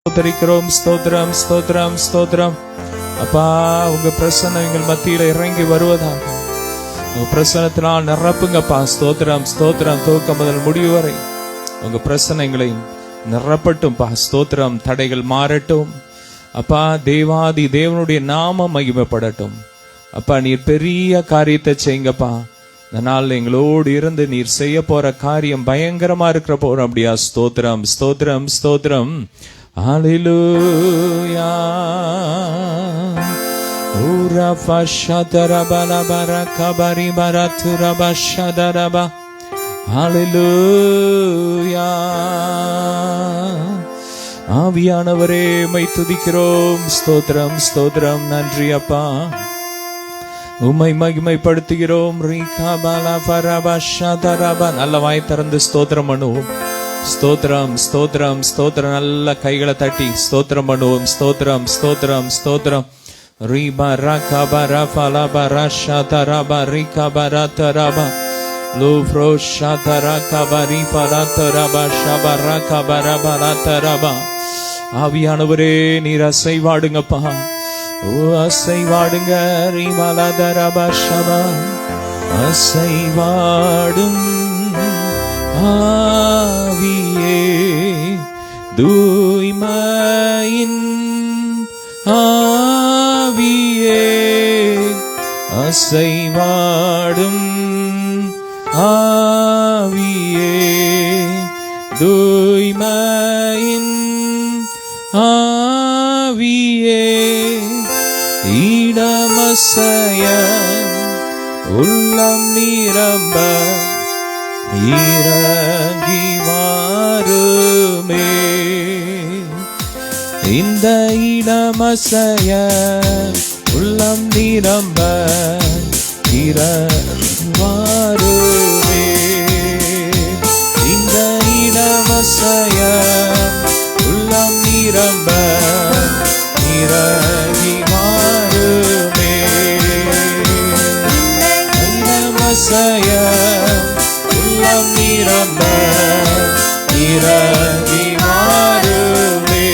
ஸ்தோத்திரிக்கிறோம். ஸ்தோத்திரம், ஸ்தோத்திரம், ஸ்தோத்திரம். அப்பா, உங்க பிரசன்னம் எங்கள் மத்தியில இறங்கி வருவதாக உங்க பிரசன்னத்தினால் நிரப்புங்கப்பா. ஸ்தோத்திரம், ஸ்தோத்திரம். துவக்கம் முதல் முடிவு வரை உங்க பிரசன்னம் எங்களை நிரப்பட்டும்பா. ஸ்தோத்திரம். தடைகள் மாறட்டும் அப்பா. தேவாதி தேவனுடைய நாமம் மகிமைப்படட்டும் அப்பா. நீர் பெரிய காரியத்தை செய்யுங்கப்பா. இந்த நாள் எங்களோடு இருந்து நீர் செய்ய போற காரியம் பயங்கரமா இருக்கிற போறோம் அப்படியா. ஸ்தோத்திரம், ஸ்தோத்திரம், ஸ்தோத்திரம். ஹல்லேலூயா. உரஃபா ஷதரபல பரகபரி பரதுரப ஷதரப. ஹல்லேலூயா. ஆவியானவரே உம்மை துதிக்கிறோம். ஸ்தோத்திரம், ஸ்தோத்திரம். நன்றி அப்பா. உம்மை மகிமைப்படுத்துகிறோம். நல்ல வாய் திறந்து ஸ்தோத்திரம் பண்ணுவோம். ஸ்தோத்திரம், ஸ்தோத்திரம், ஸ்தோத்திரம். நல்ல கைகளை தட்டி ஸ்தோத்திரம் பண்ணுவோம். ஸ்தோத்திரம், ஸ்தோத்திரம், ஸ்தோத்திரம். ரீபா ரகபா ரஃபலபா ரஷதரபா ரிகபா ரதரபா லூஃப்ரோ ஷதரகபா ரிஃபலா தரபா ஷபரகபா ரபலதரபா. ஆவியானவரே நீர் அசைவாடுங்கப்பா. ஓ அசைவாடுங்க. ரிமலதரபா ஷபா. அசைவாடும் ஆவியே, தூய்மையின் ஆவியே, அசைவாடும் ஆவியே, தூய்மையின் ஆவியே, இடமசைய உள்ளம் நிரம்ப இறங்கி வாருமே. இந்த இடமசைய உள்ளம் நிரம்ப இறங்கி வாருமே. இந்த இடமசைய உள்ளம் நிரம்ப இறங்கி வாருமே. இடமசைய உள்ளம் நிரம்ப இறங்கி வாருமே.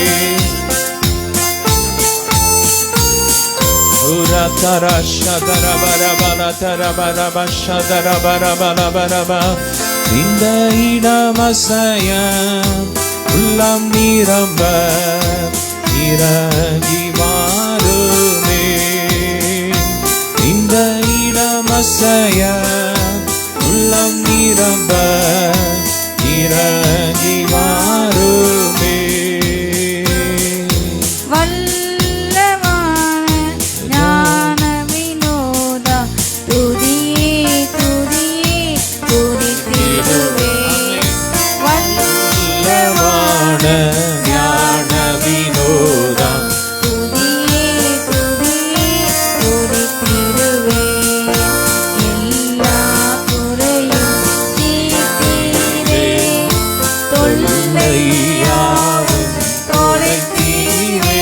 உரதர ஷதரபரபல தரபரப ஷதரபரபலபரப. இந்த இடமசைய உள்ளம் நிரம்ப இறங்கி வாருமே. இந்த இடமசைய உள்ளம் நிரம்ப இறங்கி வாருமே. வல்லவான ஞான வினோதா, துதியே துதியே துதித்திடுவே. வல்லவான ஞான வினோதா, துதியே துதியே துதித்திடுவே. எல்லா குறையும் தீர்த்தீரே, தொல்லையாவும் தொலைத்தீரே.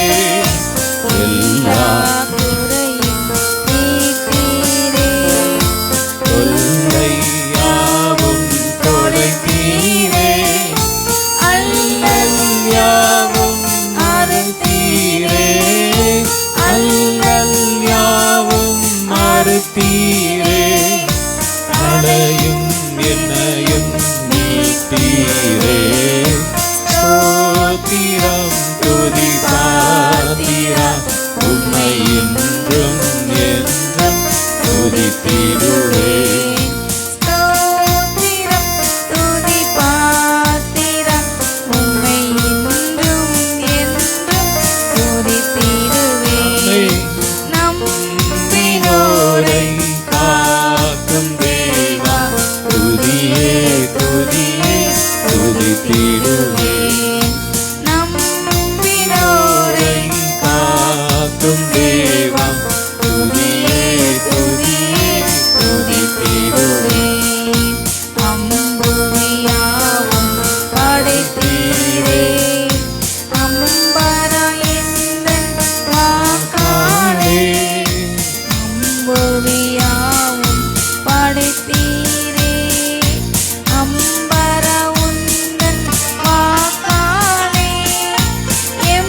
எல்லா குறையும் தீர்த்தீரே, தொல்லையாவும் தொலைத்தீரே. அல்லல் யாவும் மறுத்தீரே, அல்லல் யாவும் மறுத்தீரே. அலையும் என்னையும் நீத்தீரே. ஸ்தோத்திரம் துதி பாத்திரம் உம்மை என்றும் என்றும் துதித்திடுவே. ஸ்தோத்திரம் துதி பாத்திரம் உம்மை இன்றும் என்றும் துதித்திடுவே. நம்பினோரை காக்கும் தேவா, துதியே துதியே துதித்திடுவே. நம்பினோரை காக்கும் தேவா, துதியே துதியே துதித்திடுவே. அம்புவியாவும் படைத்தீரே, அம்பரா எந்தன் வாக்காளே. அம்புவியாவும் படைத்தீரே, அம்பர உந்தன் வாக்காளே. எம்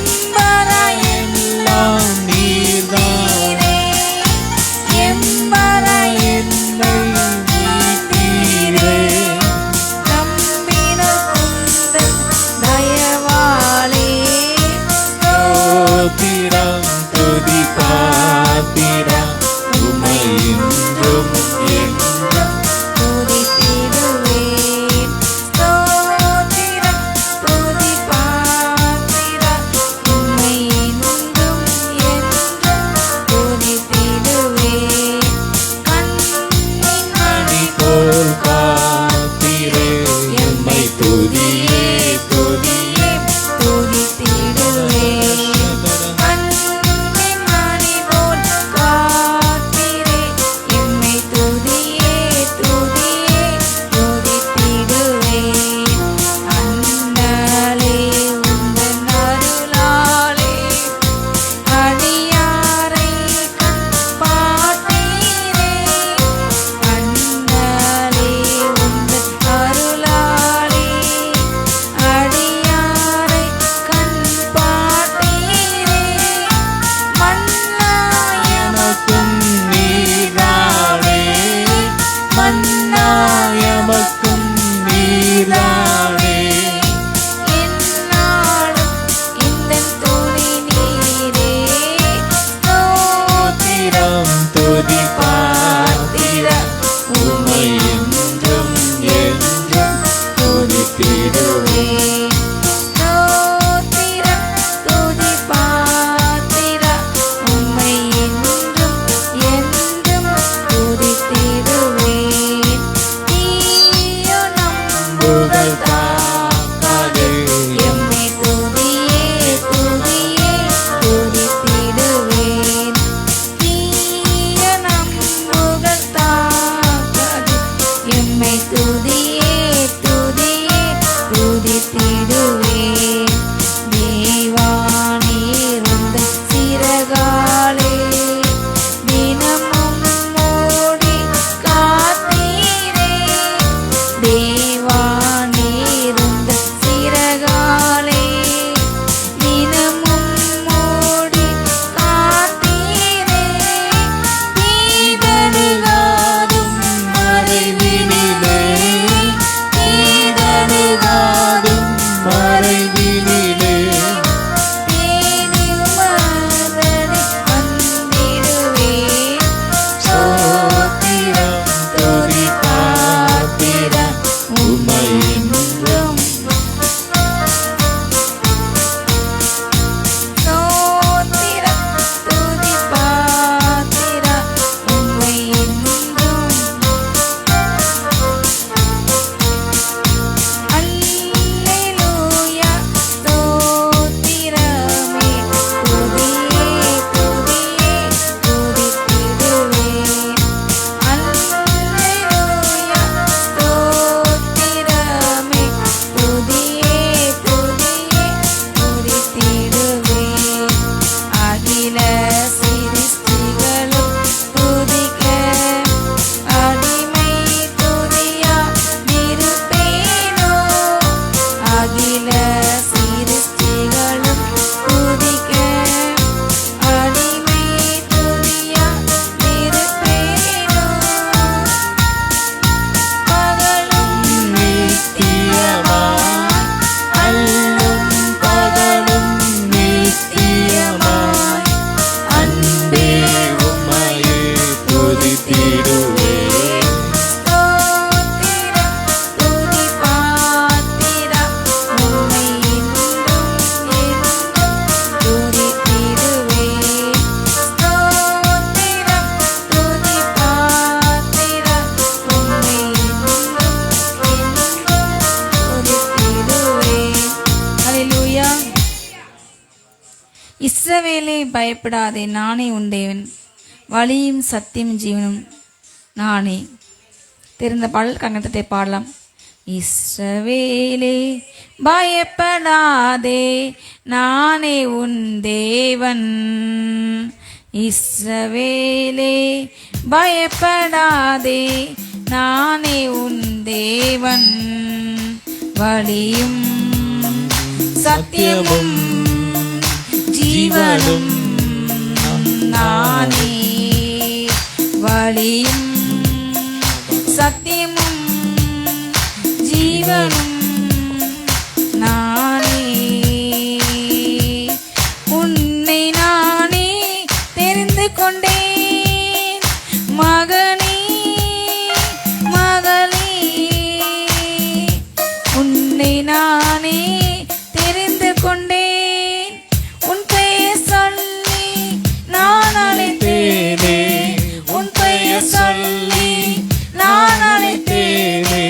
இஸ்ரவேலே பயப்படாதே, நானே உன் தேவன், வழியும் சத்தியம் ஜீவனும் நானே. தெரிந்த பாடல் கங்கத்தட்டை பாடலாம். இஸ்ரவேலே பயப்படாதே, நானே உன் தேவன். இஸ்ரவேலே பயப்படாதே, நானே உன் தேவன், வழியும் சத்தியமும் ஜீவனும் நானே. வழியும் சத்தியமும் ஜீவனும் நானே. உன்னை நானே தெரிந்து கொண்டேன் மகனே, மகளே. உன்னை நானே தெரிந்து கொண்டேன், உன் பெயர் சொல்லி நான் அழைத்தேனே. உன் பெயர் சொல்லி நான் அழைத்தேனே.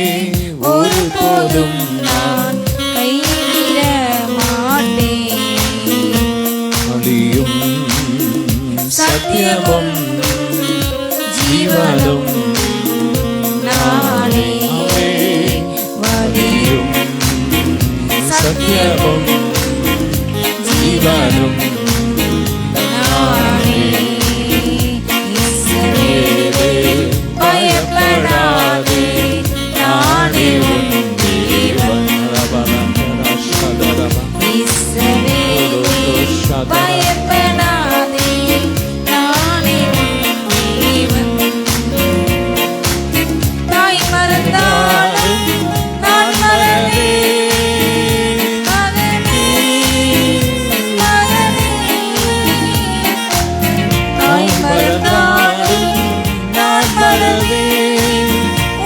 ஒருபோதும் நான் கைவிட மாட்டேன். வழியும் சத்தியமும் ஜீவனும் நானே. வழியும் சத்தியமும் ஜீவனும் நானே. இஸ்ரவேலே பயப்படாதே, நானே உன் தேவன். இஸ்ரவேலே பயப்படாதே, நானே உன் தேவன். தாய் மறந்தாலும் நான் மறவேன் மகனே, மகனே. தாய் மறந்தாலும் நான் மறவேன்,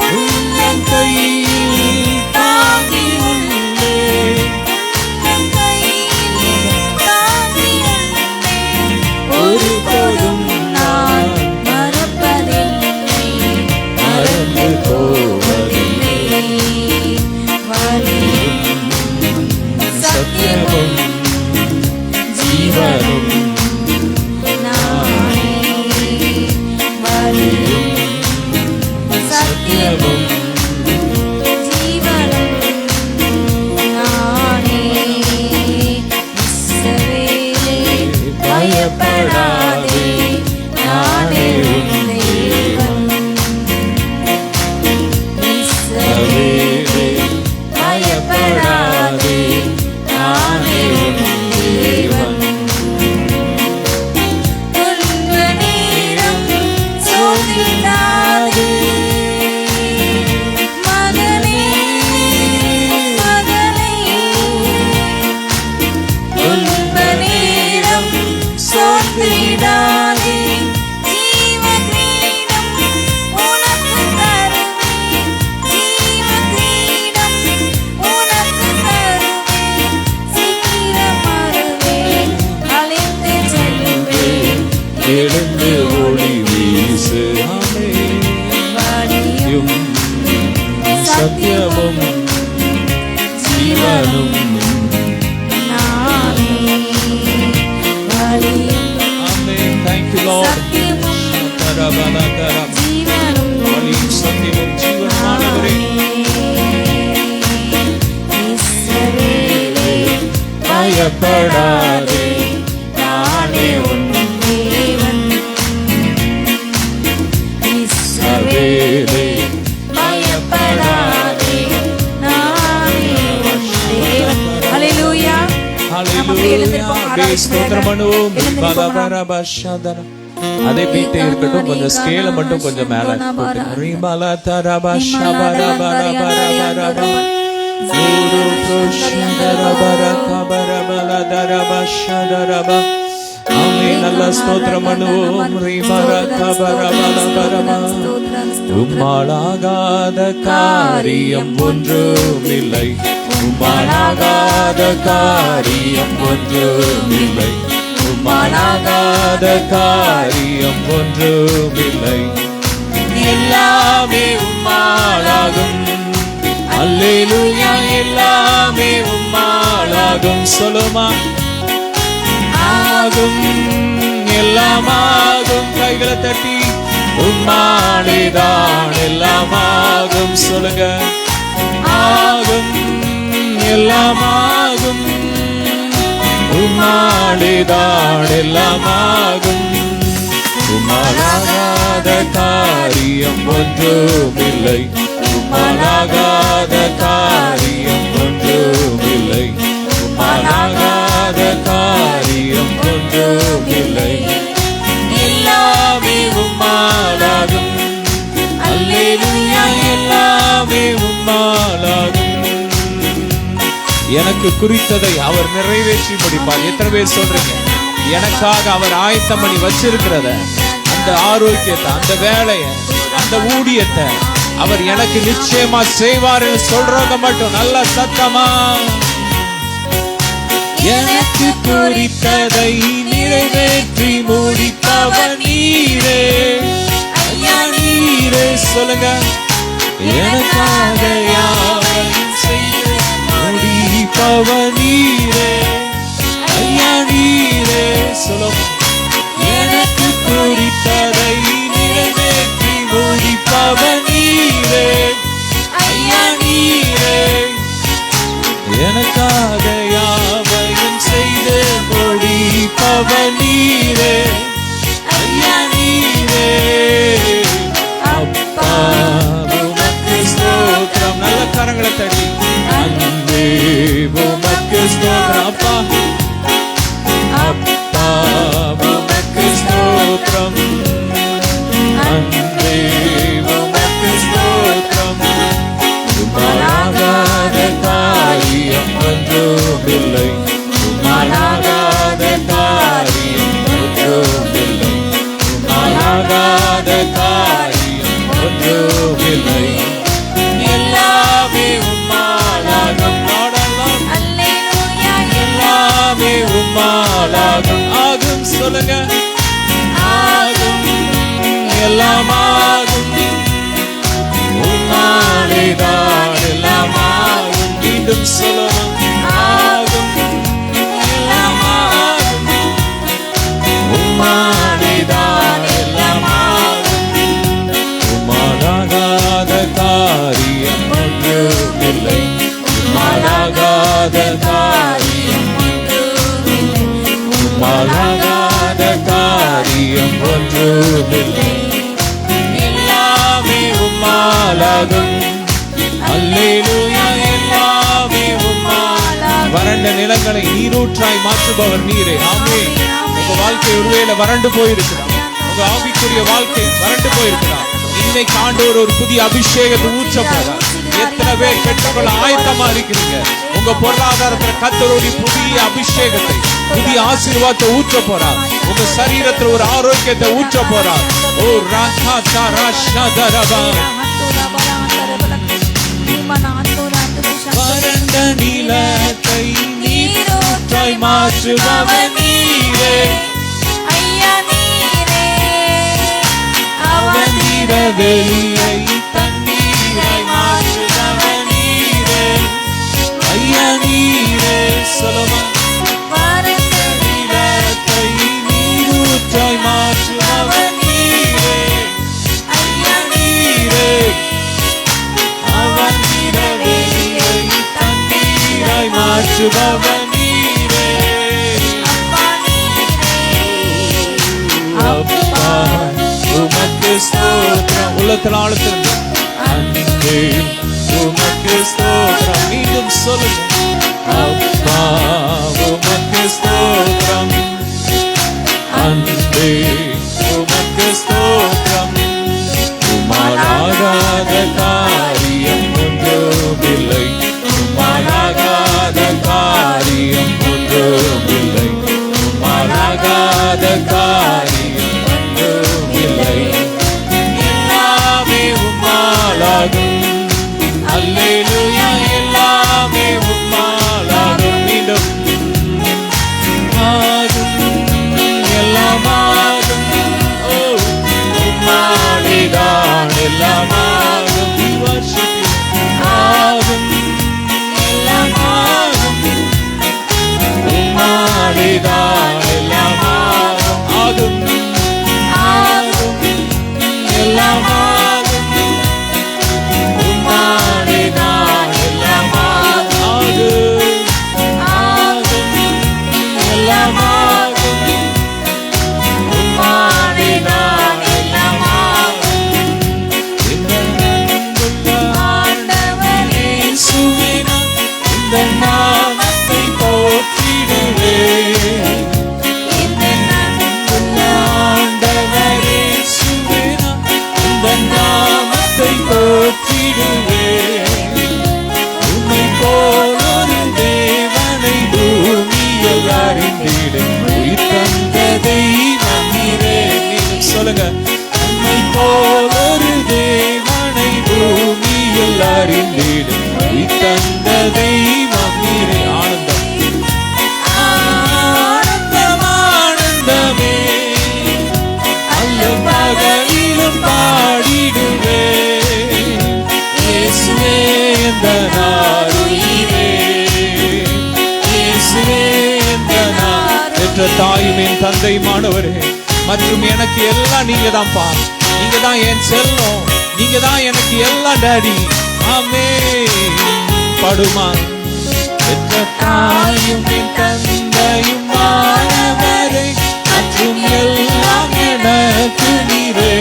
உன் கையில் தாங்கி உள்ளேன். உன் கையில் தாங்கி உள்ளேன். ஒருபோதும் நான் மறப்பதில்லை, மறந்து போவதில்லை. வழியும் சத்தியமும் ஜீவனும் நானே. வழியும் சத்தியமும் ஜீவனும் நானே. இஸ்ரவேலே பயப்படாதே, நானே உன் தேவன். இஸ்ரவேலே பயப்படாதே, நானே உன் தேவன். துன்ப நேரம் சோர்ந்திடாதே மகனே, மகளே. துன்ப நேரம் சோர்ந்திடாதே, ஜீவ கிரீடம் உனக்கு தருவேன். ஜீவ கிரீடம் உனக்கு தருவேன். சீக்கிரம் வருவேன், அழைத்து செல்வேன். எழுந்து ஒளி வீசு. வழியும் சத்தியமும் ஜீவனும் நானே. வழியும் ஆமென். Thank you Lord. சத்தியமும் தரபலதரம். ஜீவனும் வழியும் சத்தியமும் ஜீவனுமானவரே, இஸ்ரவேலே பயப்படாதே, நானே உன் தேவன். இஸ்ரவேலே பயப்படாதே, நானே உன் தேவன். ஹல்லேலூயா. நாம் அப்படியே எழுந்திருப்போம், ஸ்தோத்திரம் பண்ணுவோம். எழுந்திருப்போம். பலபரபஷதரம். அதே பீட்டே இருக்கட்டும், கொஞ்சம் ஸ்கேல மட்டும் கொஞ்சம் மேல நல்ல ஸ்தோத்திரம் பண்ணுவோம். உம்மாலாகாத காரியம் ஒன்றுமில்லை, உம்மாலாகாத காரியம் ஒன்றுமில்லை, உம்மாலாகாத காரியம் ஒன்றுமில்லை. எல்லாமே உம்மாலாகும். அல்லேலூயா. எல்லாமே உம்மாலாகும். சொல்லுமா. ஆகும் எல்லாமாகும். கைகளை தட்டி உம்மாலேதான் எல்லாமாகும் சொல்லுங்க. ஆகும் எல்லாமாகும் உம்மாலேதான் எல்லாமாகும். உம்மாலாகாத காரியம் ஒன்றுமில்லை, உம்மாலாகாத காரியம் ஒன்றுமில்லை, உம்மாலாகாத காரியம் ஒன்றுமில்லை. எல்லாமே உம்மாலாகும். அல்லேலூயா எல்லாமே உம்மாலாகும். எனக்கு குறித்ததை அவர் நிறைவேற்றி முடிப்பார். எத்தனை பேர் சொல்றீங்க? எனக்காக அவர் ஆயத்தம் பண்ணி வச்சிருக்கிறத, அந்த ஆரோக்கியத்தை, அந்த வேலையை, அந்த ஊழியத்தை அவர் எனக்கு நிச்சயமா செய்வார் சொல்றவங்க மட்டும் நல்ல சத்தமா எனக்கு குறித்ததை நிறைவேற்றி முடிப்பவர் நீரே. ஐயா நீரே சொல்லுங்க. எனக்காக யாவையும் செய்து முடிப்பவர் நீரே. ஐயா நீரே சொல்லுங்க. எனக்கு குறித்ததை நிறைவேற்றி முடிப்பவர் நீரே. ஐயா நீரே. எனக்காக யாவையும் செய்து முடிப்பவர் நீரே. ஐயா நீரே. அப்பா உமக்கு ஸ்தோத்திரம். நல்ல கரங்களை தட்டி அன்பே உமக்கு ஸ்தோத்திரம். அப்பா அப்பா உமக்கு ஸ்தோத்திரம். அன்பே உமக்கு ஸ்தோத்திரம். உம்மாலாகாத காரியம் ஒன்றுமில்லை, உம்மாலாகாத காரியம் ஒன்றுமில்லை, உம்மாலாகாத காரியம் ஒன்றுமில்லை. எல்லாமே உம்மாலாகும். பாடலாம். அல்லேலூயா எல்லாமே உம்மாலாகும். ஆகும் சொல்லுங்க. ஆகும் எல்லாமாகும். உம்மாலேதான் எல்லாமாகும். மீண்டும் சொல்லலாம். ஆகும் எல்லாமாகும். உம்மாலேதான் எல்லாமாகும். உம்மாலாகாத காரியம் ஒன்றுமில்லை, உம்மாலாகாத காரியம் ஒன்றுமில்லை, உம்மாலாகாத காரியம் ஒன்றுமில்லை. எல்லாமே உம்மாலாகும். அல்லேலூயா எல்லாமே உம்மாலாகும். வறண்ட நிலங்களை நீரூற்றாய் மாற்றுபவர் நீரே. ஆமென். உங்க வாழ்க்கை ஒருவேளை வறண்டு போயிருக்கலாம், உங்க ஆவிக்குரிய வாழ்க்கை வறண்டு போயிருக்கலாம். இன்னைக்கு ஆண்டவர் ஒரு புதிய அபிஷேகத்தை ஊற்ற போறார். எத்தனை பேர் பெற்றவர்கள் ஆயத்தமா இருக்கிறீங்க? உங்க பொருளாதாரத்துல கர்த்தருடைய புதிய அபிஷேகத்தை, புதிய ஆசீர்வாதத்தை ஊற்ற போறார். உங்க சரீரத்துல ஒரு ஆரோக்கியத்தை ஊற்ற போறார். ஓ ராகா தாராஷா தரபா. வறண்ட நிலத்தை நீரூற்றாய் மாற்றுபவர் நீரே. ஐயா நீரே. அவந்திர வெளியை தண்ணீராய் மாற்றுபவர் நீரே. ஐயா நீரே. சொல்லுமா. வறண்ட நிலத்தை நீரூற்றாய் மாற்றுபவர் நீரே. ஐயா நீரே. அவந்திர வெளியை தண்ணீராய் மாற்றுபவர் நீரே. அப்பா உமக்கு ஸ்தோத்திரம். உள்ளத்தில் ஆழத்திலிருந்து அன்பே உமக்கு ஸ்தோத்திரம். மீண்டும் சொல்லுங்க. அப்பா உமக்கு ஸ்தோத்திரம். அன்பே உமக்கு ஸ்தோத்திரம். உம்மாலாகாத காரியம் ஒன்றுமில்லை, உம்மாலாகாத காரியம் ஒன்றுமில்லை, உம்மாலாகாத காரியம் ஒன்றுமில்லை. எல்லாமே உம்மாலாகும். அல்லேலூயா எல்லாமே உம்மாலாகும். மீண்டும் ஆகும் எல்லாமாகும். ஓ உம்மாலேதான் எல்லாமாகும். ஆகும் எல்லாமாகும். உம்மாலேதான் எல்லாமாகும். அறிந்திட உயிர் தந்த தெய்வம் நீரே. நீங்க சொல்லுங்க, உம்மை போல் ஒரு தேவனை பூமியில் அறிந்திட உயிர் தந்த தெய்வம் நீரே. ஆனந்தம் ஆனந்தம் ஆனந்தமே, அல்லும் பகலிலும் பாடிடுவே. இயேசுவே எந்த நாருயிரே, இயேசுவே எந்த நான். பெற்ற தாயும் என் தந்தையுமானவரே, மற்றும் எனக்கு எல்லாம் நீங்க தான்ப்பா. நீங்க தான் என் செல்லம், நீங்க தான் எனக்கு எல்லாம் டாடி. ஆமே படுமா. பெற்ற தாயும் என் தந்தையும் மாணவரே, மற்றும் எல்லாம் எனக்கு நீரே.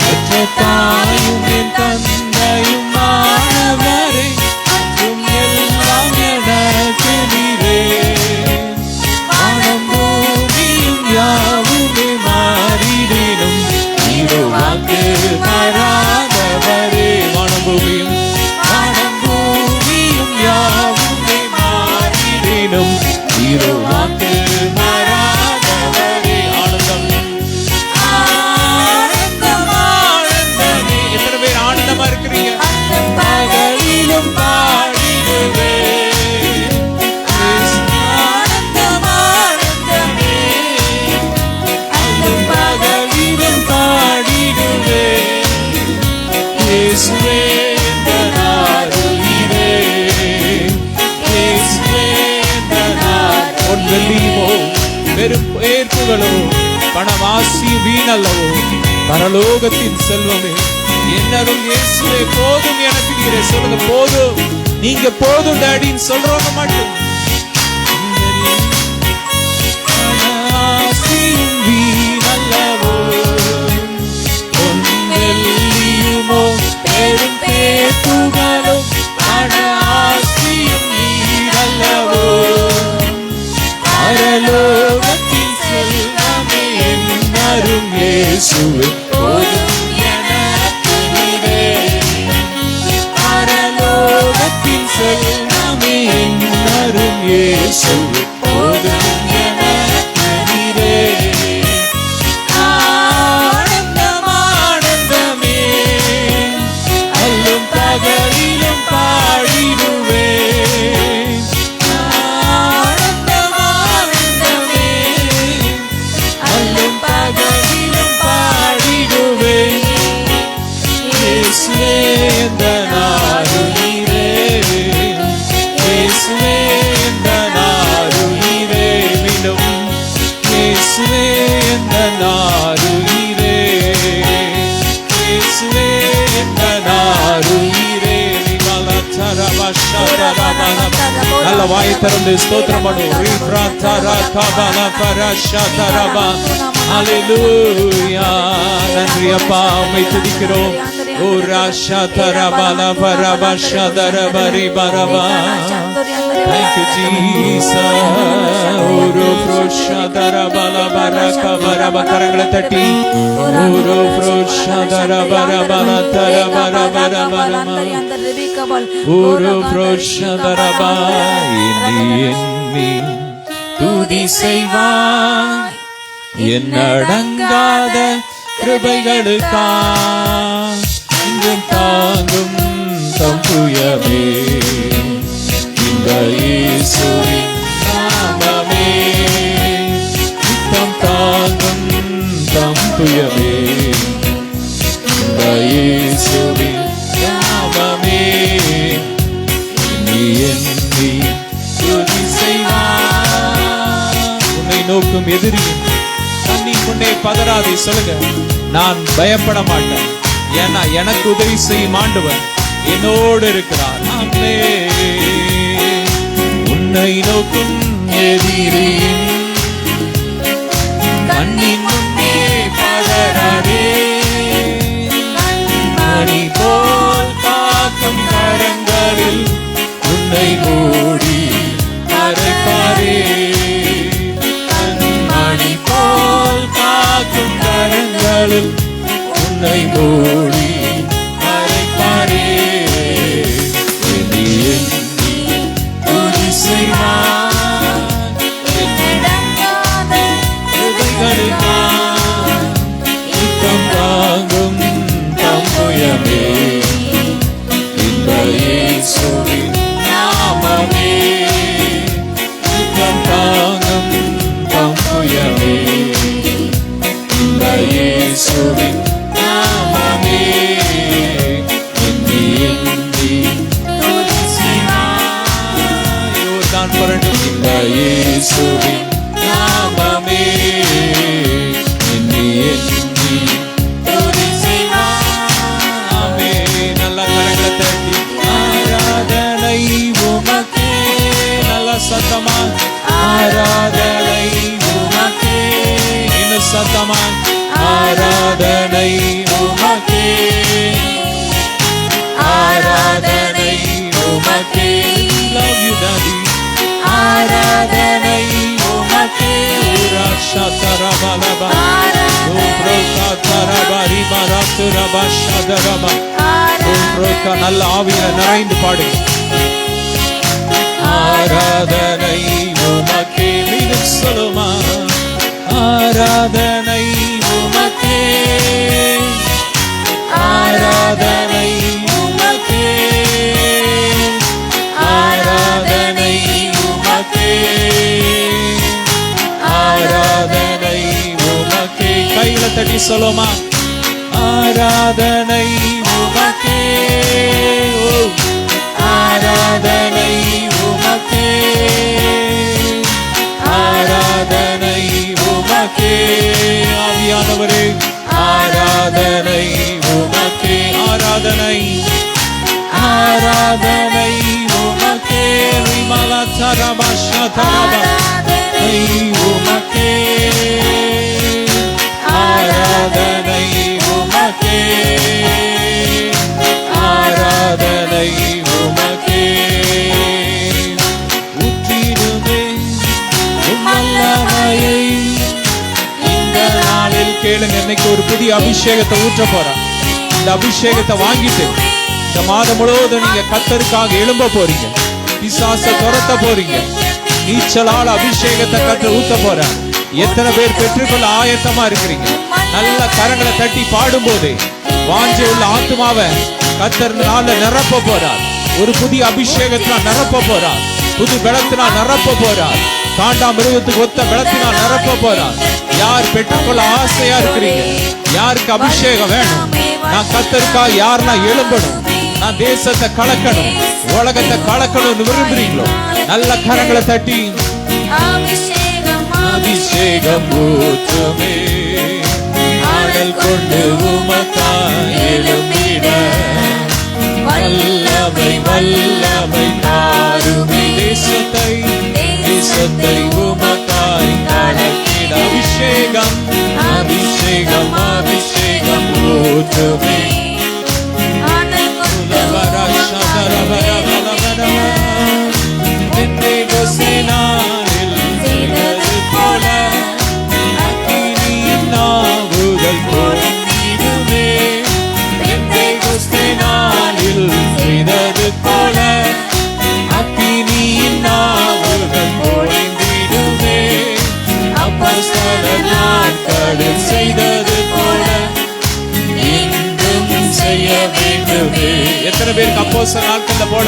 பெற்ற தாயும் என் தந்தையும் மாணவரே, மற்றும் எல்லாம் எனக்கு நீரே. வானம் பூமியும் யாவுமே மாறிடினும் நீரோ வாக்கு மாறாதவரே. வானம் பூமியும் யாவுமே மாறிடினும் நீரோ வாக்கு மாறாதவரே. ஆனந்தம் ஆனந்தம் ஆனந்தமே. எத்தனை பேர் ஆனந்தமா இருக்கிறீங்க? பகலிலும் பாடிடுவே. ஆனந்தம் ஆனந்தமே, அல்லும் பகலிலும் பாடிடுவே. இயேசுவே எந்த நாருயிரே, இயேசுவே எந்த நான். பொன் வெள்ளியுமோ வெறும் ஏற்புகளோ பணவாசி வீணல்லவோ, பரலோகத்தின் செல்வமே என்னரும் இயேசுவே போதும் எனக்கு நீரே. சொல்லுங்க, போதும், நீங்க போதும் டாடின்னு சொல்றவங்க மட்டும். பணவாசியும் வீணல்லவோ, பொன் வெள்ளியுமோ பெரும் பேத்துகளோ, பணவாசியும் வீணல்லவோ, பரலோகத்தின் செல்வமே என்னரும் இயேசுவே போதும் எனக்கு நீரே. பரலோகத்தின் செல்வமே என்னரும் இயேசுவே போதும் எனக்கு நீரே. ஆனந்தம் ஆனந்தமே, அல்லும் பகலிலும் பாடிடுவே. ஆனந்தம் ஆனந்தமே, அல்லும் பகலிலும் பாடிடுவே. இயேசுவே எந்த நாருயிரே, இயேசுவே எந்த நாருயிரே. மீண்டும் இயேசுவே எந்த நாருயிரே, இயேசுவே எந்த நாருயிரே. நல்ல வாயை திறந்து ஸ்தோத்திரம் பண்ணுவோம். ஹல்லேலூயா. நன்றி அப்பா, உம்மை துதிக்கிறோம். ஓ ராஷா தரபல பரபஷா தரபரி பரபா. Thank you Jesus. ஓரோ ப்ரோஷா தரபல பரக பரப. கரங்களை தட்டி ஓரோ ப்ரோஷா தரபரபல தரபர பரபரம. ஓரோ ப்ரோஷா தரபா. எண்ணி துதி செய்வாய் என்னடங்காத கிருபைகளுக்கா. தாங்கும் தம்புயமே இந்த இயேசுவின் நாமமே. நித்தம் தாங்கும் தம்புயமே இந்த இயேசுவின் நாமமே. நீ எண்ணி துதி செய்வாய். உன்னை நோக்கும் எதிரியும் தண்ணி முன்னே பதறாதே. சொல்லுங்க, நான் பயப்பட மாட்டேன், ஏன்னா எனக்கு உதவி செய்யும் ஆண்டவர் என்னோடு இருக்கிறார். ஆமே. உன்னை நோக்கும் எதிரியும் கண்ணின் முன்னே பதறாதே. மணி போல் காக்கும் கரங்களில் உன்னை மூடி மறைப்பாரே. மணி போல் காக்கும் கரங்களில் உன்னை மூடி மறைப்பாரே. எண்ணி துதி செய்வாய் சொல்லுமா? ஆராதனை உமக்கே, ஆராதனை உமக்கே. Love you daddy. ஆராதனை உமக்கே. ராஷாதரபலபா லோப்ரோகாதரபரி மரத்துரபஷதரபா லோப்ரோகா. நல்ல ஆவியில நிறைந்து பாடுங்க. ஆராதனை உமக்கே. மீண்டும் சொல்லுமா? ஆராதனை உமக்கே, ஆராதனை உமக்கே, ஆராதனை உமக்கே, ஆராதனை உமக்கே. கையில தட்டி சொல்லுமா? ஆராதனை உமக்கே, ஆராதனை உமக்கே, ஆராதனை உமக்கே. ஆவியானவரே ஆராதனை உமக்கே, ஆராதனை, ஆராதனை உமக்கே. விமலதரபஷதரபை உமக்கே, ஆராதனை உமக்கே, ஆராதனை உமக்கே. ஊற்றிடுமே உம்மல்லமையை இந்த நாளில். கேளுங்க, இன்னைக்கு ஒரு புதிய அபிஷேகத்தை ஊற்ற போறான். இந்த அபிஷேகத்தை வாங்கிட்டு இந்த மாதம் முழுவதும் நீங்க கர்த்தருக்காக எழும்ப போறீங்க. பிசாசை துரத்த போறீங்க. நீச்சலால் அபிஷேகத்தை கர்த்தர் ஊத்த போறார். எத்தனை பேர் பெற்றுக்கொள்ள ஆயத்தமா இருக்கிறீங்க? நல்ல கரங்களை தட்டி பாடும் போது வாஞ்சி உள்ள ஆத்மாவை கர்த்தர் நாள்ல நிரப்ப போறார். ஒரு புதிய அபிஷேகத்தினால் நிரப்ப போறார். புது பலத்தினால் நிரப்ப போறார். காண்டாம் மிருகத்துக்கு ஒத்த பலத்தினால் நிரப்ப போறார். யார் பெற்றுக்கொள்ள ஆசையா இருக்கிறீங்க? யாருக்கு அபிஷேகம் வேணும்? நான் கர்த்தருக்காக யாரெல்லாம் எழும்பணும், நான் தேசத்தை கலக்கணும், உலகத்தை கலக்கணும்னு விரும்புறீங்களோ நல்ல கரங்களை தட்டி அபிஷேகம் ஊற்றுமே. ஆடல் கொண்டு உமக்காய் எழும்பிட வல்லமை வல்லமை தாருமே. தேசத்தை தேசத்தை உமக்காய் கலக்கிட அபிஷேகம் அபிஷேகம் அபிஷேகம் ஊற்றுமே. செய்தது போல இன்றும் செய்ய வேண்டுமே. எத்தனை பேருக்கு அப்போஸ்தலர் நாட்கள்ல போல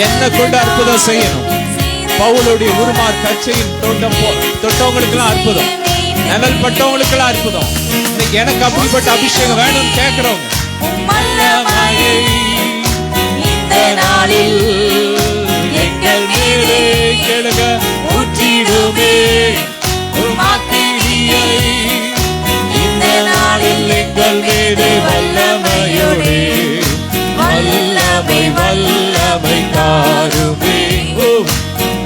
என்ன கொண்டு அற்புதம் செய்யணும்? பவுலுடைய உருமார் கச்சையின் தொட்டவங்களுக்கு எல்லாம் அற்புதம், நிழல் பட்டவங்களுக்கு எல்லாம் அற்புதம். இன்னைக்கு எனக்கு அப்படிப்பட்ட அபிஷேகம் வேணும்னு கேட்கிறவங்க இந்த நாளில் எங்கள் மேலே கேளுங்க. ஊற்றிடுமே இந்த நாளில் எங்கள் மீது வல்லமையோடு வல்லமை வல்லமை தாருமே.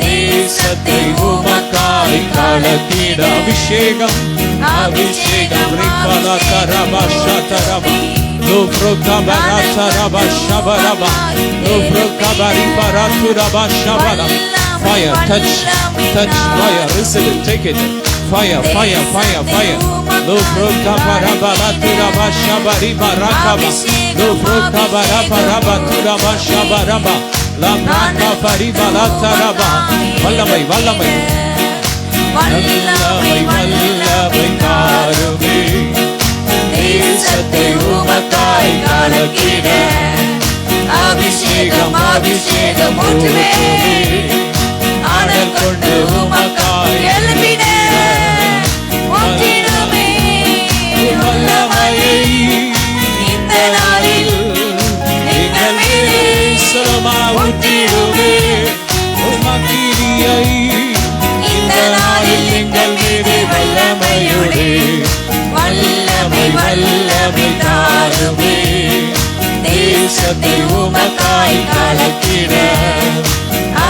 தேசத்தை உமக்காய் கலக்கிட அபிஷேகம் அபிஷேகம் Fire, touch, touch, fire, receive it, take it. Fire, fire, fire, fire. Lo prokabarabala turaba shabariba rakaba. Lo prokabaraba turaba shabaraba. La praka paribala taraba. Vallamai, vallamai. Vallamai, vallamai karume. Desattai umakai kalakida. Abhishekam, abhishekam uttuve. ஆடல் கொண்டு உமக்காய் எழும்பிட ஊற்றிடுமே வல்லமையை இந்த நாளில் எங்கள் மீது சுரமா ஊற்றிடுமே. உமக்கிரியை இந்த நாளில் எங்கள் மீது வல்லமையோடு வல்லமை வல்லமை தாருமே. தேசத்தை உமக்காய் கலக்கிட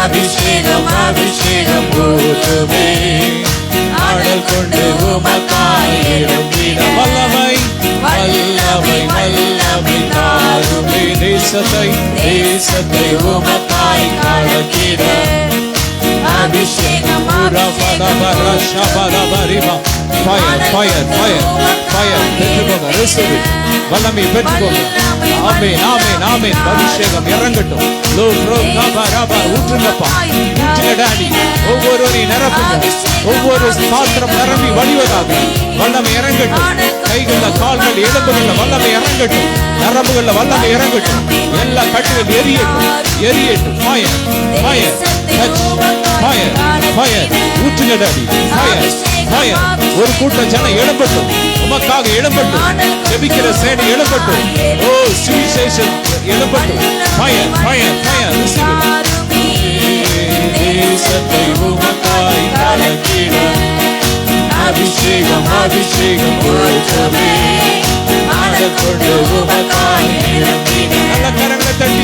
அபிஷேகம் அபிஷேகம் ஊற்றுமே. ஆடல் கொண்டு உமக்காய் எழும்பி தேசத்தை தேசத்தை உமக்காய் கலக்கிட அபிஷேகம் fire fire fire fire பெற்றுக்கோங்க receive it வல்லமை பெற்றுக்கோங்க ஆமென் ஆமென் ஆமென் அபிஷேகம் இறங்கட்டும் லோ ப்ரோ கபரபா ஊற்றுங்கப்பா ஊற்றுங்க டாடி ஒவ்வொருவரையும் நிரப்புங்க ஒவ்வொரு பாத்திரம் நிரம்பி வழிவதாக வல்லமை இறங்கட்டும் கைகள்ல கால்கள் எலும்புகள்ல வல்லமை இறங்கட்டும் நரம்புகள்ல வல்லமை இறங்கட்டும் எல்லா கட்டுகள் எரியட்டும் எரியட்டும் fire fire touch fire fire ஊற்றுங்க டாடி fire fire ஒரு கூட்டம் ஜனம் எழும்பட்டும் உமக்காக எழும்பட்டும் ஜெபிக்கிற சேனை எழும்பட்டும் ஓ சுவிசேஷம் எழும்பட்டும் fire fire fire receive it தேசத்தை உமக்காய் கலக்கிட அபிஷேகம் அபிஷேகம் ஊற்றவே ஆடல் கொண்டு உமக்காய் நிரம்பிட நல்ல கரங்களை தட்டி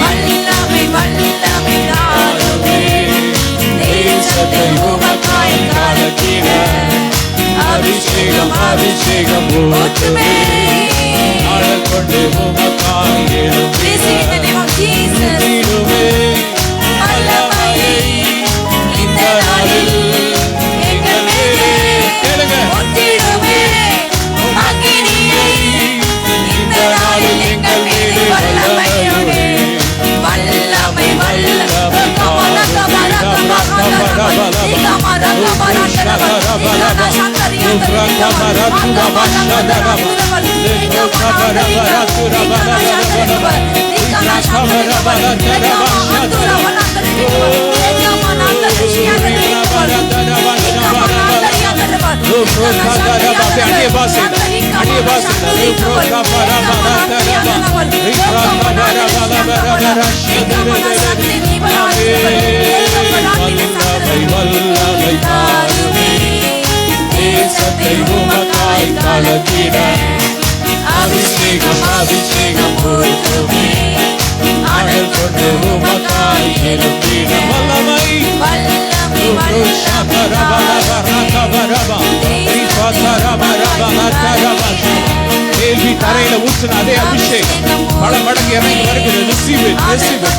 தேசத்தை உமக்காய் கலக்கிட அபிஷேகம் அபிஷேகம் ஊற்றவே ஆடல் கொண்டு உமக்காய் நிரம்பிடுவே வல்லமையை இந்த நாளில் எங்கள் மேலே கேளுங்க அக்கினியை இந்த நாளில் எங்கள் மேலே வல்லமையோடு வல்லமை வல்லமை தேசத்தை உமக்காய் கலக்கிட அபிஷேகம் அபிஷேகம் ஊற்றுவே ஆடல் கொண்டு உமக்காய் எழுப்பிட வல்லமை கேள்வி தரையில ஊற்றின அதே அபிஷேகம் பல மடங்கு இறங்கி வருகிறது receive it receive it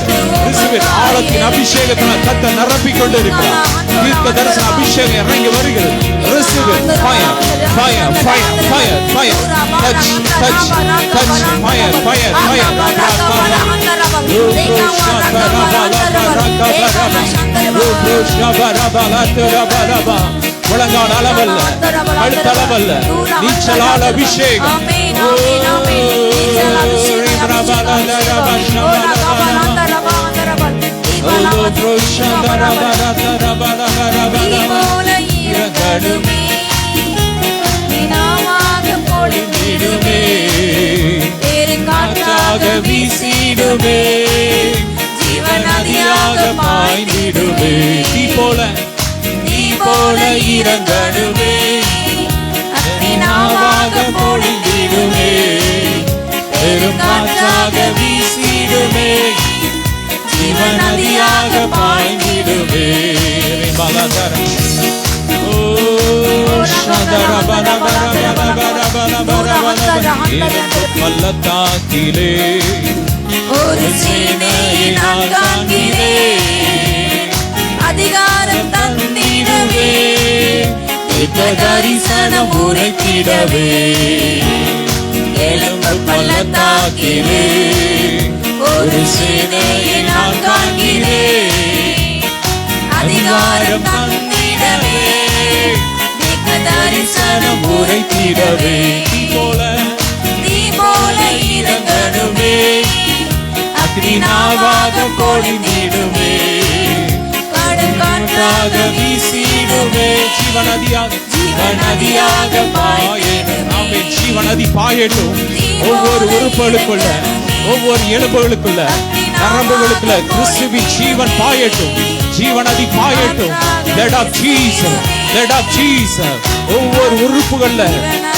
receive it ஆழத்தின் அபிஷேகத்தினால் கர்த்தர் நிரப்பிக் கொண்டு இருக்கிறார் தீர்க்க தரிசன அபிஷேகம் இறங்கி வருகிறது receive it fire fire fire fire fire touch touch touch fire fire fire முழங்கால் அளவல்ல கழுத்தளவல்ல நீச்சலால் அபிஷேகம் காற்றாக வீசிடுமே ஜீவநதியாக பாய்ந்திடுமே தீ போல இறங்கடுமே அக்கினியாக பொழிந்திடுமே பெரும் காற்றாக வீசிடுமே ஜீவநதியாக பாய்ந்திடுமே பலதரம் பள்ளத்தாக்கிலே ஒரு சேனையினால் காண்கிறே அதிகாரம் தந்திடவே தரிசனம் உரைத்திடவே எழும்பு பள்ளத்தாக்கிலே ஒரு சேனையினால் காண்கிறே அதிகாரம் தந்திடவே தரிசனம் உரைத்திடவே தீ போல இறங்கடுமே அக்கினியாக பொழிந்திடுமே கடல் காற்றாக வீசிடுமே ஜீவநதியாக பாயட்டும் ஜீவநதி பாயட்டும் ஒவ்வொரு உறுப்புகளுக்குள்ள ஒவ்வொரு எலும்புகளுக்குள்ள நரம்புகளுக்குள்ள கிறிஸ்துவின் ஜீவன் பாயட்டும் ஜீவநதி பாயட்டும் blood of Jesus blood of Jesus ஒவ்வொரு உறுப்புகள்ல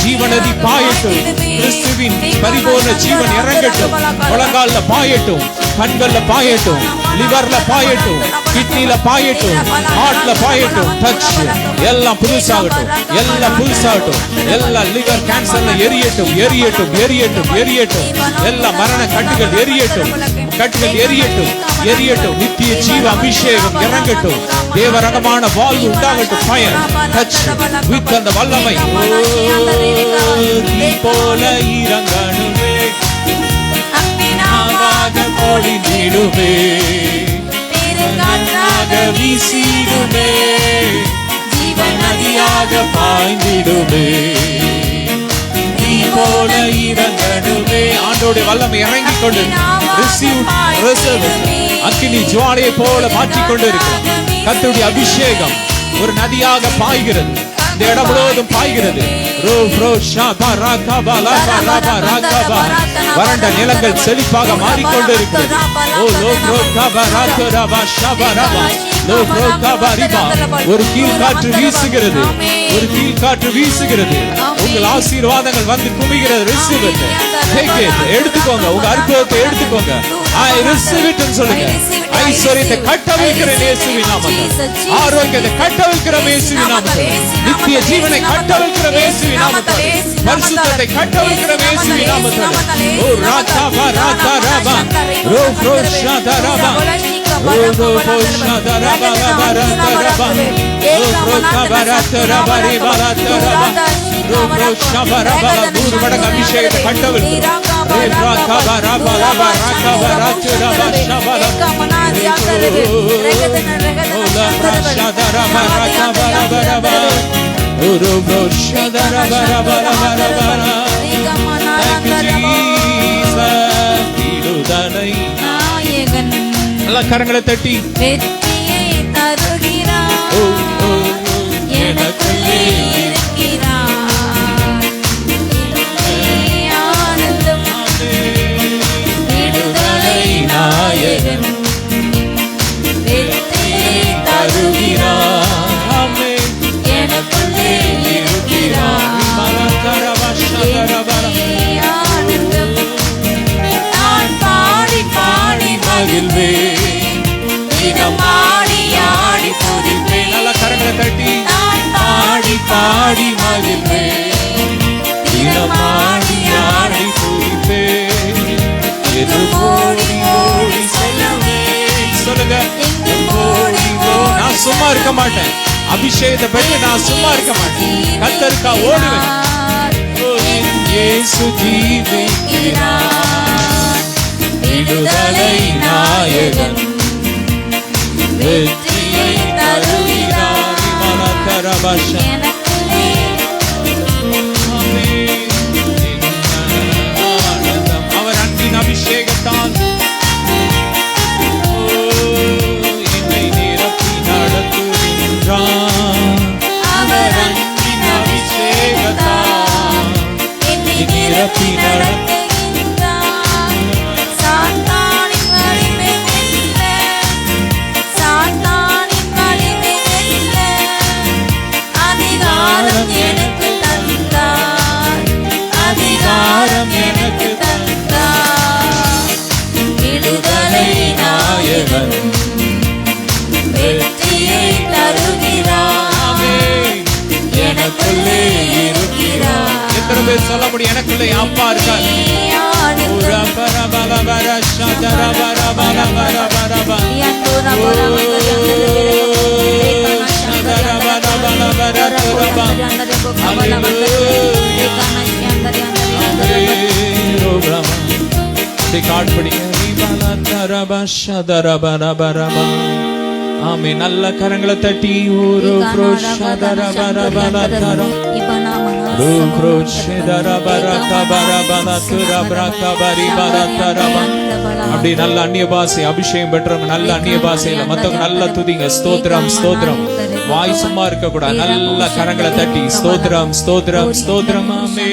ஜீவநதி பாயட்டும் கிறிஸ்துவின் பரிபூர்ண ஜீவன் இறங்கட்டும் முழங்கால்ல பாயட்டும் கண்கள்ல பாயட்டும் லிவர்ல பாயட்டும் கிட்னில பாயட்டும் ஹார்ட்ல பாயட்டும் டச் எல்லாம் புதுசாகட்டும் எல்லாம் புதுசாகட்டும் எல்லா லிவர் கேன்சர்ல எரியட்டும் எரியட்டும் எரியட்டும் எரியட்டும் எல்லா மரண கட்டுகள் எரியட்டும் கட்டுகள் எரியட்டும், எரியட்டும். நித்திய ஜீவ அபிஷேகம் இறங்கட்டும். தேவரகமான வாழ்வு உண்டாகட்டும். ஃபயர் டச் வித் அந்த வல்லமை நீ போல இறங்கணுமே, அக்னியாக பொழிந்திடுமே, பெருங்காற்றாக வீசிடுமே, ஜீவன் நதியாக பாய்ந்திடுமே, நீ போல இறங்கணுமே. ஆண்டோடைய வல்லமை இறங்கிக் கொண்டு அக்கினி ஜுவாலையை போல மாற்றிக்கொண்டு இருக்கிறார். கர்த்தருடைய அபிஷேகம் ஒரு நதியாக பாய்கிறது, இந்த இடம் முழுவதும் பாய்கிறது. வறண்ட நிலங்கள் செழிப்பாக மாறிக்கொண்டு இருக்கிறது. ஒரு கீழ்காற்று வீசுகிறது, ஒரு கீழ்காற்று வீசுகிறது. உங்கள் ஆசீர்வாதங்கள் வந்து குமிகிறது. ரிசீவ் இட், டேக் இட், எடுத்துக்கோங்க. உங்க அற்புதத்தை எடுத்துக்கோங்க. ஐ ரிசீவ் இட் சொல்லுங்க. ஐஸ்வரியத்தை கட்டவிழ்க்கிறேன் இயேசுவின் நாமத்தில். ஆரோக்கியத்தை கட்டவிழ்க்கிறேன் இயேசுவின் நாமத்தில். நித்திய ஜீவனை கட்டவிழ்க்கிறேன் இயேசுவின் நாமத்தில். பரிசுத்தத்தை கட்டவிழ்க்கிறேன் இயேசுவின் நாமத்தில். ஓ ராதா ராதா ராபா ரோ ரோ ஷாதா ராபா ரோ ரோ ஷாதா ராபா ராபா ராபா ரோ ரோ கபரத் ராபா ரிபா ராபா ரோ ரோ ஷாபா ராபா நூறு மடங்கு அபிஷேகத்தை கட்டவிழ்க்கிறேன். கரங்களை தட்டி வெற்றியை தருகிறார், எனக்குள்ளே இருக்கிறார். ஆனந்தம் விடுதலை நாயகன் வெற்றியை தருகிறார், எனக்குள்ளே இருக்கிறார். ஆனந்தம் நான் பாடி பாடி மகிழ்வே, தினம் ஆடி ஆடி துதிப்பேன். நல்ல கரங்களை தட்டி பாடி பாடி மகிழ்வே, தினம் ஆடி ஆடி துதிப்பேன். ஓடி ஓடி செல்லுவே, சொல்லுங்க. ஓடி ஓடி நான் சும்மா இருக்க மாட்டேன். அபிஷேகத்தை பெற்று நான் சும்மா இருக்க மாட்டேன். கர்த்தருக்கா ஓடுவேன். இயேசு ஜீவிக்கிறார், விடுதலை நாயகன் வெற்றியை தருகிறார். எனக்குள்ளே அவர் அன்பின் அபிஷேகத்தான் என்னை நிரப்பி நடத்துகின்றார். அவர் அன்பின் அபிஷேகத்தான் என்னை நிரப்பி நடத்துகின்றார். சாத்தானின் வலிமை வெல்ல, சாத்தானின் வலிமை வெல்ல, அதிகாரம் எனக்கு தந்தார், அதிகாரம் எனக்கு தந்தார். விடுதலை நாயகன் வெற்றியை தருகிறார், எனக்குள்ளே இருக்கிறார். எத்தனை பேர் சொல்ல முடியும்? எனக்குள்ளே அப்பா இருக்கார். ஆமே. நல்ல கரங்களை தட்டி அப்படி நல்ல அந்நிய பாஷை அபிஷேகம் பெற்றவங்க நல்ல அந்நிய பாஷையில மத்தவங்க நல்லா துதிங்க. ஸ்தோத்திரம் ஸ்தோத்திரம். வாய் சும்மா இருக்க கூடாது. நல்ல கரங்களை தட்டி ஸ்தோத்திரம் ஸ்தோத்திரம் ஸ்தோத்திரம். ஆமே.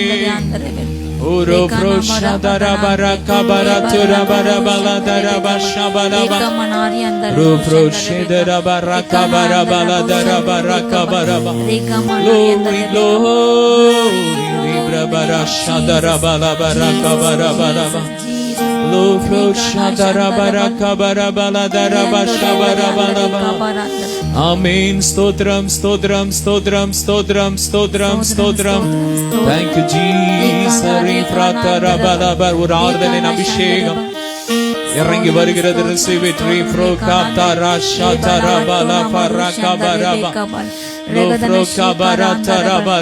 Uro proshadara baraka baratura barabala daraba shabalaba. Ru proshadara baraka barabala daraba baraka baraba. Glory glory libra barashadara bala baraka barabala. Lo proshadara baraka barabala daraba shabalaba. Amen. Stotram stotram stotram stotram stotram stotram. Thank you Jesus. ஒரு ஆறுதலின் அபிஷேகம் இறங்கி வருகிறது. receive it. Refrokata rashata rabala parakabaraba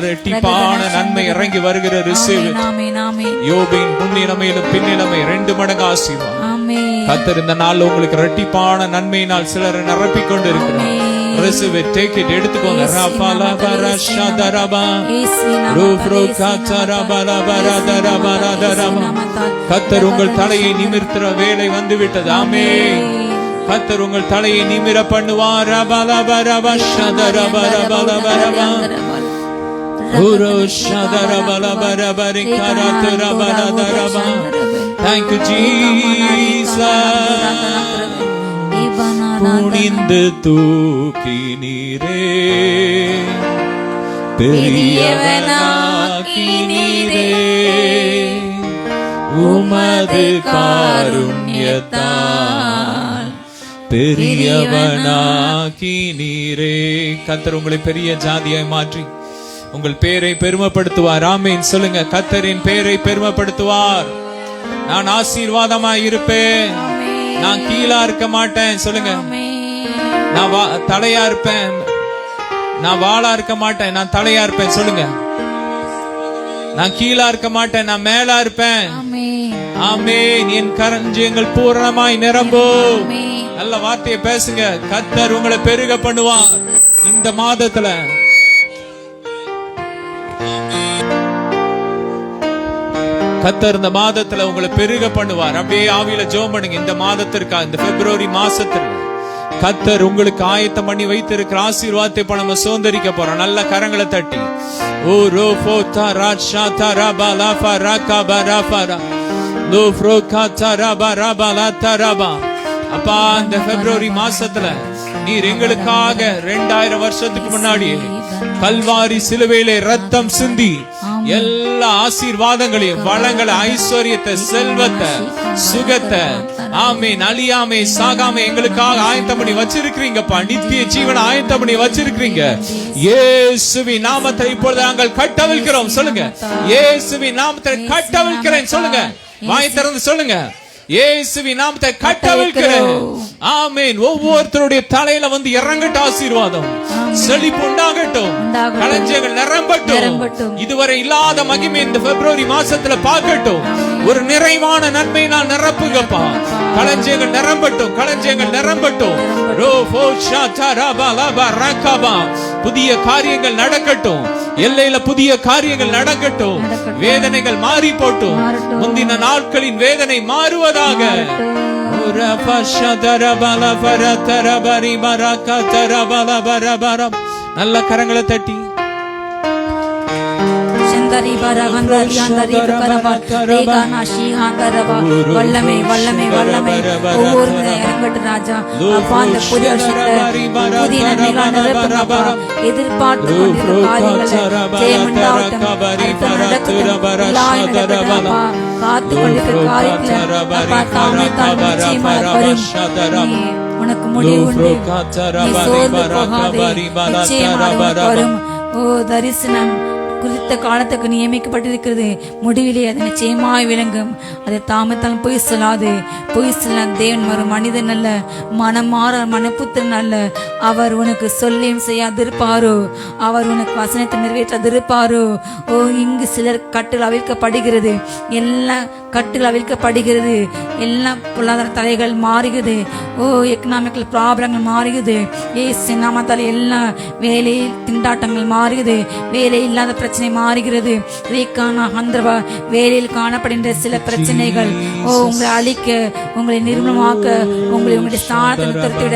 ரெட்டிப்பான நன்மை இறங்கி வருகிற receive it. யோபின் முன்னிலைமையிலும் பின்னிலைமை 2 மடங்கு ஆசீர்வாதம். கர்த்தர் இந்த நாள் உங்களுக்கு ரெட்டிப்பான நன்மையினால் சிலரை நிரப்பிக் கொண்டு இருக்கிறார். receive it. take it. எடுத்துக்கோங்க. ரபாலா பரஷதரபா ரூப்ரோகாச்சரபல பரதரபரதரபா. கர்த்தர் உங்கள் தலையை நிமிர்த்துற வேளை வந்து விட்டது. ஆமென். கர்த்தர் உங்கள் தலையை நிமிர பண்ணுவார். ரபலபரபஷதரபரபலபரபா உரோஷதரபலபரபரிகரதரபரதரபா. Thank you Jesus. குனிந்து தூக்கினீரே, பெரியவனாக்கினீரே, உமது காருண்யத்தால் பெரியவனாக்கினீரே. கர்த்தர் உங்களை பெரிய ஜாதியாய் மாற்றி உங்கள் பேரை பெருமைப்படுத்துவார். ஆமென். சொல்லுங்க. கர்த்தரின் பேரை பெருமைப்படுத்துவார். நான் ஆசீர்வாதமாய் இருப்பேன். நான் கீழா இருக்க மாட்டேன். சொல்லுங்க. நான் தலையா இருப்பேன். நான் வாளா இருக்க மாட்டேன். நான் தலையா இருப்பேன். சொல்லுங்க. நான் கீழா இருக்க மாட்டேன். நான் மேலா இருப்பேன். ஆமென். என் கரஞ்சயங்கள் பூரணமாய் நிரம்பும். நல்ல வார்த்தையை பேசுங்க. கர்த்தர் உங்களை பெருக பண்ணுவார் இந்த மாதத்துல. கர்த்தர் இந்த மாதத்துல உங்களை பெருக பண்ணுவார். அப்படியே ஆவியில ஜெபம் பண்ணுங்க. இந்த மாதத்திற்காக, இந்த பிப்ரவரி மாசத்துல கர்த்தர் உங்களுக்கு ஆயத்தம் பண்ணி வைத்திருக்கிற ஆசீர்வாதத்தை இப்ப நம்ம சுதந்திரிக்க போறோம். நல்ல கரங்களை தட்டி ஓ ரோஃபோ தராஷா தரபலா ஃபரகபரஃபர லோஃப்ரோ கதரபரபலா தரபா. அப்பா, இந்த பிப்ரவரி மாசத்துல நீர் எங்களுக்காக 2000 வருஷத்துக்கு முன்னாடி கல்வாரி சிலுவையிலே ரத்தம் சிந்தி எல்லா ஆசீர்வாதங்களையும், வளங்களை, ஐஸ்வர்யத்தை, செல்வத்தை, சுகத்தை, ஆமென், அழியாமை, சாகாமை எங்களுக்காக ஆயத்தம் பண்ணி வச்சிருக்கிறீங்கப்பா. நித்திய ஜீவனை ஆயத்தம் பண்ணி வச்சிருக்கிறீங்க. இயேசுவின் நாமத்தை இப்பொழுது நாங்கள் கட்டவிழ்க்கிறோம். சொல்லுங்க. இயேசுவின் நாமத்தை கட்டவிழ்க்கிறேன். சொல்லுங்க. வாய் திறந்து சொல்லுங்க. இயேசுவின் நாமத்தை கட்டவிழ்க்கிறேன். ஆமென். ஒவ்வொருத்தருடைய தலையில வந்து இறங்கட்டும் ஆசீர்வாதம். செழிப்பு உண்டாகட்டும். களஞ்சியங்கள் நிரம்பட்டும். இதுவரை இல்லாத மகிமை இந்த பிப்ரவரி மாசத்துல பார்க்கட்டும். ஒரு நிறைவான நன்மை நான் நிரப்புங்கப்பா. களஞ்சியங்கள் நிரம்பட்டும். களஞ்சியங்கள் நிரம்பட்டும். புதிய காரியங்கள் நடக்கட்டும். எல்லையில புதிய காரியங்கள் நடக்கட்டும். வேதனைகள் மாறி போட்டும். முந்தின நாட்களின் வேதனை மாறுவதாக. நல்ல கரங்களை தட்டி வல்லமை வல்லமை வல்லமை ஒவ்வொரு இறங்கட்டும் ராஜா. அப்பா, அந்த புதிய புதிய நன்மைகள் நிரப்புங்கப்பா. எதிர்பார்த்து கொண்டிருக்கிற காரியங்களை காத்து கொண்டிருக்கிற காரியத்துல உனக்கு முடிவு உண்டு. நீ சோர்ந்து போகாதே. நிச்சயமாக வரும். ஓ, தரிசனம் குறித்த காலத்துக்கு நியமிக்கப்பட்டிருக்கிறது. முடிவிலே அது நிச்சயமாய் விளங்கும். அதை தாமத்தால் பொய் சொல்லாது. பொய் சொல்ல தேவன் ஒரு மனிதன் அல்ல, மனமாற மனப்புத்திரன் அல்ல. அவர் உனக்கு சொல்லியும் செய்யாதிருப்பாரோ? அவர் உனக்கு வசனத்தை நிறைவேற்றாதிருப்பாரோ? ஓ, இங்கு சிலர் கட்டில் அவிழ்க்கப்படுகிறது. எல்லாம் கட்டில் அவிழ்க்கப்படுகிறது. எல்லாம் பொருளாதார தலைகள் மாறுகிறது. ஓ, எக்கனாமிக்கல் ப்ராப்ளங்கள் மாறுகிறது. ஏசு நாமத்தால் எல்லாம் வேலை திண்டாட்டங்கள் மாறுகிறது. வேலை இல்லாத பிரச்சனை மாறுகிறது. வேலையில் காணப்படுகின்ற சில பிரச்சனைகள் உங்களை அழிக்க, உங்களை நிர்மூலமாக்க, உங்களுடைய ஸ்தானத்தை திருத்திட,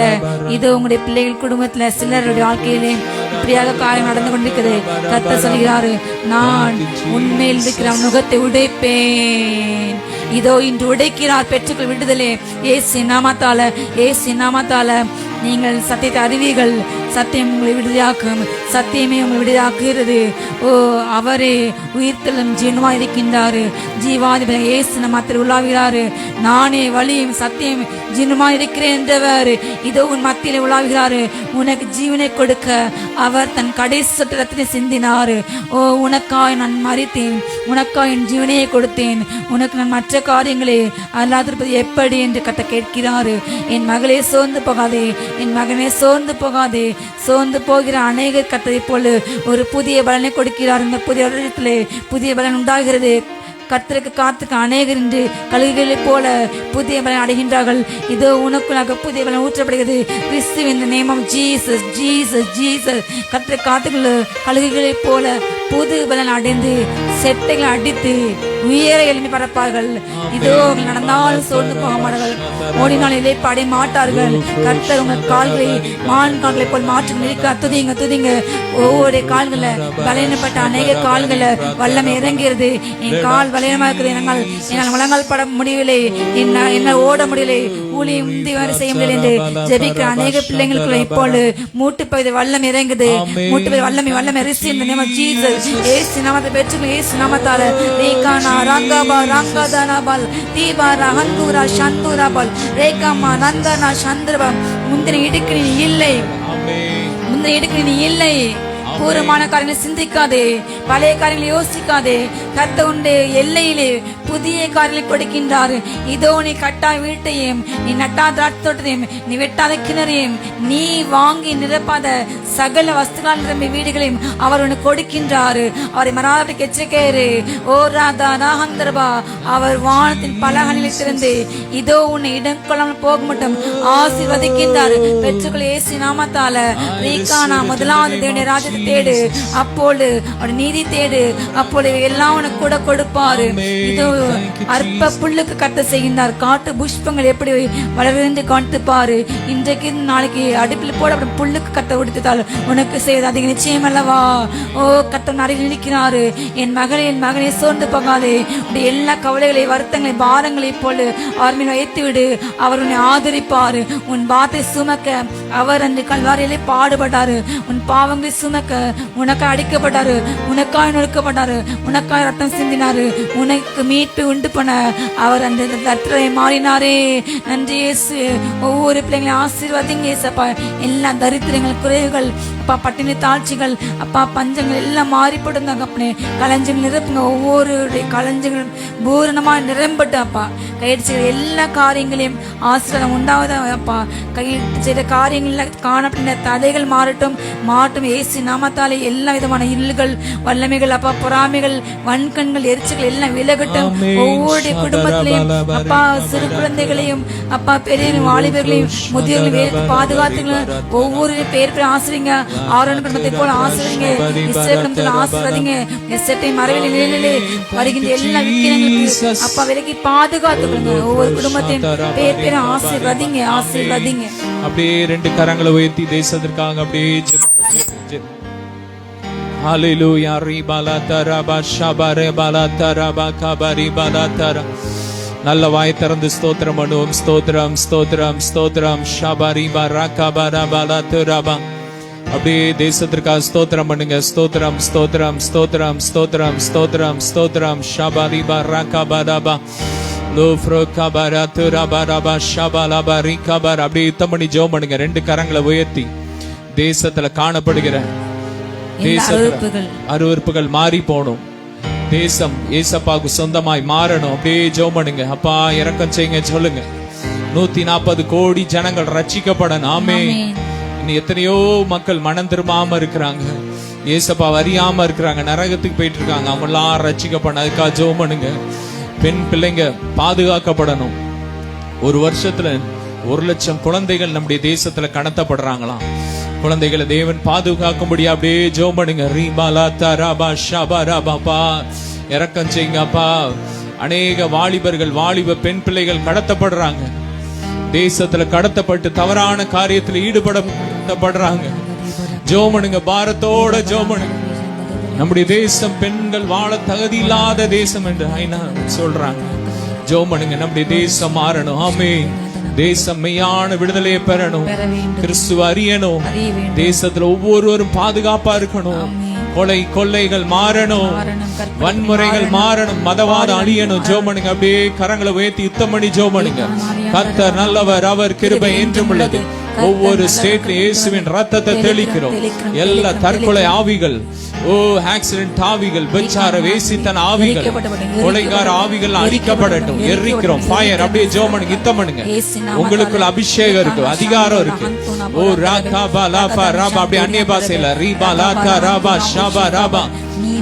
இது உங்களுடைய பிள்ளைகள் குடும்பத்துல சிலருடைய வாழ்க்கையிலே இப்படியாக காரியம் நடந்து கொண்டிருக்கிறது. கர்த்தர் சொல்கிறாரு, நான் உண்மையில் இருக்கிற நுகத்தை உடைப்பேன். இதோ இன்று உடைக்கிறார். பெற்றுக்கள் விடுதலே ஏசு நாமத்தால. ஏசு நாமத்தால நீங்கள் சத்தியத்தை அறிவீர்கள். சத்தியம் உங்களை விடுதலையாக்கும். சத்தியமே உங்களை விடுதலையாக்குகிறது. ஓ, ஓ அவரே உயிர்த்தெழும் ஜீவனுமா இருக்கின்றாரு. ஜீவாதிபதி இயேசு நம்மத்தில் உலாவுகிறாரு. நானே வழியும் சத்தியம் ஜீவனுமா இருக்கிறேன் என்றவர் இதோ உன் மத்தியிலே உலாவுகிறாரு. உனக்கு ஜீவனை கொடுக்க அவர் தன் கடைசி சொட்டு ரத்தத்தை சிந்தினாரு. ஓ உனக்காய் நான் மரித்தேன், உனக்காய் என் ஜீவனையை கொடுத்தேன், உனக்கு நான் மற்ற காரியங்களே அல்லாதிருப்பது எப்படி என்று கத்த கேட்கிறாரு. என் மகளே சோர்ந்து போகாதே, என் மகனே சோர்ந்து போகாதே. சோர்ந்து போகிற அநேகர் கத்தரை போல ஒரு புதிய பலனை கொடுக்கிறார். இந்த புதிய வருடத்திலே புதிய பலன் உண்டாகிறது. கர்த்தருக்கு காத்துக்கு அநேகர் என்று கழுகுகளைப் போல புதிய பலன் அடைகின்றார்கள். இதோ உனக்குள்ளாக புதிய பலன் ஊற்றப்படுகிறது. கிறிஸ்து இந்த நேமம் ஜீசஸ் ஜீசஸ் ஜீசஸ். கர்த்தருக்கு காத்துக்குள்ள கழுகுகளைப் போல புது பலன் அடைந்து செட்டைகளை அடித்து உயர எழுப்பி பறப்பார்கள். இதோ நடந்தாலும் சோர்ந்து போக மாட்டார்கள், ஓடினால் இலைப்பாடை மாட்டார்கள். கர்த்தர் உங்கள் கால்களை மான் கால்களை போல் மாற்றி நிற்க துதிங்க துதிங்க. ஒவ்வொரு கால்களை பலனப்பட்ட அநேக கால்களை வல்லமை இறங்கிறது. என் கால் பலனமா இருக்குது, என்னால் முழங்கால் பட முடியவில்லை, என்ன ஓட முடியலை, ஊழி முந்தி வரை செய்ய முடியல என்று ஜெபிக்கிற அநேக பிள்ளைங்களுக்குள்ள இப்போது மூட்டு பகுதி வல்லம் இறங்குது. மூட்டு பகுதி வல்லமை வல்லமை ரிசி இந்த நேம் ஆஃப் ஜீசஸ். ஏசு நாமத்தை பெற்று ஏசு நாமத்தால ரேகானா ரங்கபா ரங்கதனபல் தீபாரா ஹந்துரா சந்துராபல் ரேகாமா நந்தனா சந்திரபா. முந்தின இடுக்கு நீ இல்லை, முந்தின இடுக்கு நீ இல்லை. பூர்வமான காரியங்களை சிந்திக்காதே, பழைய காரியங்களை யோசிக்காதே. கத்த உண்டு எல்லையிலே புதிய காரியங்களை கொடுக்கின்றார். இதோ நீ கட்டா வீட்டையும் நீ நட்டா தோட்டத்தையும் நீ வெட்டாத கிணறையும் நீ வாங்கி நிரப்பாத சகல வஸ்துகள் நிரம்பிய வீடுகளையும் அவர் உனக்கு கொடுக்கின்றாரு. அவரை மறாதபடிக்கு எச்சரிக்கையாரு. ஓ ராதா நாகந்தரபா. அவர் வானத்தின் பலகனிலே திறந்து இதோ உன்னை இடம் கொள்ளாமல் போக மட்டும் ஆசீர்வதிக்கின்றார். பெற்றுக்கள் ஏசி நாமத்தால ரீகானா முதலாவது தேவனுடைய ராஜ்யத்தை தேடு, அப்போது அவர் நீதி தேடு, அப்போது எல்லாம் உனக்கு கூட கொடுப்பாரு. இதோ அற்ப புல்லுக்கு கட்ட செய்கின்றார். காட்டு புஷ்பங்கள் எப்படி வளர்ந்து காட்டுப்பாரு. இன்றைக்கு நாளைக்கு அடுப்பில் போட புல்லுக்கு கட்ட கொடுத்தால் உனக்கு செய்வது அதிக நிச்சயம் அல்லவா? ஓ கத்த அருகில் நிற்கிறாரு. என் மகளே என் மகனே சோர்ந்து போகாதே. உடைய எல்லா கவலைகளை வருத்தங்களை பாரங்களை போல அவர் மீது வைத்து விடு. அவர் உன்னை ஆதரிப்பாரு. உன் பாத்தை சுமக்க அவர் அந்த கல்வாரியிலே பாடுபட்டாரு. உன் பாவங்களை சுமக்க உனக்காய் அடிக்கப்பட்டாரு, உனக்காய் நொறுக்கப்பட்டாரு, உனக்காய் ரத்தம் சிந்தினாரு, உனக்கு மீட்பு உண்டு பண்ண அவர் அந்த ரத்தத்தை மாறினாரே. நன்றி இயேசு. ஒவ்வொரு பிள்ளைங்களையும் ஆசீர்வாதிங்க இயேசப்பா. எல்லா தரித்திரங்கள் குறைவுகள் அப்பா, பட்டினி தாழ்ச்சிகள் அப்பா, பஞ்சங்கள் எல்லாம் மாறிப்படுந்தாங்க அப்பனே. களஞ்சங்கள் நிரப்புங்க, ஒவ்வொரு களஞ்சங்களும் பூரணமா நிரம்பட்டு அப்பா. கையெடுத்து எல்லா காரியங்களையும் ஆசீர்வாதம் உண்டாவதா அப்பா. கையெடுத்து செய்த காரியங்கள்ல காணப்பட்ட தடைகள் மாறட்டும் மாட்டும் ஏசு நாமத்தாலே. எல்லா விதமான இருள்கள் வல்லமைகள் அப்பா, பொறாமைகள் வன்கண்கள் எரிச்சல்கள் எல்லாம் விலகட்டும். ஒவ்வொரு குடும்பத்திலையும் அப்பா, சிறு குழந்தைகளையும் அப்பா, பெரிய வாலிபர்களையும் முதியோர்களையும் பாதுகாத்துங்க. ஒவ்வொரு பேர் பேர் ஆசிரிங்க. ஆரோன் குடும்பத்தை போல ஆசிரியங்க. இஸ்ரவேல் குடும்பத்தில் ஆசீர்வதிங்க. எஸ்ஸட்டை மறைவில் நிலையிலே வருகின்ற எல்லா விக்கிரங்களுக்கு அப்பா விலக்கி பாதுகாத்துக்கொள்ளுங்க. ஒவ்வொரு குடும்பத்தையும் பேர் பேர் ஆசீர்வதிங்க ஆசீர்வதிங்க. அப்படியே ரெண்டு கரங்களை உயர்த்தி தேசத்திற்காக அப்படியே ஹalleluya ரிபாலா தரபா ஷபரே பாலா தரபா கபரி பாலா தர. நல்ல வாய் திறந்து ஸ்தோத்திரம் பண்ணுவோம். ஸ்தோத்திரம் ஸ்தோத்திரம் ஸ்தோத்திரம் ஷபரி பரகா பரபாலா தரபா. அப்படியே தேசத்திற்காக ஸ்தோத்திரம் பண்ணுங்க. ஸ்தோத்திரம் ஸ்தோத்திரம் ஸ்தோத்திரம் ஸ்தோத்திரம் ஸ்தோத்திரம் ஸ்தோத்திரம் ஷபரி பரகா பரபா லோஃப்ரோ கபரா தரபா ரபா ஷபலா பரி கபர். அப்படியே யுத்தம் பண்ணி ஜெபம் பண்ணுங்க. ரெண்டு கரங்களை உயர்த்தி தேசத்துல காணப்படுகிற அருவருப்புகள் மாறி போகணும். தேசம் ஏசப்பாவுக்கு சொந்தமாய் மாறணும். அப்படியே ஜெபம் பண்ணுங்க. அப்பா இரக்கம் செய்யுங்க சொல்லுங்க. 140 கோடி ஜனங்கள் ரட்சிக்கப்படணும். ஆமென். இன்னும் எத்தனையோ மக்கள் மனம் திரும்பாம இருக்கிறாங்க, ஏசப்பா அறியாம இருக்கிறாங்க, நரகத்துக்கு போயிட்டு இருக்காங்க. அவங்க எல்லாம் ரட்சிக்கப்படணும். அதுக்காக ஜெபம் பண்ணுங்க. பெண் பிள்ளைங்க பாதுகாக்கப்படணும். ஒரு வருஷத்துல 1,00,000 குழந்தைகள் நம்முடைய தேசத்துல கடத்தப்படுறாங்களாம். குழந்தைகளை தேவன் பாதுகாக்கும்படியா அப்படியே ஜெபம் பண்ணுங்க. ரீபாலா தரபா ஷபரபா. இரக்கம் செய்யுங்க அப்பா. அநேக வாலிபர்கள் வாலிப பெண் பிள்ளைகள் கடத்தப்படுறாங்க. தேசத்துல கடத்தப்பட்டு தவறான காரியத்துல ஈடுபடுத்தப்படுறாங்க. ஜெபம் பண்ணுங்க. பாரத்தோட ஜெபம் பண்ணுங்க. நம்முடைய தேசம் பெண்கள் வாழ தகுதி இல்லாத தேசம் என்று ஐநா சொல்றாங்க. ஜெபம் பண்ணுங்க. நம்முடைய தேசம் மாறணும். ஆமென். தேசம் மெய்யான விடுதலையை பெறணும். கிறிஸ்துவ அறியணும். தேசத்துல ஒவ்வொருவரும் பாதுகாப்பா இருக்கணும். கொலை கொள்ளைகள் மாறணும், வன்முறைகள் மாறணும், மதவாதம் அழியணும். ஜோமனுங்க, அப்படியே கரங்களை உயர்த்தி யுத்தம் பண்ணி ஜோமனுங்க. கர்த்தர் நல்லவர், அவர் கிருபை என்றும் உள்ளது. ஒவ்வொரு ஸ்டேட்ல இயேசுவின் ரத்தத்தை தெளிக்கிறோம். எல்லா தற்கொலை ஆவிகள், ஆக்சிடென்ட் ஆவிகள், விபச்சார வேசித்தன ஆவிகள், கொலைகார ஆவிகள் அழிக்கப்படட்டும். எரிக்கிறோம் ஃபயர். அப்படியே ஜெபம் யுத்தம் பண்ணுங்க. உங்களுக்குள்ள அபிஷேகம் இருக்கு, அதிகாரம் இருக்கு. ராகா லாபா ராபா, அப்படியே அந்நிய பாஷையில ரீபா லாகா ராபா ஷாபா ராபா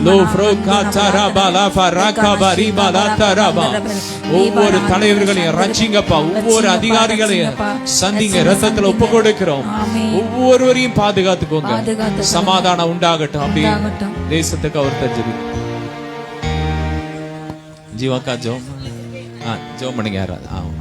லோ ஃப்ரோகா தராபா லாபா ராகா ரீபா லாதா ராபா. ஒவ்வொரு தலைவர்களையும் ரட்சிங்கப்பா, ஒவ்வொரு அதிகாரிகளையும் சந்திங்க, ரத்தத்துல ஒப்பு கொடுக்கிறோம். ஒவ்வொருவரையும் பாதுகாத்துக்கோங்க, சமாதானம் உண்டாகட்டும். அப்படியே தேசத்துக்கு அவர் தஜ்ஜி ஜீவாக்கா ஜோம் ஜோம் பண்ணுங்க. யாராவது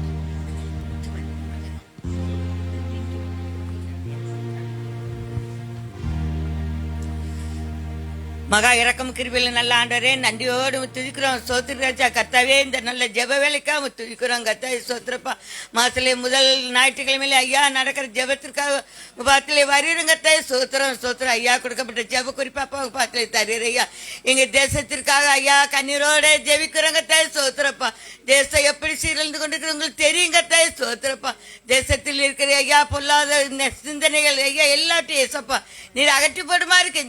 மகா இறக்கம் கிருபையில நல்ல ஆண்டவரே, நன்றியோடு துதிக்கிறோம். சோத்திராஜா கர்த்தாவே, இந்த நல்ல ஜெப வேலைக்காக துதிக்கிறோம். கர்த்தாவே சோத்திரப்பா, மாசத்துல முதல் ஞாயிற்றுக்கிழமையில ஐயா நடக்கிற ஜெபத்திற்காக பாத்திலே வருகிறோம். கர்த்தாவே சோத்திரம் சோத்திரம். ஐயா கொடுக்கப்பட்ட ஜெப குறிப்பாப்பா பாத்திலே தருகிற ஐயா, எங்க தேசத்திற்காக ஐயா கண்ணீரோட ஜெபிக்கிறோம். கர்த்தாவே சோத்திரப்பா, தேசம் எப்படி சீரழிந்து கொண்டிருக்கிற உங்களுக்கு தெரியும். கர்த்தாவே சோத்திரப்பா, தேசத்தில் இருக்கிற ஐயா பொல்லாத சிந்தனைகள் ஐயா எல்லாத்தையும் ஏசப்பா நீர் அகற்றி போடுமா இருக்கு.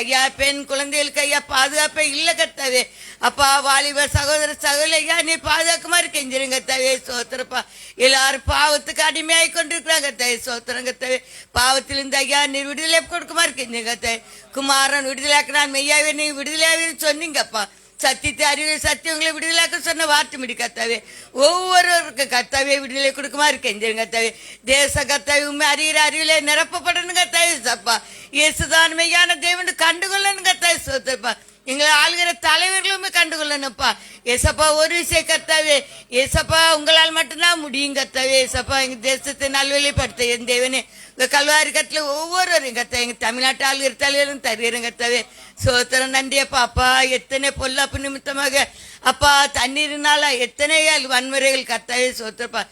ஐயா பெண் குழந்தைகளுக்கு ஐயா பாதுகாப்பே இல்ல கர்த்தாவே. அப்பா வாலிப சகோதர சகோதரியா நீ பாதுகாக்குமா இருக்கெஞ்சிருங்க கர்த்தாவே சோத்திரப்பா. எல்லாரும் பாவத்துக்கு அடிமையாகி கொண்டிருக்கிறாங்க கர்த்தாவே சோத்திரம் கர்த்தாவே. பாவத்திலிருந்து ஐயா நீ விடுதலை கொடுக்குமா இருக்கீங்க கர்த்தாவே. குமாரன் விடுதலையாக்குனான், மெய்யாவே நீ விடுதலையாவே சொன்னீங்கப்பா. சத்தியத்தை அறிவு சத்தியங்களை விடுதலையாக்க சொன்ன வார்த்தை முடி கர்த்தாவே. ஒவ்வொருவருக்கு கர்த்தாவே விடுதலை கொடுக்குமா இருக்கேன் கர்த்தாவே. தேச கர்த்தாவே உண்மை அறிகிற அறிவிலே நிரப்பப்படணும் கர்த்தாவே சப்பா. இயேசுதான் மெய்யான தேவன் கண்டுகொள்ளணும் கர்த்தாவே சோத்திரப்பா. எங்களை ஆளுகிற தலைவர்களுமே கண்டுகொள்ளணும்ப்பா ஏசப்பா. ஒரு விஷயம் கர்த்தாவே ஏசப்பா, உங்களால் மட்டும்தான் முடியும் கர்த்தாவே ஏசப்பா. எங்க தேசத்தை நல்வழிப்படுத்த என் தேவனே, இந்த கல்வாரி கட்டில ஒவ்வொருவரையும் கர்த்தா எங்க தமிழ்நாட்டு ஆளுகிற தலைவரும் தருகிறேன் கர்த்தாவே சோத்திரம். நன்றியப்பா. அப்பா எத்தனை பொல்லாப்பு நிமித்தமாக அப்பா தண்ணீரினால எத்தனை வன்முறைகள் கர்த்தாவே சோத்திரப்பா.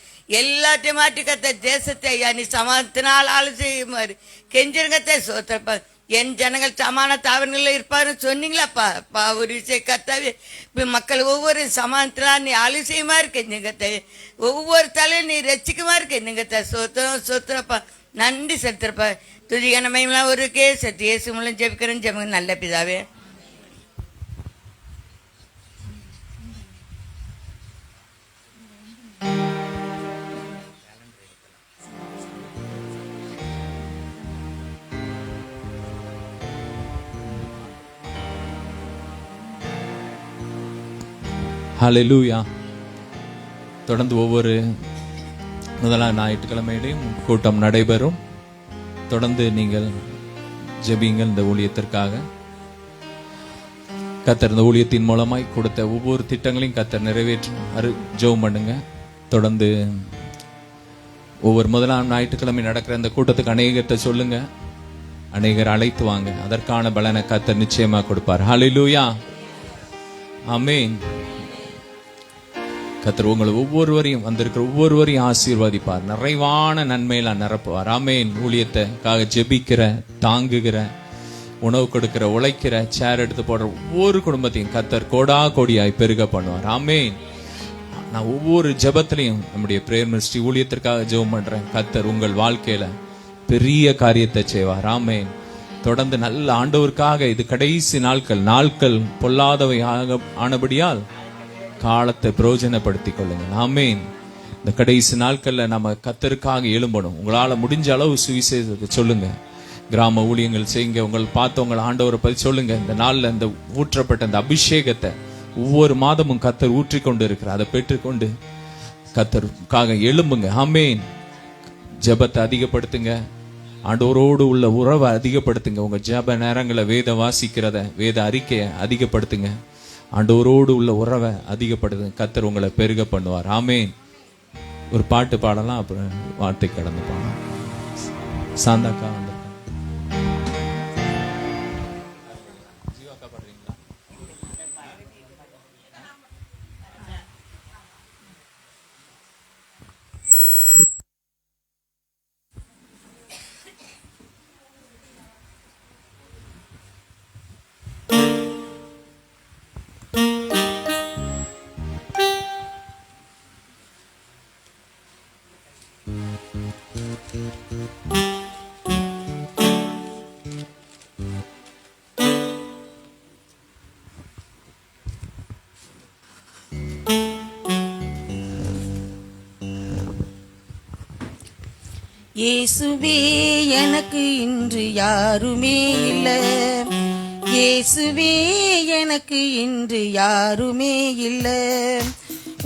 எல்லாத்தையும் மாற்றி கர்த்த தேசத்தை ஐயா நீ சமாதானத்தினால் ஆலோசிக்குமாறு கெஞ்சிருங்கத்தே சோத்திரப்பா. என் ஜனங்கள் சமான தாவரங்களில் இருப்பாருன்னு சொன்னீங்களாப்பா. அப்பா ஒரு விஷயம் கர்த்தாவே, மக்கள் ஒவ்வொரு சமாதானத்தினா நீ ஆலோசியமா இருக்கேன் கர்த்தாவே. ஒவ்வொரு தலையும் நீ ரசிக்குமா இருக்கேன் கர்த்தா சோத்திரம் சோத்திரப்பா. நன்றி செலுத்துறப்பா. துதிகான மகிமைலாம் ஒரு சத்து இயேசு மூலம் ஜெபிக்கிறேன் ஜெபங்க நல்ல பிதாவே. ஹல்லேலூயா. தொடர்ந்து ஒவ்வொரு முதலாம் ஞாயிற்றுக்கிழமையிலையும் கூட்டம் நடைபெறும். தொடர்ந்து நீங்கள் ஜெபிங்கள். இந்த ஊழியத்திற்காக கர்த்தர் இந்த ஊழியத்தின் மூலமாய் கொடுத்த ஒவ்வொரு திட்டங்களையும் கர்த்தர் நிறைவேற்றும் ஜெபம் பண்ணுங்க. தொடர்ந்து ஒவ்வொரு முதலாம் ஞாயிற்றுக்கிழமை நடக்கிற இந்த கூட்டத்துக்கு அநேகத்தை சொல்லுங்க, அநேகர் அழைத்து வாங்க. அதற்கான பலனை கர்த்தர் நிச்சயமா கொடுப்பார். ஹல்லேலூயா, ஆமென். கர்த்தர் உங்களை ஒவ்வொருவரையும் வந்திருக்கிற ஒவ்வொருவரையும் ஆசீர்வதிப்பார், நிறைவான நன்மையெல்லாம் நிரப்புவார். ஆமென். ஊழியத்துக்காக ஜெபிக்கிற, தாங்குகிற, உணவு கொடுக்கிற, உழைக்கிற, சேர் எடுத்து போடுற ஒவ்வொரு குடும்பத்தையும் கர்த்தர் கோடா கோடியாய் பெருக பண்ணுவார். ஆமென். நான் ஒவ்வொரு ஜெபத்திலையும் நம்முடைய பிரேயர் மினிஸ்ட்ரி ஊழியத்திற்காக ஜெபம் பண்றேன். கர்த்தர் உங்கள் வாழ்க்கையில பெரிய காரியத்தை செய்வார். ஆமென். தொடர்ந்து நல்ல ஆண்டவருக்காக இது கடைசி நாட்கள் பொல்லாதவை ஆனபடியால் காலத்தை பிரயோஜனப்படுத்திக் கொள்ளுங்க. ஆமென். இந்த கடைசி நாட்கள்ல நம்ம கர்த்தருக்காக எழும்பணும். உங்களால முடிஞ்ச அளவு சுவிசேஷத்தை சொல்லுங்க, கிராம ஊழியங்கள் செய்யுங்க. உங்களை பார்த்தவங்க ஆண்டவரை பற்றி சொல்லுங்க. இந்த நாள்ல இந்த ஊற்றப்பட்ட இந்த அபிஷேகத்தை ஒவ்வொரு மாதமும் கர்த்தர் ஊற்றி கொண்டு இருக்கிறார். அதை பெற்றுக்கொண்டு கர்த்தருக்காக எழும்புங்க. ஆமென். ஜெபத்தை அதிகப்படுத்துங்க, ஆண்டவரோடு உள்ள உறவை அதிகப்படுத்துங்க. உங்க ஜெப நேரங்களை வேத வாசிக்கிறத, வேத அறிக்கையை அதிகப்படுத்துங்க. ஆண்டவரோடு உள்ள உறவை அதிகப்படுத்துங்க. கர்த்தர் உங்களை பெருக பண்ணுவார். ஆமென். ஒரு பாட்டு பாடலாம், அப்புறம் வார்த்தை கடந்து பாடலாம். சாந்தாக்கா வந்து இயேசுவே எனக்கு இன்று யாருமே இல்ல, இயேசுவே எனக்கு இன்று யாருமே இல்ல.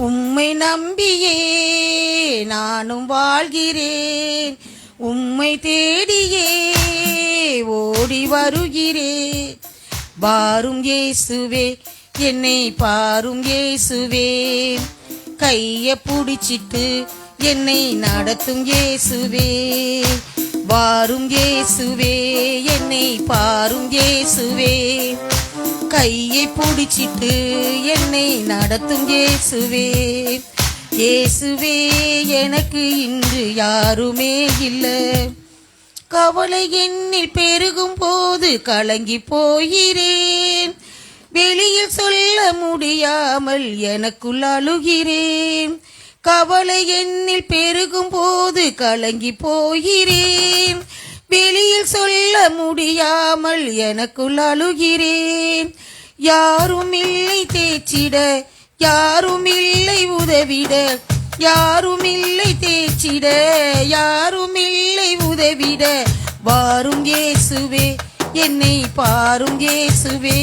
உம்மை நம்பியே நானும் வாழ்கிறேன், உம்மை தேடியே ஓடி வருகிறேன். வாரும் இயேசுவே என்னை பாரும் இயேசுவே, கைய புடிச்சிட்டு என்னை நடத்தும் இயேசுவே. வாரும் இயேசுவே என்னை பாரும் இயேசுவே, கையை புடிச்சிட்டு என்னை நடத்தும் இயேசுவே. இயேசுவே எனக்கு இன்று யாருமே இல்ல, கவலை என்னில் பெருகும் போது கலங்கி போகிறேன். வெளியில் சொல்ல முடியாமல் எனக்குள் அழுகிறேன். கவலை என்னில் பெருகும் போது கலங்கி போகிறேன். வெளியில் சொல்ல முடியாமல் எனக்குள் அழுகிறேன். யாரும் இல்லை தேய்ச்சிட, யாரும் இல்லை உதவிட, யாரும் இல்லை தேய்ச்சிட, யாரும் இல்லை உதவிட. வாரும் இயேசுவே என்னை பாரும் இயேசுவே,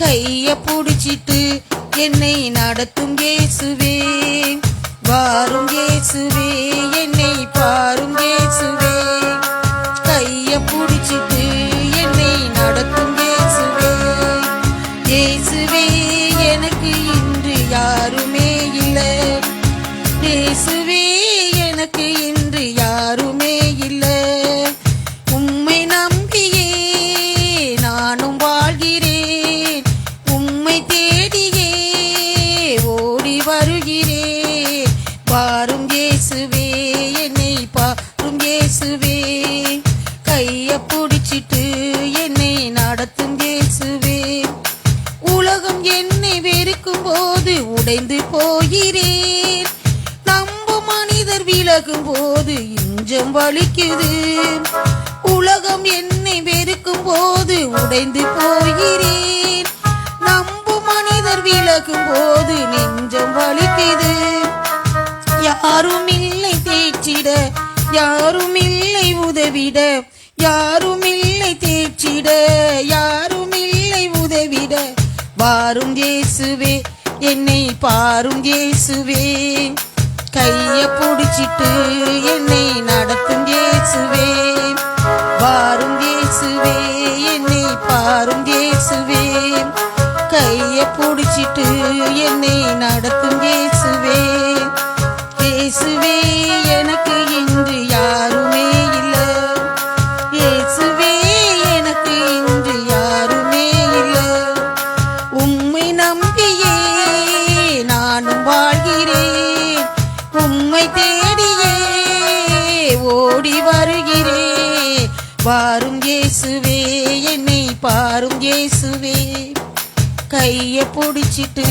கைய புடிச்சிட்டு என்னை நடத்தும் இயேசுவே. வாரும் இயேசுவே என்னை பாரும் இயேசுவே, கைய புடிச்சிட்டு என்னை நடத்தும் இயேசுவே. இயேசுவே எனக்கு இன்று யாருமே இல்ல, இயேசுவே எனக்கு இன்று யாருமே இல்ல. உம்மை நம்பியே நானும் வாழ்கிறேன், உம்மை தேடியே ஓடி வருகிறேன். பாரும் இயேசுவே என்னை பாரும் இயேசுவே, கைய புடிச்சிட்டு என்னை நடத்தும் இயேசுவே. உலகம் என்னை வெறுக்கும் போது உடைந்து போகிறேன், நம்பும் மனிதர் விலகும் போது இஞ்சம் வலிக்குது. உலகம் என்னை வெறுக்கும் போது உடைந்து போகிறேன், நம்பும் மனிதர் விலகும் போது நெஞ்சம் வலிக்குது. யாரும் இல்லை தேய்ச்சிட, யாரும் இல்லை உதவிட, யாரும் இல்லை தேய்ச்சிட, யாரும் இல்லை உதவிட. வாரும் இயேசுவே என்னை பாரும் இயேசுவே, கைய புடிச்சிட்டு என்னை நடத்தும் இயேசுவே. வாரும் இயேசுவே என்னை பாரும் இயேசுவே, கைய புடிச்சிட்டு என்னை நடத்தும் இயேசுவே. இயேசுவே எனக்கு இன்று யாருமே இல்ல, இயேசுவே எனக்கு இன்று யாருமே இல்ல. உம்மை நம்பியே நானும் வாழ்கிறேன், உம்மை தேடியே ஓடி வருகிறேன். வாரும் இயேசுவே என்னை பாரும் இயேசுவே, கைய புடிச்சிட்டு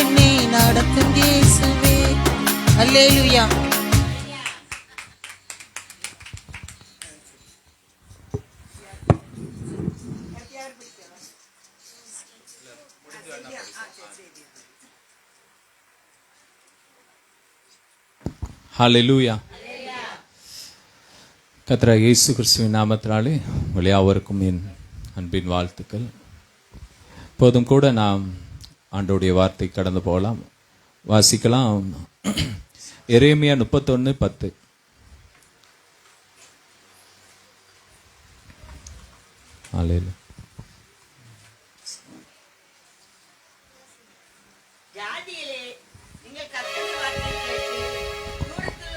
என்னை நடத்தும் இயேசுவே. அல்லேலூயா. ஹல்லேலூயா. கர்த்தராகிய இயேசு கிறிஸ்துவின் நாமத்தினாலே உங்கள் யாவருக்கும் என் அன்பின் வாழ்த்துக்கள். இப்போதும் கூட நாம் ஆண்டவருடைய வார்த்தை கடந்து போகலாம். வாசிக்கலாம். எரேமியா 31:10. ஹல்லேலூயா.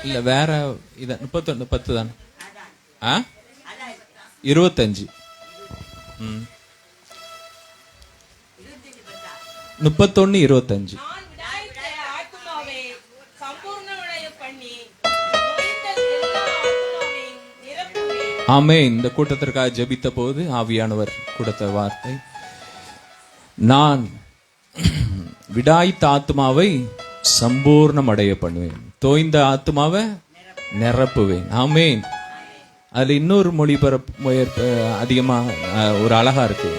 இல்ல வேற இத 31:10 தான். 25. 31:25. ஆமென். இந்த கூட்டத்திற்காக ஜெபித்த போது ஆவியானவர் கொடுத்த வார்த்தை, நான் விடாய்த்த ஆத்மாவை சம்பூர்ணம் அடைய பண்ணுவேன், தோய்ந்த ஆத்மாவை நிரப்புவேன். ஆமென். அதுல இன்னொரு மொழிபெயர்ப்பு அதிகமா ஒரு அழகா இருக்கு.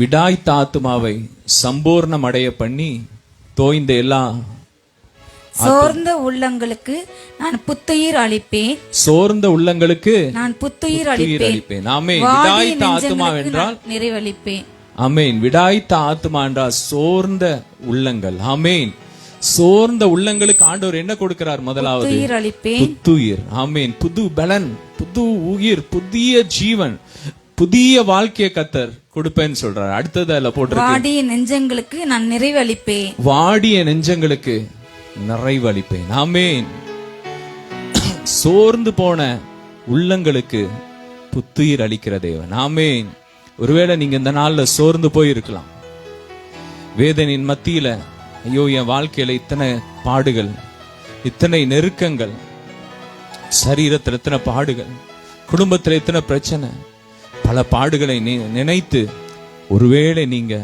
விடாய்த்த ஆத்துமாவை சம்பூர்ணம் அடைய பண்ணி தோய்ந்த எல்லா சோர்ந்த உள்ளங்களுக்கு நான் புத்துயிர் அளிப்பேன். சோர்ந்த உள்ளங்களுக்கு நான் புத்துயிர் புத்துயிர் அளிப்பேன். அளிப்பேன். ஆமென். வாடிய விடாய்த்த ஆத்துமா நெஞ்சங்களுக்கு என்றால் நான் நிறைவளிப்பேன். ஆமென். விடாய்த்த ஆத்துமா என்றால் சோர்ந்த உள்ளங்கள். ஆமென். சோர்ந்த உள்ளங்களுக்கு ஆண்டவர் என்ன கொடுக்கிறார்? முதலாவது புத்துயிர் அளிப்பேன். புத்துயிர். ஆமென். புது பலன், புது உயிர், புதிய ஜீவன், புதிய வாழ்க்கையை கத்தர் கொடுப்பேன்னு சொல்றார். அடுத்தது அதுல போட்டிருக்கு, வாடிய நெஞ்சங்களுக்கு நான் நிறைவளிப்பேன். வாடிய நெஞ்சங்களுக்கு நிறைவளிப்பேன். ஆமென். சோர்ந்து போன உள்ளங்களுக்கு புத்துயிர் அளிக்கிற தேவன். ஆமென். ஒருவேளை நீங்க இந்த நாள்ல சோர்ந்து போயிருக்கலாம். வேதனையின் மத்தியில, ஐயோ என் வாழ்க்கையில இத்தனை பாடுகள், இத்தனை நெருக்கங்கள், சரீரத்தில் இத்தனை பாடுகள், குடும்பத்தில் இத்தனை பிரச்சனை, பல பாடுகளை நினைத்து ஒருவேளை நீங்க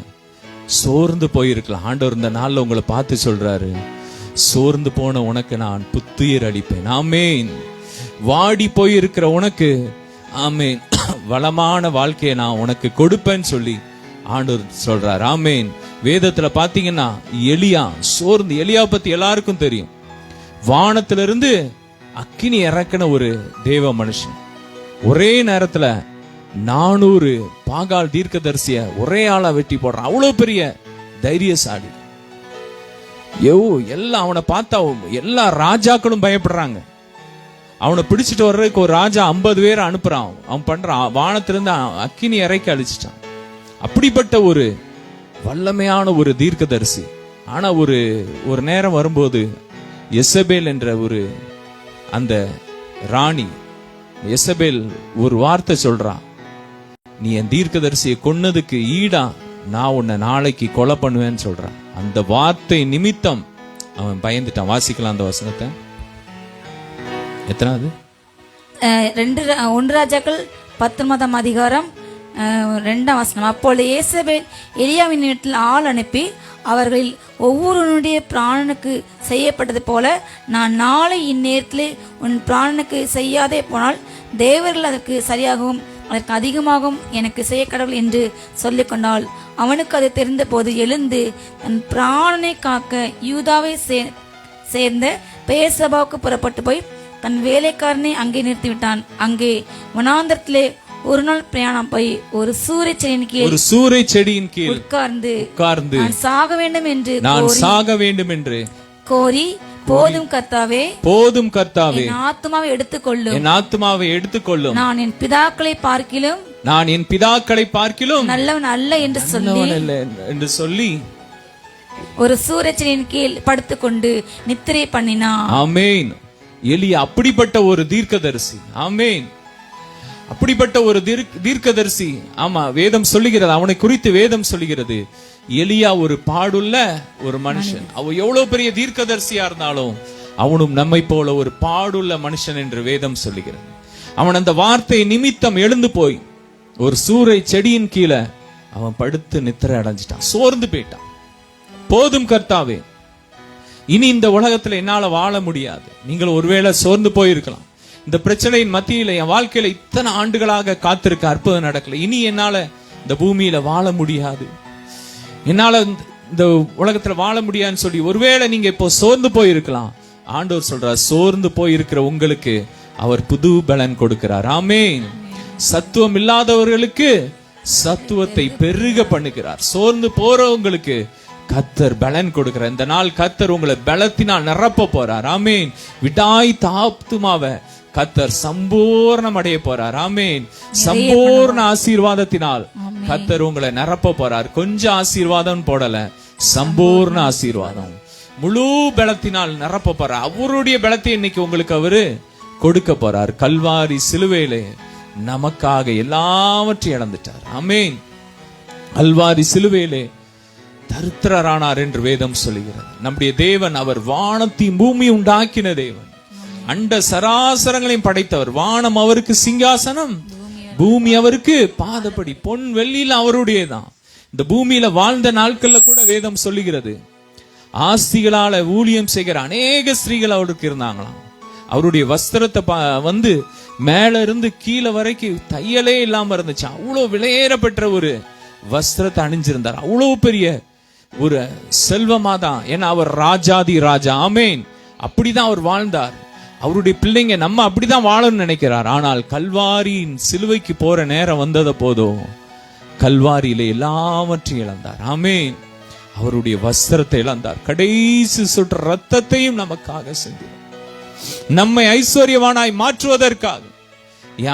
சோர்ந்து போயிருக்கலாம். ஆண்டவர் இந்த நாள்ல உங்களை பார்த்து சொல்றாரு, சோர்ந்து போன உனக்கு நான் புத்துயிர் அளிப்பேன். ஆமென். வாடி போயிருக்கிற உனக்கு ஆமென் வளமான வாழ்க்கையை நான் உனக்கு கொடுப்பேன்னு சொல்லி ஆண்டவர் சொல்றார். ஆமென். வேதத்துல பாத்தீங்கன்னா எலியா சோர்ந்து, எலியா பத்தி எல்லாருக்கும் தெரியும். வானத்திலிருந்து அக்கினி இறக்கின ஒரு தேவ மனுஷன். ஒரே நேரத்துல 400 பாகால் தீர்க்கதரிசிய ஒரே ஆளா வெட்டி போடுறான். அவ்வளவு பெரிய தைரியசாலி. எல்லாம் அவனை பார்த்தா எல்லா ராஜாக்களும் பயப்படுறாங்க. அவனை பிடிச்சிட்டு வர்றதுக்கு ஒரு ராஜா 50 பேரை அனுப்புறான். அவன் பண்றான், வானத்திலிருந்து அக்கினி இறக்கி அழிச்சிட்டான். அப்படிப்பட்ட ஒரு வல்லமையான ஒரு தீர்க்கதரிசி. ஆனா ஒரு நேரம் வரும்போது எசபேல் என்ற ஒரு அந்த ராணி எசபேல் ஒரு வார்த்தை சொல்றான், நீ என் தீர்க்கதரிசியை கொன்னதுக்கு ஈடா நான் உன்னை நாளைக்கு கொலை பண்ணுவேன்னு சொல்றான். அந்த வார்த்தை நிமித்தம் அவன் பயந்துட்டான். வாசிக்கலாம் அந்த வசனத்தை. எத்தனாவது? 1 ராஜாக்கள் 19ஆம் அதிகாரம் 2ஆம் வசனம். அப்பொழுது ஏசபேல் எலியாவின் வீட்டில் ஆள் அனுப்பி அவர்களில் ஒவ்வொருவனுடைய பிராணனுக்கு செய்யப்பட்டது போல நான் நாளை இந்நேரத்திலே உன் பிராணனுக்கு செய்யாதே போனால் தேவர்கள் அதற்கு சரியாகவும் அதற்கு அதிகமாகவும் எனக்கு செய்ய கடவுள் என்று சொல்லிக் கொண்டாள். அவனுக்கு அது தெரிந்த போது எழுந்து தன் பிராணனை காக்க யூதாவை சேர்ந்த பெயர்சபாவுக்கு புறப்பட்டு போய் தன் வேலைக்காரனை அங்கே நிறுத்திவிட்டான். அங்கே வனாந்தரத்திலே ஒரு நாள் பிரயாணம் போய் ஒரு சூறை செடியின் கீழ் உட்கார்ந்து நான் சாக வேண்டும் என்று கோரி, போதும் கர்த்தாவே என் ஆத்துமாவை எடுத்துக்கொள்ளும், நான் என் பிதாக்களை பார்க்கிலும் நல்லவன் அல்ல என்று சொல்லி ஒரு சூரச்செடியின் கீழ் படுத்துக்கொண்டு நித்திரை பண்ணினான். ஆமென். எலியா அப்படிப்பட்ட ஒரு தீர்க்கதரிசி. ஆமென். அப்படிப்பட்ட ஒரு தீர்க்கதரிசி. ஆமா, வேதம் சொல்லுகிறது, அவனை குறித்து வேதம் சொல்லுகிறது, எலியா ஒரு பாடுள்ள ஒரு மனுஷன். அவன் எவ்வளவு பெரிய தீர்க்கதரிசியா இருந்தாலும் அவனும் நம்மை போல ஒரு பாடுள்ள மனுஷன் என்று வேதம் சொல்லுகிறது. அவன் அந்த வார்த்தை நிமித்தம் எழுந்து போய் ஒரு சூறை செடியின் கீழே அவன் படுத்து நித்திரை அடைஞ்சிட்டான். சோர்ந்து போயிட்டான். போதும் கர்த்தாவே, இனி இந்த உலகத்துல என்னால வாழ முடியாது. நீங்கள் ஒருவேளை சோர்ந்து போயிருக்கலாம். இந்த பிரச்சனையின் மத்தியில என் வாழ்க்கையில இத்தனை ஆண்டுகளாக காத்திருக்க அற்புதம் நடக்கல, இனி என்னால இந்த பூமியில வாழ முடியாது, என்னால இந்த உலகத்துல வாழ முடியாதுன்னு சொல்லி ஒருவேளை நீங்க இப்போ சோர்ந்து போயிருக்கலாம். ஆண்டவர் சொல்றார், சோர்ந்து போயிருக்கிற உங்களுக்கு அவர் புது பலன் கொடுக்கிறார். ஆமென். சத்துவம் இல்லாதவர்களுக்கு சத்துவத்தை பெருக பண்ணுகிறார். சோர்ந்து போறவங்களுக்கு கத்தர் பலன் கொடுக்கிறார். இந்த நாள் கத்தர் உங்களை பலத்தினால் நிரப்ப போறார். ஆமென். விடாய் தாப்துமாவை கத்தர் சம்பூர்ணம் அடைய போறார். ஆமென். சம்பூர்ண ஆசீர்வாதத்தினால் கத்தர் உங்களை நிரப்ப போறார். கொஞ்சம் ஆசீர்வாதம் போடல, சம்பூர்ண ஆசீர்வாதம் முழு பலத்தினால் நிரப்ப போறார். அவருடைய பலத்தை இன்னைக்கு உங்களுக்கு அவரு கொடுக்க போறார். கல்வாரி சிலுவையிலே நமக்காக எல்லாவற்றையும் இழந்துட்டார். ஆமென். கல்வாரி சிலுவையிலே தரித்திரரானார் என்று வேதம் சொல்லுகிறது. நம்முடைய தேவன் அவர் வானத்தையும் பூமி உண்டாக்கின தேவன், அண்ட சராசரங்களையும் படைத்தவர். வானம் அவருக்கு சிங்காசனம், பூமி அவருக்கு பாதப்படி. பொன் வெள்ளியில அவருடையதான். இந்த பூமியில வாழ்ந்த நாட்கள்ல கூட வேதம் சொல்லுகிறது, ஆஸ்திகளால ஊழியம் செய்கிற அநேக ஸ்திரீகள் அவருக்கு இருந்தாங்களாம். அவருடைய வஸ்திரத்தை மேல இருந்து கீழே வரைக்கும் தையலே இல்லாம இருந்துச்சு. அவ்வளவு விலையேற பெற்ற ஒரு வஸ்திரத்தை அணிஞ்சிருந்தார். அவ்வளவு பெரிய ஒரு செல்வமா தான். ஏன்னா அவர் ராஜாதி ராஜா. ஆமேன். அப்படிதான் அவர் வாழ்ந்தார். அவருடைய பிள்ளைங்க நம்ம அப்படிதான் வாழணும்னு நினைக்கிறார். ஆனால் கல்வாரியின் சிலுவைக்கு போற நேரம் வந்தத போதும் கல்வாரியில எல்லாவற்றையும் இழந்தார். ஆமேன். அவருடைய வஸ்திரத்தை இழந்தார். கடைசி சொட்டு ரத்தத்தையும் நமக்காக சிந்தினார், நம்மை ஐஸ்வர்யவானாய் மாற்றுவதற்காக.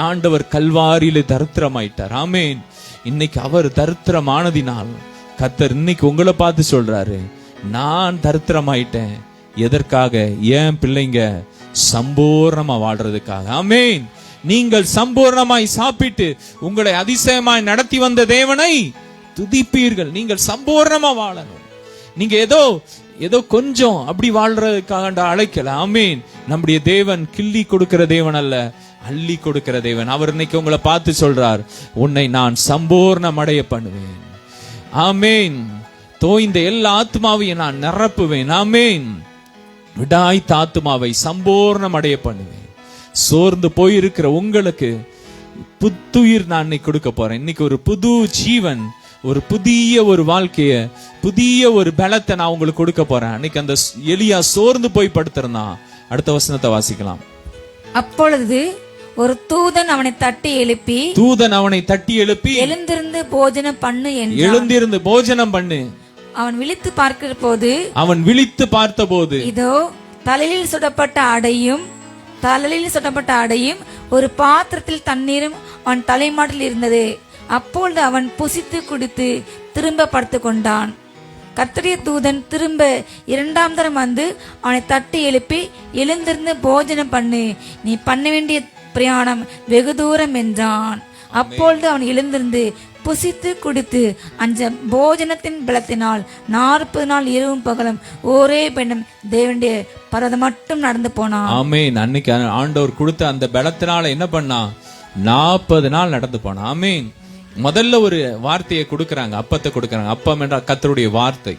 ஆண்டவர் கல்வாரியில தரித்திரமாயிட்டார். ஆமேன். இன்னைக்கு அவர் தரித்திரமானதினால் கர்த்தர் இன்னைக்கு உங்களை பார்த்து சொல்றாரு, நான் தரித்திரமாயிட்டேன். எதற்காக? என் பிள்ளைங்க சம்பூர்ணமா வாழ்றதுக்காக. ஆமேன். நீங்கள் சம்பூர்ணமாய் சாப்பிட்டு உங்களை அதிசயமாய் நடத்தி வந்த தேவனை துதிப்பீர்கள். நீங்கள் சம்பூர்ணமா வாழணும். நீங்க ஏதோ கொஞ்சம் அப்படி வாழ்றதுக்காக அழைக்கல. ஆமேன். நம்முடைய தேவன் கிள்ளி கொடுக்கிற தேவன் அல்ல, அள்ளி கொடுக்கிற தேவன். அவர் இன்னைக்கு உங்களை பார்த்து சொல்றார், உன்னை நான் சம்பூர்ணம் அடைய பண்ணுவேன். ஆமேன். தோய்ந்த எல்லா ஆத்மாவையும் நான் நிரப்புவேன். ஆமேன். விடாய்த்த ஆத்மாவை சம்பூர்ணம் அடைய பண்ணுவேன். சோர்ந்து போயிருக்கிற உங்களுக்கு புத்துயிர் நான் இன்னைக்கு கொடுக்க போறேன். இன்னைக்கு ஒரு புது ஜீவன், ஒரு புதிய ஒரு வாழ்க்கைய, புதிய ஒரு பலத்தை நான் உங்களுக்கு கொடுக்க போறேன். அன்னைக்கு அந்த எலியா சோர்ந்து போய் படுத்திருந்தான். அடுத்த வசனத்தை வாசிக்கலாம். அப்பொழுது ஒரு தூதன் அவனை தட்டி எழுப்பி எழுந்திருந்து போஜனம் பண்ணு என்றான். எழுந்திருந்து போஜனம் பண்ணு. அவன் விழித்து பார்த்தபோது இதோ தலையில் சுடப்பட்ட அடையும் ஒரு பாத்திரத்தில் தண்ணீரும் அவன் தலைமாட்டில் இருந்தது. அப்பொழுது அவன் புசித்து குடித்து திரும்ப படுத்துக் கொண்டான். கர்த்தருடைய தூதன் திரும்ப 2ஆம் தரம் வந்து அவனை தட்டி எழுப்பி எழுந்திருந்து போஜனம் பண்ணு, நீ பண்ண வேண்டிய பிரயாணம் வெகு தூரம் என்றான். அப்பொழுது அவன் எழுந்திருந்து புசித்து குடித்து அந்த போஜனத்தின் பலத்தினால் 40 நாள் இரவும் பகலும் ஒரே பெண்ணும் தேவனுடைய பர்வதம் மட்டும் நடந்து போனான். ஆமேன். அன்னைக்கு ஆண்டவர் கொடுத்த அந்த பலத்தினால என்ன பண்ணா? 40 நாள் நடந்து போனான். ஆமேன். முதல்ல ஒரு வார்த்தையை கொடுக்கறாங்க, அப்பத்தை கொடுக்கறாங்க. அப்பம் என்றால் கர்த்தருடைய வார்த்தை.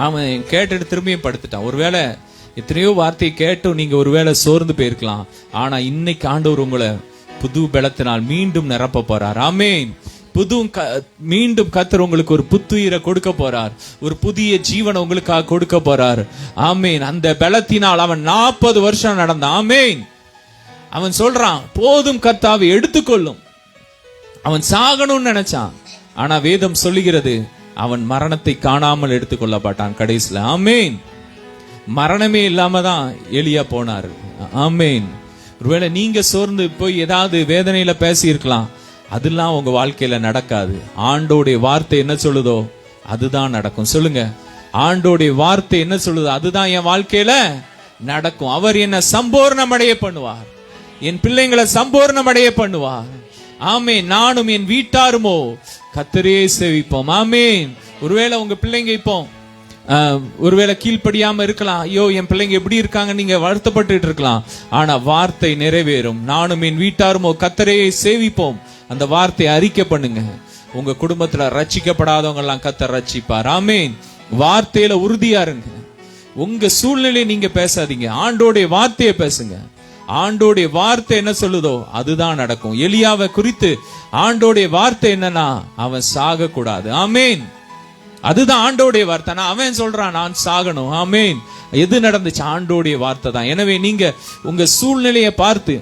அவன் கேட்டுட்டு திரும்பியும் படுத்துட்டான். ஒருவேளை எத்தனையோ வார்த்தையை கேட்டும் நீங்க ஒருவேளை சோர்ந்து போயிருக்கலாம். ஆனா இன்னைக்கு ஆண்டவர் உங்களை புது பலத்தினால் மீண்டும் நிரப்ப போறார். ஆமேன். மீண்டும் கர்த்தர் உங்களுக்கு ஒரு புத்துயிரை கொடுக்க போறார். ஒரு புதிய ஜீவனை உங்களுக்காக கொடுக்க போறார். ஆமேன். அந்த பலத்தினால் அவன் 40 வருஷம் நடந்தான். ஆமேன். அவன் சொல்றான், போதும் கர்த்தாவை எடுத்துக்கொள்ளும். அவன் சாகணும்னு நினைச்சான். ஆனா வேதம் சொல்லுகிறது, அவன் மரணத்தை காணாமல் எடுத்துக்கொள்ளப்பட்டான் கடைசியில. ஆமேன். மரணமே இல்லாம தான் எலியா போனாரு. ஆமேன். ஒருவேளை நீங்க சோர்ந்து போய் ஏதாவது வேதனையில பேசி இருக்கலாம். அதெல்லாம் உங்க வாழ்க்கையில நடக்காது. ஆண்டோடைய வார்த்தை என்ன சொல்லுதோ அதுதான் நடக்கும். சொல்லுங்க, ஆண்டோடைய வார்த்தை என்ன சொல்லுதோ அதுதான் என் வாழ்க்கையில நடக்கும். அவர் என்ன சம்பூர்ணம் அடைய பண்ணுவார். என் பிள்ளைங்களை சம்பூர்ணம் அடைய பண்ணுவார். ஆமேன். நானும் என் வீட்டாருமோ கர்த்தரே சேவிப்போம். ஆமேன். ஒருவேளை உங்க பிள்ளைங்க இப்போ ஒருவேளை கீழ்ப்படியாம இருக்கலாம். ஐயோ என் பிள்ளைங்க எப்படி இருக்காங்க நீங்க வருத்தப்பட்டு இருக்கலாம். ஆனா வார்த்தை நிறைவேறும். நானும் என் வீட்டாருமோ கர்த்தரே சேவிப்போம். அந்த வார்த்தையை அறிக்கை பண்ணுங்க. உங்க குடும்பத்துல ரட்சிக்கப்படாதவங்க எல்லாம் கர்த்தர் ரட்சிப்பார். ஆமேன். வார்த்தையில உறுதியா இருங்க. உங்க சூழ்நிலையை நீங்க பேசாதீங்க, ஆண்டோடைய வார்த்தையை பேசுங்க. ஆண்டோடைய வார்த்தை என்ன சொல்லுதோ அதுதான் நடக்கும். எலியாவை குறித்து ஆண்டோடைய வார்த்தை என்னன்னா, அவன் சாக கூடாது. ஆமேன். அதுதான் ஆண்டோடைய வார்த்தை. அவன் சொல்றான் நான் சாகணும். ஆமேன். எது நடந்துச்சு? ஆண்டோடைய வார்த்தை தான். எனவே நீங்க உங்க சூழ்நிலையை பார்த்து,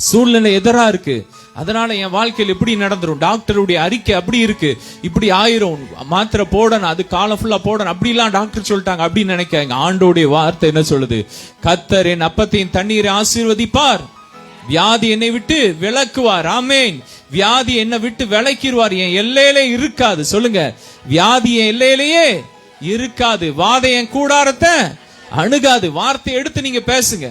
சூழ்நிலை எதிரா இருக்கு, அதனால என் வாழ்க்கையில் இப்படி நடந்துரும், டாக்டருடைய அறிக்கை அப்படி இருக்கு, இப்படி ஆயிரும், மாத்திரை போடணும், அது காலம் ஃபுல்லா போடணும், அப்படிலாம் டாக்டர் சொல்லிட்டாங்க அப்படின்னு நினைக்காங்க. ஆண்டோடைய வார்த்தை என்ன சொல்லுது? கர்த்தர் என் அப்பத்தையும் தண்ணீரை ஆசீர்வதிப்பார், வியாதி என்னை விட்டு விலக்குவார். ஆமேன். வியாதி என்னை விட்டு விலக்கிடுவார். என் எல்லையிலே இருக்காது. சொல்லுங்க, வியாதி என் எல்லையிலேயே இருக்காது. வாதை என் கூடாரத்தை அணுகாது. வார்த்தை எடுத்து நீங்க பேசுங்க.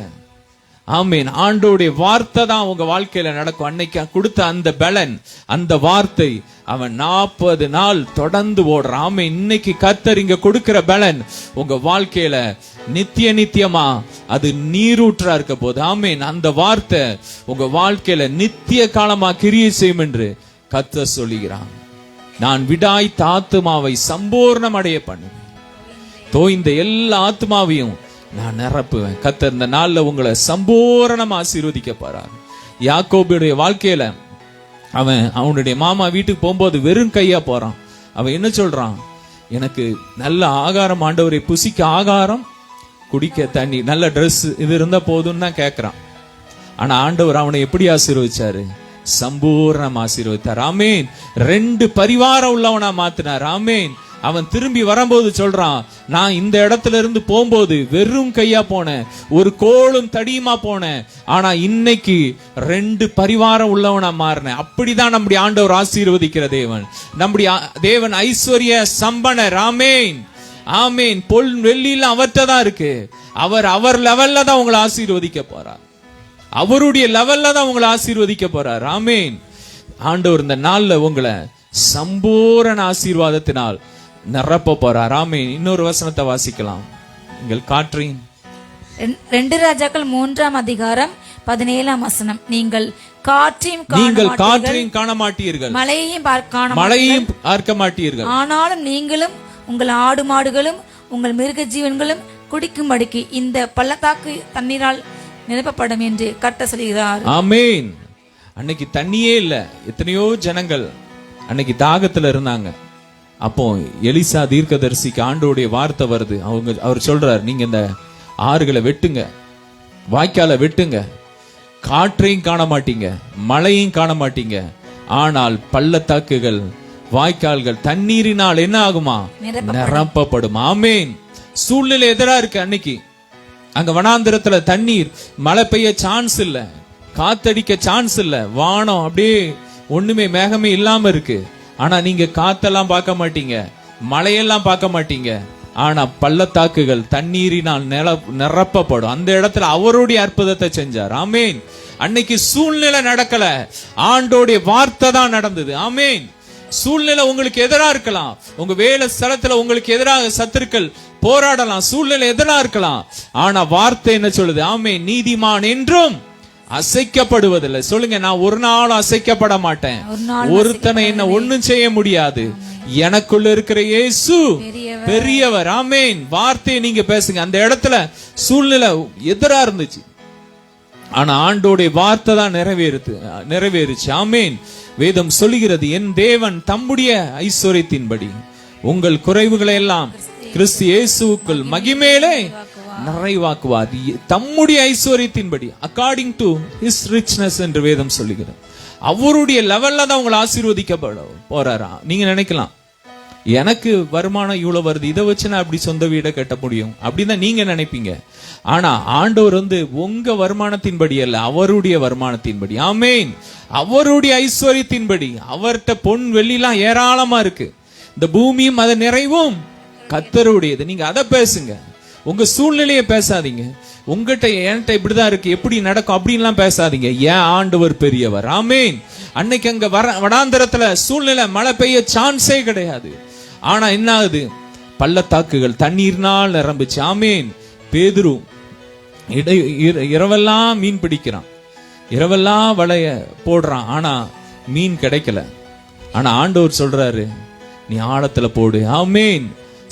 ஆமேன். ஆண்டோடைய வார்த்தை தான் உங்க வாழ்க்கையில நடக்கும். அன்னைக்கு கொடுத்த அந்த பலன், அந்த வார்த்தை, அவன் 40 நாள் தொடர்ந்து ஓடுறான். ஆமேன். இன்னைக்கு கர்த்தர் இங்க கொடுக்கிற பலன் உங்க வாழ்க்கையில நித்தியமா அது நீரூற்றா இருக்க போது. ஆமேன். அந்த வார்த்தை உங்க வாழ்க்கையில நித்திய காலமா கிரியை செய்யும் என்று கர்த்தர் சொல்லுகிறான். நான் விடாய்த்த ஆத்துமாவை சம்பூர்ணம் அடைய பண்ணுவேன். தோய்ந்த எல்லா ஆத்மாவையும் நான் நிரப்புவேன். கர்த்தர் இந்த நாள்ல உங்களை சம்பூரணமா ஆசீர்வதிக்க போறார். யாக்கோபுடைய வாழ்க்கையில அவன் அவனுடைய மாமா வீட்டுக்கு போகும்போது வெறும் கையா போறான். அவன் என்ன சொல்றான்? எனக்கு நல்ல ஆகாரம் ஆண்டவரை, புசிக்க ஆகாரம், குடிக்க தண்ணி, நல்ல ட்ரெஸ் இது இருந்தா போதும்னு தான் கேட்கிறான். ஆனா ஆண்டவர் அவனை எப்படி ஆசீர்வதிச்சாரு? சம்பூர்ணம் ஆசீர்வதித்தார். ஆமேன். 2 பரிவாரம் உள்ளவனா மாத்தினார். ஆமேன். அவன் திரும்பி வரும்போது சொல்றான், நான் இந்த இடத்துல இருந்து போகும்போது வெறும் கையா போனேன், ஒரு கோலும் தடியுமா போனேன், ஆனா இன்னைக்கு 2 பரிவாரம் உள்ளவனா மாறினேன். அப்படிதான் நம்முடைய ஆண்டவர் ஆசீர்வதிக்கிற தேவன். நம்முடைய தேவன் ஐஸ்வர்ய சம்பனர். ஆமேன். ஆமேன். பொன் வெள்ளியில அவர்கிட்ட தான் இருக்கு. அவர் லெவல்ல தான் உங்களை ஆசீர்வதிக்க போறார். அவருடைய லெவல்ல தான் உங்களை ஆசீர்வதிக்க போறார். ஆமேன். ஆண்டவர் இந்த நாள்ல உங்களை சம்பூரண ஆசீர்வாதத்தினால் நிரப்ப போறார். ஆமேன். இன்னொரு வசனத்தை வாசிக்கலாம். நீங்கள் காற்றின் 2 ராஜாக்கள் 3ஆம் அதிகாரம் 17ஆம் வசனம். நீங்கள் காற்றையும் காண மாட்டீர்கள், மழையையும் பார்க்க மாட்டீர்கள், ஆனாலும் நீங்களும் உங்கள் ஆடு மாடுகளும் உங்கள் மிருக ஜீவன்களும் குடிக்கும்படிக்கு இந்த பள்ளத்தாக்கு தண்ணீரால் நிரப்பப்படும் என்று கர்த்தர் சொல்கிறார். ஆமேன். அன்னைக்கு தண்ணியே இல்ல, எத்தனையோ ஜனங்கள் அன்னைக்கு தாகத்துல இருந்தாங்க. அப்போ எலிசா தீர்க்கதரிசிக்கு ஆண்டவருடைய வார்த்தை வருது. அவர் சொல்றார், நீங்க இந்த ஆறுகளை வெட்டுங்க, வாய்க்கால வெட்டுங்க, காற்றையும் காண மாட்டீங்க, மழையும் காண மாட்டீங்க, ஆனால் பள்ளத்தாக்குகள் வாய்க்கால்கள் தண்ணீரினால் என்ன ஆகுமா? நிரப்பப்படும். ஆமேன். சூழ்நிலை எதிரா இருக்கு. அன்னைக்கு அங்க வனாந்திரத்துல தண்ணீர், மழை பெய்ய சான்ஸ் இல்ல, காத்தடிக்க சான்ஸ் இல்ல, வானம் அப்படியே ஒண்ணுமே மேகமே இல்லாம இருக்கு. ஆனா நீங்க காத்தெல்லாம் பார்க்க மாட்டீங்க, மழையெல்லாம் பார்க்க மாட்டீங்க, ஆனா பள்ளத்தாக்குகள் தண்ணீரினால் நிரப்பப்படும். அந்த இடத்துல அவருடைய அற்புதத்தை செஞ்சார். ஆமேன். அன்னைக்கு சூழ்நிலை நடக்கல, ஆண்டோடைய வார்த்தை தான் நடந்தது. ஆமேன். சூழ்நிலை உங்களுக்கு எதிரா இருக்கலாம், உங்க வேலை ஸ்தலத்துல உங்களுக்கு எதிராக சத்துருக்கள் போராடலாம், சூழ்நிலை எதிரா இருக்கலாம், ஆனா வார்த்தை என்ன சொல்லுது? ஆமேன். நீதிமான் என்றும் அசைக்கப்படுவதில்லை. சொல்லுங்க, நான் ஒரு நாள் அசைக்கப்பட மாட்டேன். ஒருத்தனை என்ன ஒண்ணும் செய்ய முடியாது. எனக்குள்ள இருக்கிற இயேசு பெரியவர். ஆமேன். வார்த்தையை நீங்க பேசுங்க. அந்த இடத்துல சூழ்நிலை எதிரா இருந்துச்சு, ஆனா ஆண்டோடைய வார்த்தை தான் நிறைவேறுச்சு. ஆமேன். வேதம் சொல்லுகிறது, என் தேவன் தம்முடைய ஐஸ்வர்யத்தின்படி உங்கள் குறைவுகளை எல்லாம் கிறிஸ்து இயேசுவுக்குள் மகிமையிலே நிறைவாக்குவார். தம்முடைய ஐஸ்வர்யத்தின்படி, அக்கார்டிங் டு ஹிஸ் ரிச்னஸ் என்று வேதம் சொல்லுகிறது. அவருடைய லெவல்ல தான் உங்களை ஆசீர்வதிக்கப்பட போறாரா? நீங்க நினைக்கலாம், எனக்கு வருமானம் இவ்வளவு வருது, இதை வச்சு நான் அப்படி சொந்த வீடை கட்ட முடியும் அப்படின்னு நீங்க நினைப்பீங்க. ஆனா ஆண்டவர் உங்க வருமானத்தின்படி அல்ல, அவருடைய வருமானத்தின்படி. ஆமேன். அவருடைய ஐஸ்வர்யத்தின்படி. அவர்கிட்ட பொன் வெள்ளிலாம் ஏராளமா இருக்கு. இந்த பூமியும் அதை நிறைவும் கர்த்தருடையது. நீங்க அதை பேசுங்க. உங்க சூழ்நிலையை பேசாதீங்க. உங்ககிட்ட என்கிட்ட இப்படிதான் இருக்கு, எப்படி நடக்கும் அப்படின்லாம் பேசாதீங்க. ஏன் ஆண்டவர் பெரியவர். ஆமேன். அன்னைக்கு அங்க வனாந்தரத்துல சூழ்நிலை மழை பெய்ய சான்ஸே கிடையாது. ஆனா என்ன ஆகுது? பள்ளத்தாக்குகள் தண்ணீர்னால் நிரம்பிச்சு. ஆமேன். பேதுரு இரவெல்லாம் மீன் பிடிக்கிறான், இரவெல்லாம் வலைய போடுறான், ஆனா மீன் கிடைக்கல. ஆனா ஆண்டவர் சொல்றாரு, நீ ஆழத்துல போடு. ஆமேன்.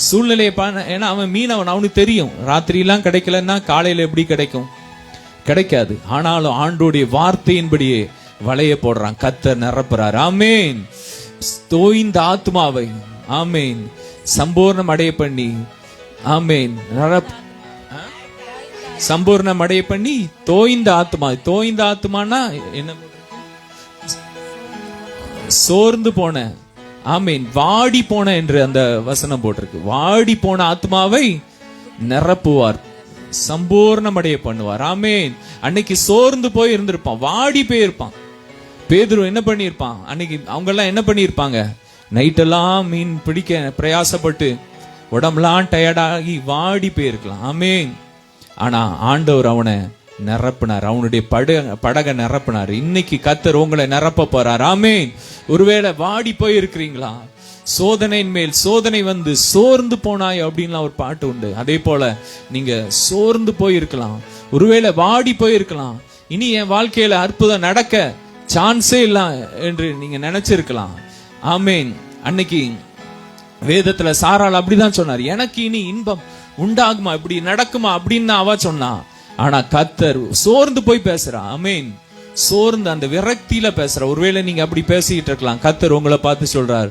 சூழ்நிலையை ஏன்னா அவன் மீனவன், அவனுக்கு தெரியும் ராத்திரி எல்லாம் கிடைக்கலன்னா காலையில எப்படி கிடைக்கும்? கிடைக்காது. ஆனாலும் ஆண்டோடைய வார்த்தையின்படியே வலைய போடுறான். கர்த்தர் நிரப்புறார். ஆமேன். தோய்ந்த ஆத்மாவை ஆமேன் சம்பூர்ணம் அடைய பண்ணி, ஆமேன் சம்பூர்ணம் அடைய பண்ணி தோய்ந்த ஆத்மா. தோய்ந்த ஆத்மானா என்ன? சோர்ந்து போன, ஆமேன், வாடி போன என்று அந்த வசனம் போட்டிருக்கு. வாடி போன ஆத்மாவை நிரப்புவார், சம்பூர்ணமடைய பண்ணுவார். ஆமேன். அன்னைக்கு சோர்ந்து போய் இருந்திருப்பான், வாடி போயிருப்பான். பேதுரு என்ன பண்ணிருப்பான்? அன்னைக்கு அவங்க எல்லாம் என்ன பண்ணிருப்பாங்க? நைட்டெல்லாம் மீன் பிடிக்க பிரயாசப்பட்டு உடம்புலாம் டயர்டாகி வாடி போயிருக்கலாம். ஆமேன். ஆனா ஆண்டவர் அவனை நிரப்பினார், அவனுடைய படகை நிரப்பினார். இன்னைக்கு கர்த்தர் உங்களை நிரப்ப போறார். ஆமேன். ஒருவேளை வாடி போய் இருக்கிறீங்களா? சோதனையின் மேல் சோதனை வந்து சோர்ந்து போனாய் அப்படின்லாம் ஒரு பாட்டு உண்டு. அதே போல நீங்க சோர்ந்து போயிருக்கலாம், ஒருவேளை வாடி போயிருக்கலாம். இனி என் வாழ்க்கையில அற்புதம் நடக்க சான்ஸே இல்ல என்று நீங்க நினைச்சிருக்கலாம். ஆமேன். அன்னைக்கு வேதத்துல சாராள் அப்படிதான் சொன்னார், எனக்கு இனி இன்பம் உண்டாகுமா, இப்படி நடக்குமா அப்படின்னு அவ சொன்னா. ஆனா கர்த்தர் சோர்ந்து போய் பேசுறா. ஆமேன். சோர்ந்து அந்த விரக்தியில பேசுற. ஒருவேளை நீங்க அப்படி பேசிட்டு இருக்கலாம். கர்த்தர் உங்களை பார்த்து சொல்றார்,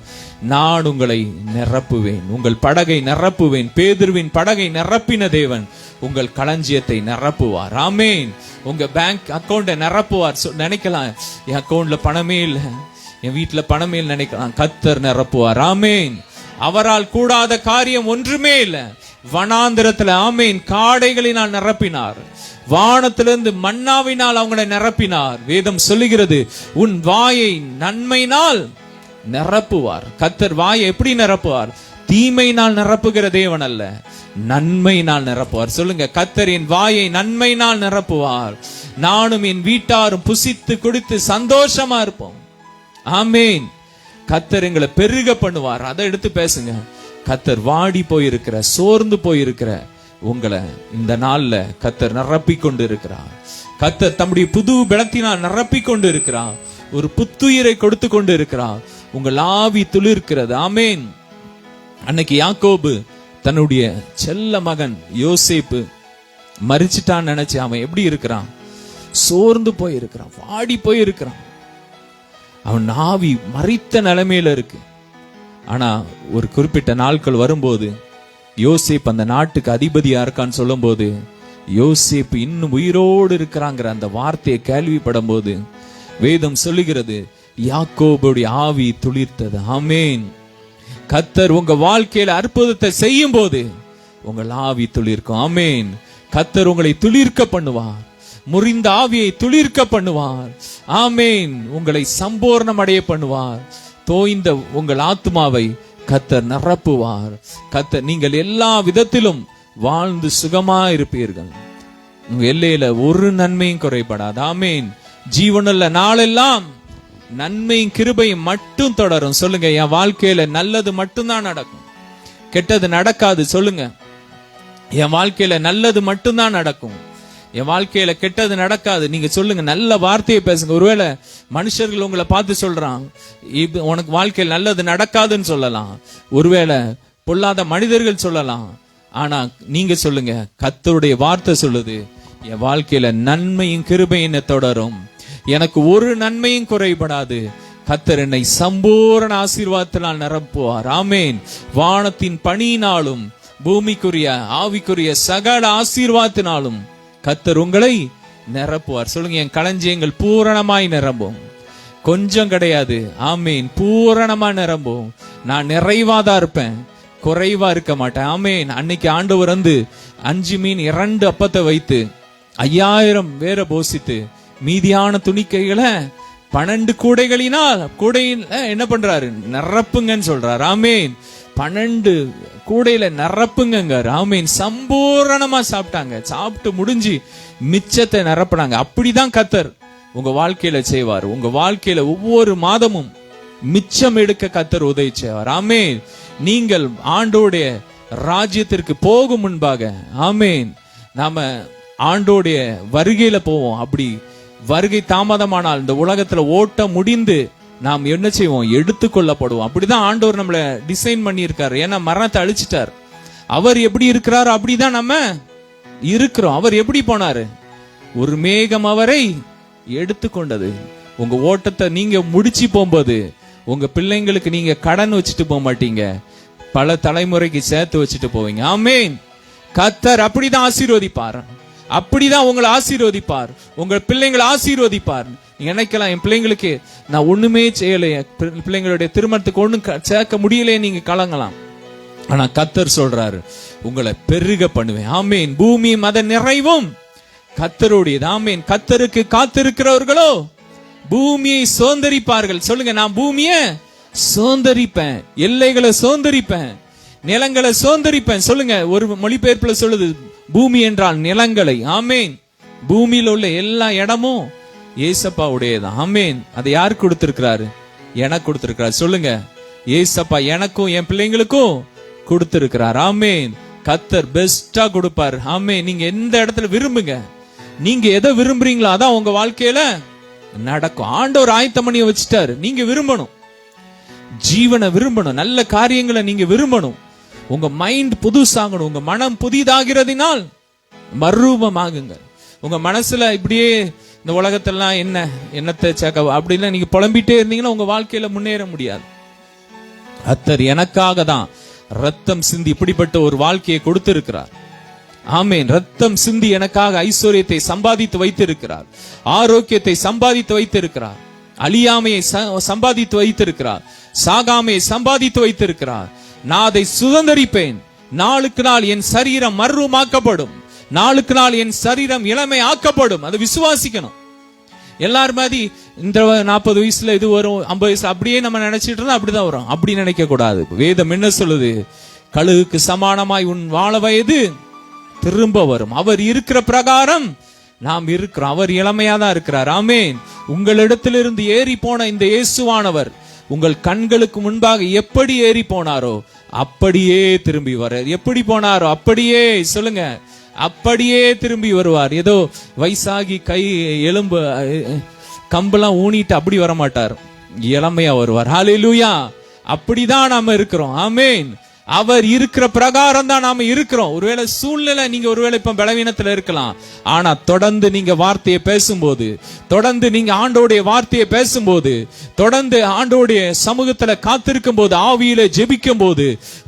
நான் உங்களை நிரப்புவேன், உங்கள் படகை நிரப்புவேன். பேதுருவின் படகை நிரப்பின தேவன் உங்கள் களஞ்சியத்தை நிரப்புவார். ஆமேன். உங்க பேங்க் அக்கௌண்ட நிரப்புவார். நினைக்கலாம், என் அக்கௌண்ட்ல பணமே இல்ல, என் வீட்டுல பணமே இல்ல நினைக்கலாம். கர்த்தர் நிரப்புவார். ஆமேன். அவரால் கூடாத காரியம் ஒன்றுமே இல்ல. வனாந்திரத்துல ஆமேன் காடைகளினால் நிரப்பினார். வானத்திலிருந்து மன்னாவினால் அவங்களை நிரப்பினார். வேதம் சொல்லுகிறது, உன் வாயை நன்மையினால் நிரப்புவார். கர்த்தர் வாயை எப்படி நிரப்புவார்? தீமையினால் நிரப்புகிற தேவன் அல்ல, நன்மையினால் நிரப்புவார். சொல்லுங்க, கர்த்தரின் வாயை நன்மையினால் நிரப்புவார். நானும் என் வீட்டாரும் புசித்து குடித்து சந்தோஷமா இருப்போம். ஆமேன். கர்த்தர் எங்களை பெருக பண்ணுவார். அதை எடுத்து பேசுங்க. கர்த்தர் வாடி போயிருக்கிற, சோர்ந்து போயிருக்கிற உங்களை இந்த நாள்ல கர்த்தர் நிரப்பி கொண்டு இருக்கிறார். கர்த்தர் தம்முடைய புது பலத்தினால் நிரப்பி கொண்டு இருக்கிறார். ஒரு புத்துயிரை கொடுத்து கொண்டு இருக்கிறார். உங்கள் ஆவி துளிர்க்கிறது. ஆமேன். அன்னைக்கு யாக்கோபு தன்னுடைய செல்ல மகன் யோசேப்பு மரிச்சிட்டான்னு நினைச்சு அவன் எப்படி இருக்கிறான்? சோர்ந்து போயிருக்கிறான், வாடி போயிருக்கிறான். அவன் ஆவி மரித்த நிலைமையில இருக்கு. ஆனா ஒரு குறிப்பிட்ட நாட்கள் வரும்போது யோசேப்பு அந்த நாட்டுக்கு அதிபதியா இருக்கான்னு சொல்லும் போது, யோசேப்பு இன்னும் உயிரோடு இருக்கிறாங்கிற அந்த வார்த்தையை கேள்விப்படும் போது வேதம் சொல்லுகிறது, யாக்கோபுடைய ஆவி துளிர்த்தது. ஆமேன். கர்த்தர் உங்க வாழ்க்கையில அற்புதத்தை செய்யும் போது உங்கள் ஆவி துளிர்க்கும். ஆமேன். கர்த்தர் உங்களை துளிர்க்க பண்ணுவார். முறிந்த ஆவியை துளிர்க்க பண்ணுவார். ஆமேன். உங்களை சம்பூர்ணம் அடைய பண்ணுவார். தோய்ந்த உங்கள் ஆத்மாவை கர்த்தர் நிரப்புவார். கர்த்தர் நீங்கள் எல்லா விதத்திலும் வாழ்ந்து சுகமா இருப்பீர்கள். உங்க எல்லையில ஒரு நன்மையும் குறைபடாது. ஆமேன். ஜீவனுள்ள நாளெல்லாம் நன்மையும் கிருபையும் மட்டும் தொடரும். சொல்லுங்க, என் வாழ்க்கையில நல்லது மட்டும்தான் நடக்கும், கெட்டது நடக்காது. சொல்லுங்க, என் வாழ்க்கையில நல்லது மட்டும்தான் நடக்கும், என் வாழ்க்கையில கெட்டது நடக்காது. நீங்க சொல்லுங்க, நல்ல வார்த்தையை பேசுங்க. ஒருவேளை மனுஷர்கள் உங்களை பார்த்து சொல்றான், உனக்கு வாழ்க்கையில் நல்லது நடக்காதுன்னு சொல்லலாம். ஒருவேளை பொல்லாத மனிதர்கள் சொல்லலாம். ஆனா நீங்க சொல்லுங்க, கர்த்தருடைய வார்த்தை சொல்லுது, என் வாழ்க்கையில நன்மையும் கிருபையும் தொடரும், எனக்கு ஒரு நன்மையும் குறைபடாது. கர்த்தர் என்னை சம்பூரண ஆசீர்வாதத்தினால் நிரப்புவார். ஆமேன். வானத்தின் பணியினாலும் பூமிக்குரிய ஆவிக்குரிய சகல ஆசீர்வாதத்தினாலும் கர்த்தர் உங்களை நிரப்புவார். சொல்லுங்க, என் களஞ்சியங்கள் பூரணமாய் நிரம்பும், கொஞ்சம் கிடையாது. ஆமேன். பூரணமா நிரம்பும். நான் நிறைவாதான் இருப்பேன், குறைவா இருக்க மாட்டேன். ஆமேன். அன்னைக்கு ஆண்டவர் வந்து 5 மீன் 2 அப்பத்தை வைத்து 5000 வேற போசித்து மீதியான துணிக்கைகளை 12 கூடைகளினால் கூடையில் என்ன பண்றாரு? நிரப்புங்கன்னு சொல்றாரு. ஆமேன். 12 கூடையில நிரப்புங்க. ஆமேன். சம்பூரணமா சாப்பிட்டாங்க. சாப்பிட்டு முடிஞ்சு மிச்சத்தை நிரப்புனாங்க. அப்படிதான் கர்த்தர் உங்க வாழ்க்கையில செய்வார். உங்க வாழ்க்கையில ஒவ்வொரு மாதமும் மிச்சம் எடுக்க கர்த்தர் உதவி செய்வார். ஆமேன். நீங்கள் ஆண்டோடைய ராஜ்யத்திற்கு போகும் முன்பாக, ஆமேன், நாம ஆண்டோடைய வருகையில போவோம். அப்படி வருகை தாமதமானால் இந்த உலகத்துல ஓட்டம் முடிந்து நாம் என்ன செய்வோம்? எடுத்துக்கொள்ளப்படுவோம். அப்படிதான் ஆண்டவர் நம்மள டிசைன் பண்ணி இருக்காரு. ஏன்னா மரணத்தை அழிச்சிட்டார். அவர் எப்படி இருக்கிறார் அப்படிதான் நம்ம இருக்கிறோம். அவர் எப்படி போனாரு? ஒரு மேகம் அவரை எடுத்துக்கொண்டது. உங்க ஓட்டத்தை நீங்க முடிச்சு போகும்போது உங்க பிள்ளைங்களுக்கு நீங்க கடன் வச்சுட்டு போக மாட்டீங்க, பல தலைமுறைக்கு சேர்த்து வச்சுட்டு போவீங்க. ஆமேன். கர்த்தர் அப்படிதான் ஆசீர்வதிப்பார். அப்படிதான் உங்களை ஆசீர்வதிப்பார். உங்க பிள்ளைங்களை ஆசீர்வதிப்பார். நினைக்கலாம், என் பிள்ளைங்களுக்கு நான் ஒண்ணுமே செய்யல, பிள்ளைங்களுடைய திருமணத்துக்கு ஒண்ணும் சேர்க்க முடியல, நீங்க கலங்கலாம். ஆனா கர்த்தர் சொல்றாரு, உங்களை பெருக பண்ணுவேன். ஆமேன். பூமி மத நிறைவும் கர்த்தருடையது. ஆமேன். கர்த்தருக்கு காத்திருக்கிறவர்களோ பூமியை சுதந்தரிப்பார்கள். சொல்லுங்க, நான் பூமியை சுதந்தரிப்பேன், எல்லைகளை சுதந்தரிப்பேன், நிலங்களை சுதந்தரிப்பேன். சொல்லுங்க, ஒரு மொழிபெயர்ப்புல சொல்லுது, பூமி என்றால் நிலங்களை. ஆமேன். பூமியில உள்ள எல்லா இடமும் ஏசப்பா உடையதான். ஆமேன். அதை யார் கொடுத்திருக்கிறாரு? எனக்கு கொடுத்திருக்கிறார். சொல்லுங்க, ஏசப்பா எனக்கும் என் பிள்ளைங்களுக்கும் கொடுத்திருக்கிறார். ஆமேன். கர்த்தர் பெஸ்டா கொடுப்பார். ஆமேன். நீங்க எந்த இடத்துல விரும்புங்க, நீங்க எதை விரும்புறீங்களோ அதான் உங்க வாழ்க்கையில நடக்கும். ஆண்டவர் ஆயத்தம் பண்ணி வச்சுட்டாரு. நீங்க விரும்பணும், ஜீவனை விரும்பணும், நல்ல காரியங்களை நீங்க விரும்பணும். உங்க மைண்ட் புதுசாகணும். உங்க மனம் புதிதாகிறதினால் மறுரூபமாகுங்க. உங்க மனசுல இப்படியே இந்த உலகத்தெல்லாம் என்னத்தை சேர்க்க அப்படின்னா நீங்க புலம்பிட்டே இருந்தீங்கன்னா உங்க வாழ்க்கையில முன்னேற முடியாது. கர்த்தர் எனக்காக தான் ரத்தம் சிந்தி இப்படிப்பட்ட ஒரு வாழ்க்கையை கொடுத்திருக்கிறார். ஆமேன். ரத்தம் சிந்தி எனக்காக ஐஸ்வர்யத்தை சம்பாதித்து வைத்திருக்கிறார், ஆரோக்கியத்தை சம்பாதித்து வைத்திருக்கிறார், அழியாமையை சம்பாதித்து வைத்திருக்கிறார், சாகாமையை சம்பாதித்து வைத்திருக்கிறார். நான் அதை சுதந்தரிப்பேன். நாளுக்கு நாள் என் சரீரம் மறுரூபமாக்கப்படும், நாளுக்கு நாள் என் சரீரம் இளமை ஆக்கப்படும். அதை விசுவாசிக்கணும். எல்லாரும் மாதிரி இந்த 40 வயசுல இது வரும், 50 வயசு அப்படியே நம்ம நினைச்சிட்டு இருந்தா அப்படிதான் வரும். அப்படி நினைக்க கூடாது. வேதம் என்ன சொல்லுது? கழுகுக்கு சமானமாய் உன் வாழ வயது திரும்ப வரும். அவர் இருக்கிற பிரகாரம் நாம் இருக்கிறோம். அவர் இளமையா தான் இருக்கிறார். ஆமேன். உங்களிடத்திலிருந்து ஏறி போன இந்த இயேசுவானவர் உங்கள் கண்களுக்கு முன்பாக எப்படி ஏறி போனாரோ அப்படியே திரும்பி வர. எப்படி போனாரோ அப்படியே சொல்லுங்க, அப்படியே திரும்பி வருவார். ஏதோ வயசாகி கை எலும்பு கம்பெல்லாம் ஊனிட்டு அப்படி வர மாட்டார், இளமையா வருவார். ஹல்லேலூயா. அப்படிதான் நாம இருக்கிறோம். ஆமேன். அவர் இருக்கிற பிரகாரம் தான் நாம இருக்கிறோம். ஒருவேளை சூழ்நிலை, நீங்க ஒருவேளை இப்ப பலவீனத்துல இருக்கலாம், ஆனா தொடர்ந்து நீங்க வார்த்தையை பேசும்போது, தொடர்ந்து நீங்க ஆண்டோடைய வார்த்தையை பேசும்போது, தொடர்ந்து ஆண்டோடைய சமூகத்துல காத்திருக்கும் போது, ஆவியில ஜெபிக்கும் போது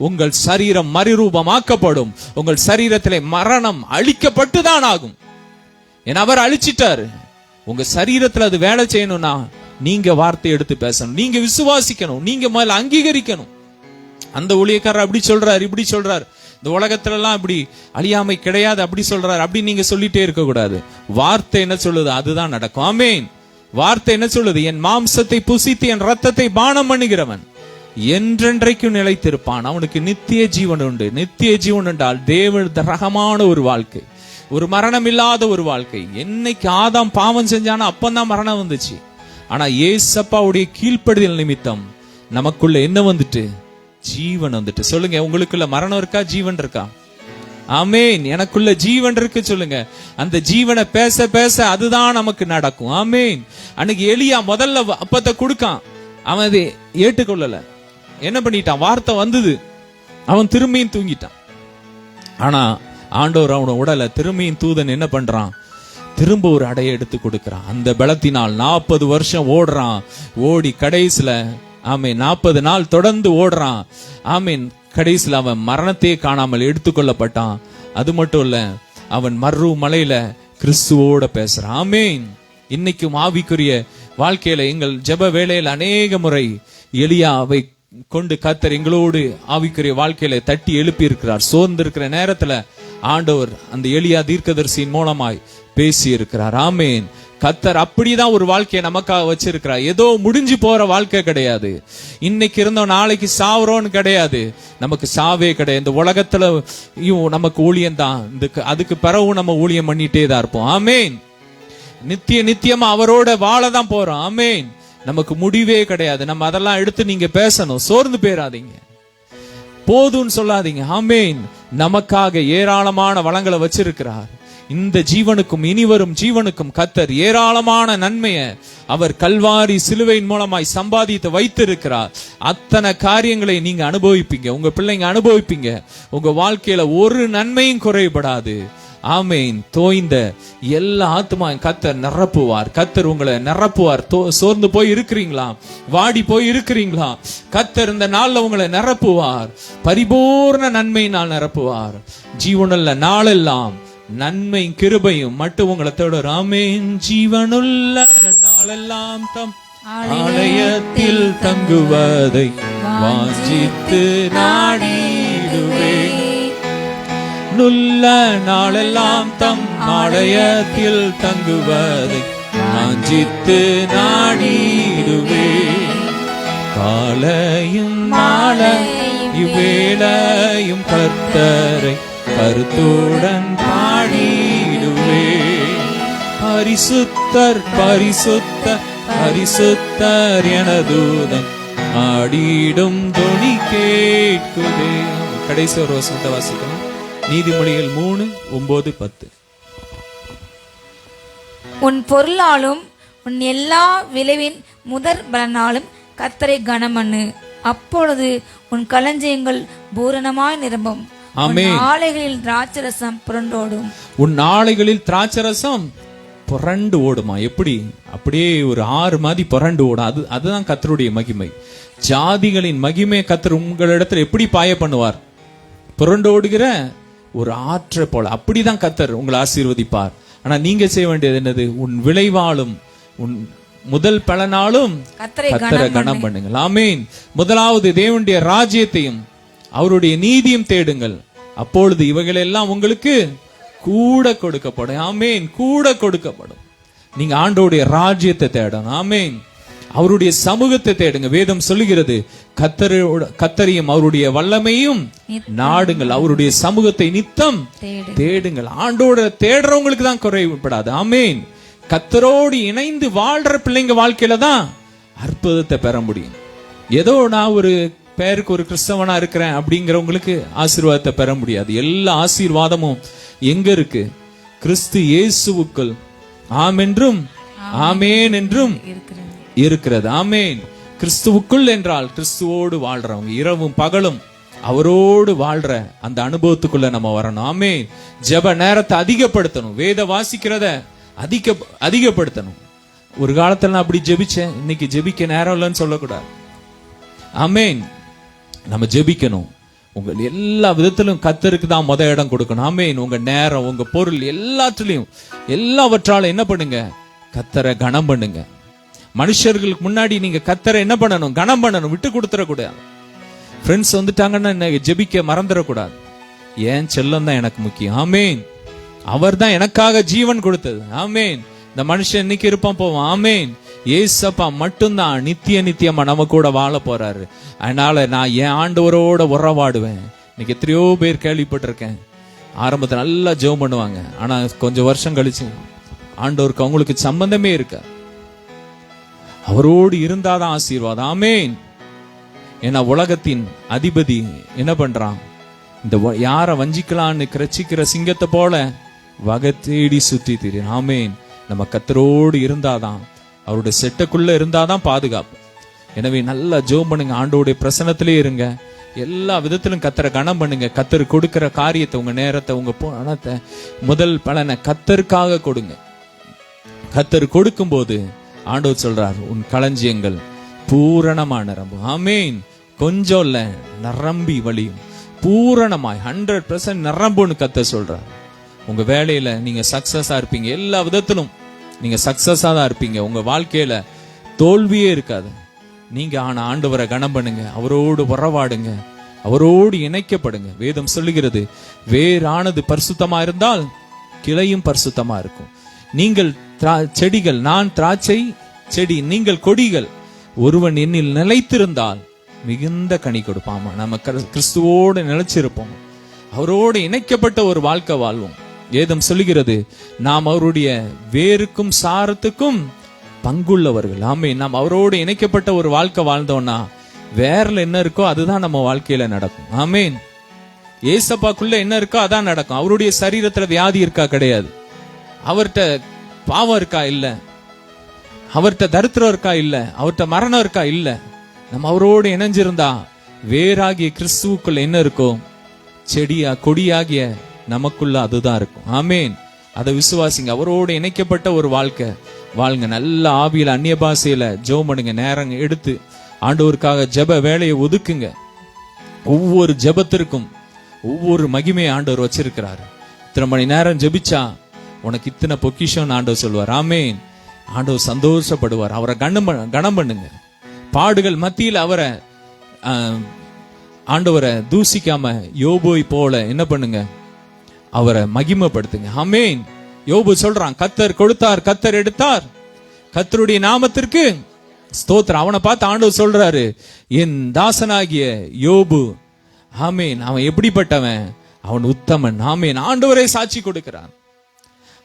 உங்கள் சரீரம் மறுரூபமாக்கப்படும். உங்கள் சரீரத்திலே மரணம் அழிக்கப்பட்டு தான் ஆகும். ஏன்னா அவர் அழிச்சிட்டாரு. உங்க சரீரத்துல அது வேலை செய்யணும்னா நீங்க வார்த்தை எடுத்து பேசணும், நீங்க விசுவாசிக்கணும், நீங்க முதல்ல அங்கீகரிக்கணும். அந்த ஊழியக்காரர் அப்படி சொல்றார், இப்படி சொல்றார், இந்த உலகத்துல எல்லாம் இப்படி அழியாமை கிடையாது அப்படி சொல்றாரு, அப்படி நீங்க சொல்லிட்டே இருக்க கூடாது. வார்த்தை என்ன சொல்லுது அதுதான் நடக்கும். ஆமேன். வார்த்தை என்ன சொல்லுது? என் மாம்சத்தை புசித்து என் ரத்தத்தை பானம் பண்ணுகிறவன் என்றென்றைக்கும் நிலைத்திருப்பான், அவனுக்கு நித்திய ஜீவன் உண்டு. நித்திய ஜீவன் என்றால் தேவ ரகமான ஒரு வாழ்க்கை, ஒரு மரணம் இல்லாத ஒரு வாழ்க்கை. என்னைக்கு ஆதாம் பாவம் செஞ்சானோ அப்பந்தான் மரணம் வந்துச்சு. ஆனா ஏசப்பாவுடைய கீழ்ப்படிதல் நிமித்தம் நமக்குள்ள என்ன வந்துட்டு? ஜீவன் வந்துட்டு. சொல்லுங்க, உங்களுக்குள்ள மரணம் இருக்கா, ஜீவன் இருக்கா? ஆமேன். எனக்குள்ள ஜீவன் இருக்கு. சொல்லுங்க, அந்த ஜீவனை பேச பேச அதுதான் நமக்கு நடக்கும். ஆமேன். அன்னைக்கு எலியா முதல்ல அப்பத்தை கொடுக்கான், அவன் அதை ஏற்றுக்கொள்ளல. என்ன பண்ணிட்டான்? வார்த்தை வந்தது, அவன் திரும்பியும் தூங்கிட்டான். ஆனா ஆண்டவர் அவன உடல திரும்பியும் தூதன் என்ன பண்றான்? திரும்ப ஒரு அடையை எடுத்து கொடுக்கிறான். அந்த பலத்தினால் 40 வருஷம் ஓடுறான். ஓடி கடைசில ஆமீன் 40 நாள் தொடர்ந்து ஓடுறான். ஆமீன். கடைசியில் அவன் மரணத்தையே காணாமல் எடுத்துக்கொள்ளப்பட்டான். அது மட்டும் இல்ல, அவன் மர்ரு மலையில கிறிஸ்துவோட பேசுறான். ஆமீன். இன்னைக்கும் ஆவிக்குரிய வாழ்க்கையில எங்கள் ஜெப வேளையில் அநேக முறை எலியாவை கொண்டு கர்த்தர் எங்களோடு ஆவிக்குரிய வாழ்க்கையில தட்டி எழுப்பி இருக்கிறார். சோர்ந்து இருக்கிற நேரத்துல ஆண்டவர் அந்த எலியா தீர்க்கதரிசியின் மூலமாய் பேசி இருக்கிறார். ஆமீன். கர்த்தர் அப்படிதான் ஒரு வாழ்க்கையை நமக்காக வச்சிருக்கிறார். ஏதோ முடிஞ்சு போற வாழ்க்கை கிடையாது. இன்னைக்கு இருந்தோம் நாளைக்கு சாவறோன்னு கிடையாது. நமக்கு சாவே கிடையாது. இந்த உலகத்துல நமக்கு ஊழியம் தான். அதுக்கு பிறகு நம்ம ஊழியம் பண்ணிட்டே தான் இருப்போம். ஆமேன். நித்தியமா அவரோட வாழதான் போறோம். ஆமேன். நமக்கு முடிவே கிடையாது. நம்ம அதெல்லாம் எடுத்து நீங்க பேசணும். சோர்ந்து போயிடாதீங்க, போதும்னு சொல்லாதீங்க. ஆமேன். நமக்காக ஏராளமான வளங்களை வச்சிருக்கிறார். இந்த ஜீவனுக்கும் இனிவரும் ஜீவனுக்கும் கர்த்தர் ஏராளமான நன்மையை அவர் கல்வாரி சிலுவையின் மூலமாய் சம்பாதித்து வைத்திருக்கிறார். அத்தனை காரியங்களை நீங்க அனுபவிப்பீங்க, உங்க பிள்ளைங்க அனுபவிப்பீங்க. உங்க வாழ்க்கையில ஒரு நன்மையும் குறைபடாது. ஆமேன். தோய்ந்த எல்லா ஆத்மாவும் கர்த்தர் நிரப்புவார். கர்த்தர் உங்களை நிரப்புவார். சோர்ந்து போய் இருக்கிறீங்களா, வாடி போய் இருக்கிறீங்களா, கர்த்தர் இந்த நாள்ல உங்களை நிரப்புவார். பரிபூர்ண நன்மையினால் நிரப்புவார். ஜீவனுள்ள நாளெல்லாம் நன்மை கிருபையும் மட்டும் உங்களை தொடரும். ஆமேன். ஜீவனுள்ள நாளெல்லாம் தம் ஆலயத்தில் தங்குவதை வாஞ்சித்து நாடிடுவேன். நுள்ள நாளெல்லாம் தம் ஆலயத்தில் தங்குவதை வாஞ்சித்து நாடிடுவேன். காலையும் மாலையும் இவ்வேளையும் கர்த்தரை கருத்துடன் பாடிடுவேன். பரிசுத்தர் பரிசுத்தர் பரிசுத்தர் என தூதன் ஆடிடும் தொனி கேட்குதே. கடைசி ஒரு வசனத்தை வாசிக்கலாம். நீதிமொழிகள் 3:9-10. உன் பொருளாலும் உன் எல்லா விளைவின் முதற் பலனாலும் கர்த்தரை கனமண்ணு, அப்பொழுது உன் களஞ்சியங்கள் பூரணமாய் நிரம்பும். ஆலைகளில் திராட்சரசம் புரண்டோடும். உன் ஆலைகளில் திராட்சரசம் புரண்டு ஓடுமா. எப்படி? அப்படியே ஒரு ஆறு மாதிரி புரண்டு ஓடும். அதுதான் கர்த்தருடைய மகிமை. ஜாதிகளின் மகிமை கர்த்தர் உங்களிடத்துல எப்படி பாய பண்ணுவார்? புரண்டு ஓடுகிற ஒரு ஆற்றை போல. அப்படிதான் கர்த்தர் உங்களை ஆசீர்வதிப்பார். ஆனா நீங்க செய்ய வேண்டியது என்னது? உன் விளைவாலும் உன் முதல் பலனாலும் கர்த்தரை கனம் பண்ணுங்கள். ஆமீன். முதலாவது தேவனுடைய ராஜ்யத்தையும் அவருடைய நீதியும் தேடுங்கள், அப்பொழுது இவைகளெல்லாம் உங்களுக்கு கூட கொடுக்கப்படும். ஆமீன். கூட கொடுக்கப்படும். நீங்க ஆண்டவருடைய ராஜ்யத்தை தேடணும். ஆமீன். அவருடைய சமூகத்தை தேடுங்க. வேதம் சொல்லுகிறது, கர்த்தரையும் அவருடைய வல்லமையும் நாடுங்கள், அவருடைய சமூகத்தை நித்தம் தேடுங்கள். ஆண்டோட தேடுறவங்களுக்கு தான் குறைவுபடாது. ஆமீன். கர்த்தரோடு இணைந்து வாழ்ற பிள்ளைங்க வாழ்க்கையில தான் அற்புதத்தை பெற முடியும். ஏதோ நான் ஒரு பேருக்கு ஒரு கிறிஸ்தவனா இருக்கிறேன் அப்படிங்கிறவங்களுக்கு ஆசீர்வாதத்தை பெற முடியாது. எல்லா ஆசீர்வாதமும் எங்க இருக்கு? கிறிஸ்து இயேசுவுக்குள் ஆம் என்றும் ஆமேன் என்றும் இருக்கிறது. ஆமேன். கிறிஸ்துவுக்குள் என்றால் கிறிஸ்துவோடு வாழ்றவங்க, இரவும் பகலும் அவரோடு வாழ்ற அந்த அனுபவத்துக்குள்ள நம்ம வரணும். ஆமேன். ஜெப நேரத்தை அதிகப்படுத்தணும். வேத வாசிக்கிறத அதிகப்படுத்தணும். ஒரு காலத்துல நான் அப்படி ஜெபிச்சேன், இன்னைக்கு ஜெபிக்க நேரம் இல்லைன்னு சொல்லக்கூடாது. ஆமேன். நம்ம ஜெபிக்கணும். உங்கள் எல்லா விதத்திலும் கர்த்தருக்கு தான் முத இடம் கொடுக்கணும். ஆமேன். உங்க நேரம், உங்க பொருள், எல்லாவற்றாலும் என்ன பண்ணுங்க? கர்த்தரை கனம் பண்ணுங்க. மனுஷர்களுக்கு முன்னாடி நீங்க கர்த்தரை என்ன பண்ணணும்? கனம் பண்ணணும். விட்டு கொடுத்துடக்கூடாது. ஃப்ரெண்ட்ஸ் வந்துட்டாங்கன்னா ஜெபிக்க மறந்துடக்கூடாது. ஏன் செல்லம் தான் எனக்கு முக்கியம். ஆமேன். அவர் தான் எனக்காக ஜீவன் கொடுத்தது. ஆமேன். இந்த மனுஷன் இன்னைக்கு இருப்பான் போவான். ஆமேன். ஏசப்பா மட்டும்தான் நித்தியமா நம்ம கூட வாழ போறாரு. அதனால நான் என் ஆண்டவரோட உறவாடுவேன். இன்னைக்கு எத்தனையோ பேர் கேள்விப்பட்டிருக்கேன், ஆரம்பத்தில் நல்லா ஜெபம் பண்ணுவாங்க, ஆனா கொஞ்சம் வருஷம் கழிச்சு ஆண்டவருக்கு அவங்களுக்கு சம்பந்தமே இருக்க. அவரோடு இருந்தாதான் ஆசீர்வாதம். ஆமேன். ஏன்னா உலகத்தின் அதிபதி என்ன பண்றான்? இந்த யார வஞ்சிக்கலான்னு கிரச்சிக்கிற சிங்கத்தை போல வகை தேடி சுத்தி திரியும். ஆமேன். நம்ம கர்த்தரோடு இருந்தாதான், அவருடைய செட்டுக்குள்ள இருந்தாதான் பாதுகாப்பு. எனவே நல்லா ஜெபம் பண்ணுங்க. ஆண்டவருடைய பிரசன்னத்திலே இருங்க. எல்லா விதத்திலும் கர்த்தரை கனம் பண்ணுங்க. கர்த்தர் கொடுக்கிற காரியத்தை, உங்க நேரத்தை, உங்க பணத்தை, முதல் பலனை கர்த்தருக்காக கொடுங்க. கர்த்தர் கொடுக்கும் போது ஆண்டவர் சொல்றார், உன் களஞ்சியங்கள் பூரணமா நிரம்பும். ஆமேன். கொஞ்சம் இல்ல, நிரம்பி வழியும், பூரணமாய் 100% நிரம்புன்னு கர்த்தர் சொல்றார். உங்க வேலையில நீங்க சக்சஸா இருப்பீங்க. எல்லா விதத்திலும் நீங்க சக்சஸா தான் இருப்பீங்க. உங்க வாழ்க்கையில தோல்வியே இருக்காது. நீங்க ஆனா ஆண்டவரை கனம் பண்ணுங்க, அவரோடு உறவாடுங்க, அவரோடு இணைக்கப்படுங்க. வேதம் சொல்லுகிறது, வேரானது பரிசுத்தமா இருந்தால் கிளையும் பரிசுத்தமா இருக்கும். நீங்கள் செடிகள், நான் திராட்சை செடி, நீங்கள் கொடிகள். ஒருவன் என்னில் நிலைத்திருந்தால் மிகுந்த கனி கொடுப்பாமா. நம்ம கிறிஸ்துவோடு நிலைச்சிருப்போம், அவரோடு இணைக்கப்பட்ட ஒரு வாழ்க்கை வாழ்வோம். வேதம் சொல்லுகிறது, நாம் அவருடைய வேருக்கும் சாரத்துக்கும் பங்குள்ளவர்கள். ஆமே. நாம் அவரோடு இணைக்கப்பட்ட ஒரு வாழ்க்கை வாழ்ந்தோம்னா வேர்ல என்ன இருக்கோ அதுதான் நம்ம வாழ்க்கையில நடக்கும். ஆமேன். ஏசப்பாக்குள்ள என்ன இருக்கோ அதான் நடக்கும். அவருடைய சரீரத்துல வியாதி இருக்கா? கிடையாது. அவர்கிட்ட பாவம் இருக்கா? இல்ல. அவர்கிட்ட தரித்திரம் இருக்கா? இல்ல. அவர்கிட்ட மரணம் இருக்கா? இல்ல. நம்ம அவரோடு இணைஞ்சிருந்தா வேறாகிய கிறிஸ்துவுக்குள்ள என்ன இருக்கும்? செடியா கொடியாகிய நமக்குள்ள அதுதான் இருக்கும். ஆமேன். அதை விசுவாசிங்க. அவரோடு இணைக்கப்பட்ட ஒரு வாழ்க்கை வாழ்ங்க. நல்ல ஆவியில அந்நிய பாஷையில ஜெபம் பண்ணுங்க. நேரம் எடுத்து ஆண்டவருக்காக ஜெப வேலையை ஒதுக்குங்க. ஒவ்வொரு ஜெபத்திற்கும் ஒவ்வொரு மகிமையை ஆண்டவர் வச்சிருக்கிறாரு. இத்தனை மணி நேரம் ஜெபிச்சா உனக்கு இத்தனை பொக்கிஷம் ஆண்டவர் சொல்லுவார். ஆமேன். ஆண்டவர் சந்தோஷப்படுவார். அவரை கனம் பண்ணுங்க. பாடுகள் மத்தியில் அவரை ஆண்டவரை தூசிக்காம யோபோய் போல என்ன பண்ணுங்க? அவரை மகிமைப்படுத்துங்க. ஆமேன். யோபு சொல்றான், கர்த்தர் கொடுத்தார், கர்த்தர் எடுத்தார், கர்த்தருடைய நாமத்திற்கு ஸ்தோத்திரம். அவனை பார்த்து ஆண்டவர் சொல்றாரு, என் தாசனாகிய யோபு. ஆமேன். அவன் எப்படிப்பட்டவன்? அவன் உத்தமன். ஆமேன். ஆண்டவரே சாட்சி கொடுக்கிறான்.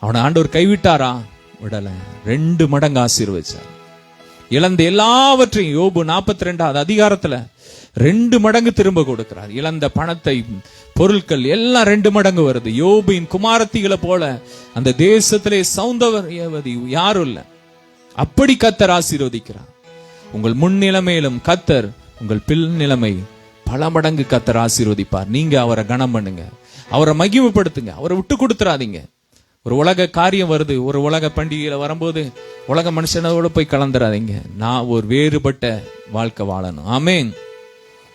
அவனை ஆண்டவர் கைவிட்டாரா? விடல. 2 மடங்கு ஆசீர்வதிச்சார். இழந்த எல்லாவற்றையும் யோபு 42வது அதிகாரத்துல 2 மடங்கு திரும்ப கொடுக்கிறார். இழந்த பணத்தை, பொருட்கள் எல்லாம் 2 மடங்கு வருது. யோபின் குமாரத்திகளை போல அந்த தேசத்திலே சௌந்தர்யவதி யாரும் இல்ல. அப்படி கர்த்தர் ஆசீர்வதிக்கிறார். உங்கள் முன்னிலைமையிலும் கர்த்தர் உங்கள் பின் நிலைமை பல மடங்கு கர்த்தர் ஆசீர்வதிப்பார். நீங்க அவரை கனம் பண்ணுங்க, அவரை மகிமைப்படுத்துங்க, அவரை விட்டு கொடுத்துறாதீங்க. ஒரு உலக காரியம் வருது, ஒரு உலக பண்டிகையில வரும்போது உலக மனுஷனோட போய் கலந்துடாதீங்க. நான் ஒரு வேறுபட்ட வாழ்க்கை வாழணும். ஆமேன்.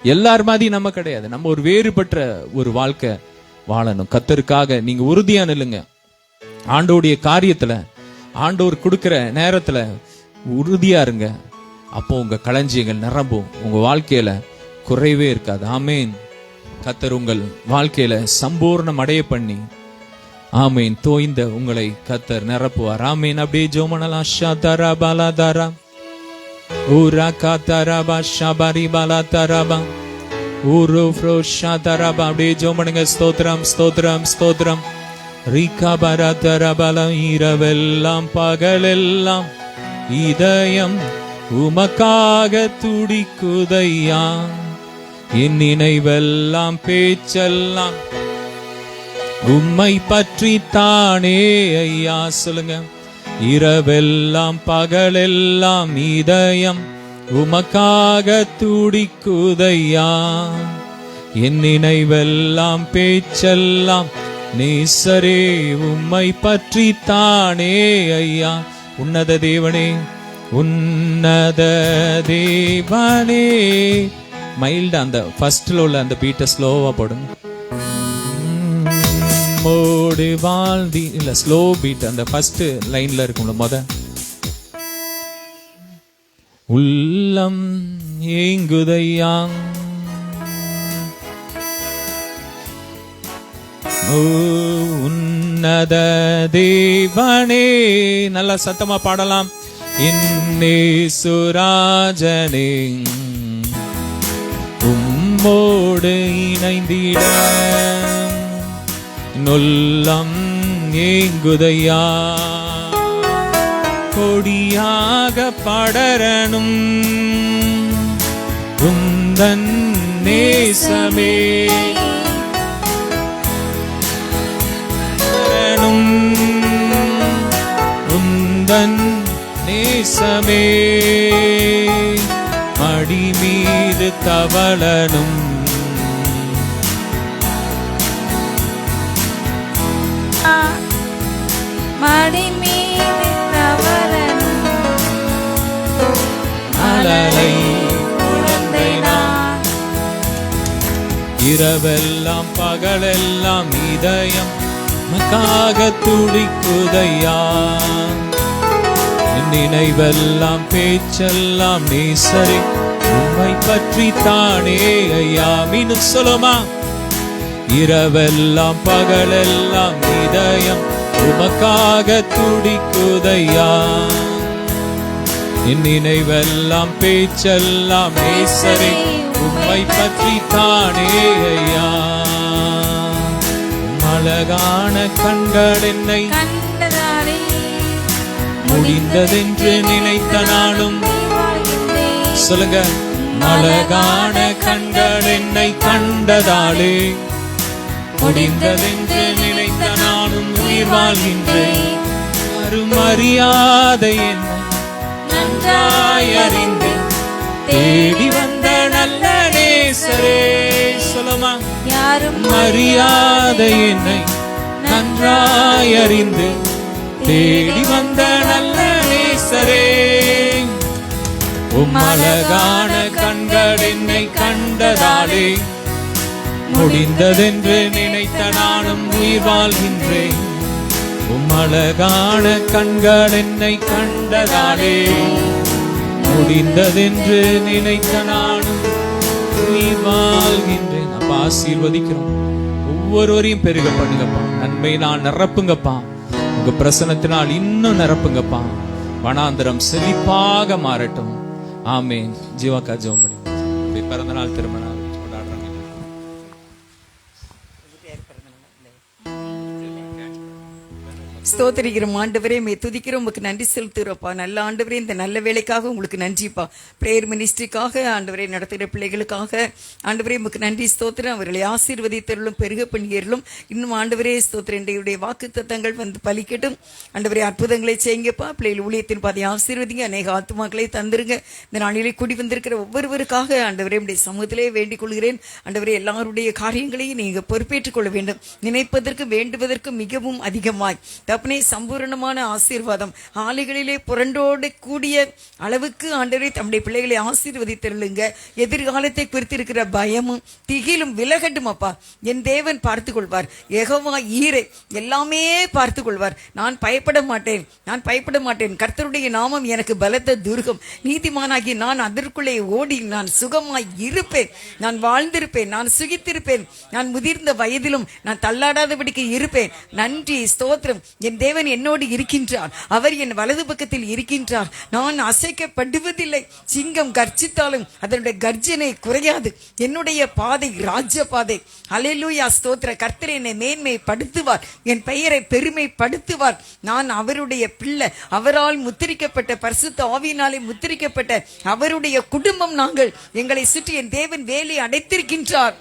எல்லார் மாதிரி நம்ம கிடையாது, நம்ம ஒரு வேறுபட்ட ஒரு வாழ்க்கை வாழணும். கர்த்தருக்காக நீங்க உறுதியா நில்லுங்க. ஆண்டோடைய காரியத்துல, ஆண்டவர் கொடுக்கிற நேரத்துல உறுதியா இருங்க. அப்போ உங்க களஞ்சியங்கள் நிரம்பும், உங்க வாழ்க்கையில குறைவே இருக்காது. ஆமேன். கர்த்தர் உங்கள் வாழ்க்கையில சம்பூர்ணம் அடைய பண்ணி, ஆமேன், தோய்ந்த உங்களை கர்த்தர் நிரப்புவார். ஆமேன். அப்படியே ஜோமனலாம். ஷாதாரா பாலாதாரா ஊரா காத்தாராபா ஷாபாரி பாலாதாராபா ஊரோ ஃப்ரோ ஷாதாராபா. அப்படியே ஜோமனுங்க. ஸ்தோத்திரம் ஸ்தோத்திரம் ஸ்தோத்திரம். ரீகா பராதரபலம். இரவெல்லாம் பகலெல்லாம் இதயம் உமக்காக துடிக்குதையா, என் நினைவெல்லாம் பேச்செல்லாம் உம்மை பற்றி தானே ஐயா. சொல்லுங்க. இரவெல்லாம் பகலெல்லாம் இதயம் உமக்காக துடிக்குதையா, என் நினைவெல்லாம் பேச்செல்லாம் நேசரே உம்மை பற்றி தானே ஐயா. உன்னத தேவனே, உன்னத தேவனே. மைல்டா அந்த ஃபர்ஸ்ட்ல உள்ள அந்த பீட்டை ஸ்லோவா போடுங்க. மோடு வாழ்ந்தி இல்ல, ஸ்லோ பீட் அந்த ஃபர்ஸ்ட் லைன்ல இருக்கும்ல. உள்ளம் ஏங்குதையா, ஓ உன்னத தேவனே. நல்லா சத்தமா பாடலாம். இன்னேசுராஜனே உம்மோடு இணைந்திட நொல்லம் ஏங்குதையா, கொடியாக படரணும் உந்தன் நேசமே, உந்தன் நேசமே, மடி மீது தவளனும் மடி மீது தவளனும் அலலை குழந்தை நான். இரவெல்லாம் பகலெல்லாம் இதயம் மக்காக துடிக்குதையா, நினைவெல்லாம் பேச்செல்லாம் நேசரே உம்மை பற்றி தானே ஐயா. மீண்டும் சொல்லுமா. இரவெல்லாம் பகலெல்லாம் இதயம் உமக்காக துடிக்குதையா, என் நினைவெல்லாம் பேச்செல்லாம் நேசரே உம்மை பற்றி தானே ஐயா. அழகான கண்கள் என்னை கண்டதாலே முடிந்ததென்று நினைத்த நாளும். சொல்லுங்க. அழகான கண்கள் என்னை கண்டதாலே முடிந்ததென்று நினைத்த நாளும் உயிர் வாழ்கின்றேன். அருமறியாத என்னை நன்றாய் அறிந்து தேடி வந்த நல்ல நேசரே. சொல்லுமா. யாரும் அறியாத என்னை நன்றாய் அறிந்து தேடி வந்த நல்ல நேசரே, உம் அழகான கண்கள் என்னை கண்டதாலே முடிந்ததென்று நினைத்த நானும் உயிர் வாழ்கின்றேன். உம் அழகான கண்கள் என்னை கண்டதாலே முடிந்ததென்று நினைத்த நானும் உயிர் வாழ்கின்றேன். அப்பா ஆசீர்வதிக்கிறோம். ஒவ்வொருவரையும் பெருக பண்ணுங்கப்பா. நன்மை நான் நிரப்புங்கப்பா. உங்க பிரசனத்தினால் இன்னும் நிரப்புங்கப்பா. வனாந்தரம் செழிப்பாக மாறட்டும். ஆமேன். ஜீவாக்கா ஜெபம் பண்ணி பிறந்த நாள் திருமண நாள் கொண்டாடுறாங்க. ஸ்தோத்திரிக்கிறோம் ஆண்டவரே, மே துதிக்கிறோம், உங்களுக்கு நன்றி செலுத்துகிறோப்பா. நல்ல ஆண்டவரே, இந்த நல்ல வேலைக்காக உங்களுக்கு நன்றிப்பா. பிரேயர் மினிஸ்ட்ரிக்காக ஆண்டவரே, நடத்துகிற பிள்ளைகளுக்காக ஆண்டவரே உங்களுக்கு நன்றி ஸ்தோத்திரம். அவர்களை ஆசீர்வதித்தருளும், பெருக பண்ணியருளும். இன்னும் ஆண்டவரே ஸ்தோத்திரம், இன்றைய வாக்கு தத்தங்கள் வந்து பலிக்கட்டும். ஆண்டவரே அற்புதங்களை செய்யுங்கப்பா. பிள்ளைகள் ஊழியத்தின் பாதை ஆசீர்வதிங்க. அநேக ஆத்துமாக்களை தந்துருங்க. இந்த நாளிலே கூடி வந்திருக்கிற ஒவ்வொருவருக்காக ஆண்டவரே உடைய சமூகத்திலே வேண்டிக் கொள்கிறேன். ஆண்டவரே எல்லாருடைய காரியங்களையும் நீங்க பொறுப்பேற்றுக் கொள்ள வேண்டும். நினைப்பதற்கு வேண்டுவதற்கு மிகவும் அதிகமாய் தகப்பனே சம்பூரணமான ஆசீர்வாதம் ஆலைகளிலே புரண்டோடு கூடிய அளவுக்கு ஆண்டவரே தம்முடைய பிள்ளைகளை ஆசீர்வதித்தருளுங்க. எதிர்காலத்தை குறித்திருக்கிற பயமும் திகிலும் விலகட்டும் அப்பா. என் தேவன் பார்த்து கொள்வார். யெகோவா ஈரே எல்லாமே பார்த்து கொள்வார். நான் பயப்பட மாட்டேன். கர்த்தருடைய நாமம் எனக்கு பலத்த துர்கம். நீதிமானாகி நான் அதற்குள்ளே ஓடி நான் சுகமாய் இருப்பேன். நான் வாழ்ந்திருப்பேன், நான் சுகித்திருப்பேன். நான் முதிர்ந்த வயதிலும் நான் தள்ளாடாதபடிக்கு இருப்பேன். நன்றி, ஸ்தோத்திரம். என் தேவன் என்னோடு இருக்கின்றார். அவர் என் வலது பக்கத்தில் இருக்கின்றார். நான் அசைக்கப்படுவதில்லை. சிங்கம் கர்ஜித்தாலும் அதனுடைய கர்ஜனை குறையாது. என்னுடைய பாதை ராஜ பாதை. அல்லேலூயா, ஸ்தோத்திர. கர்த்தர் என்னை மேன்மைப்படுத்துவார், என் பெயரை பெருமைப்படுத்துவார். நான் அவருடைய பிள்ளை, அவரால் முத்திரிக்கப்பட்ட, பரிசுத்த ஆவியினாலே முத்திரிக்கப்பட்ட அவருடைய குடும்பம் நாங்கள். எங்களை சுற்றி என் தேவன் வேலை அடைத்திருக்கின்றார்.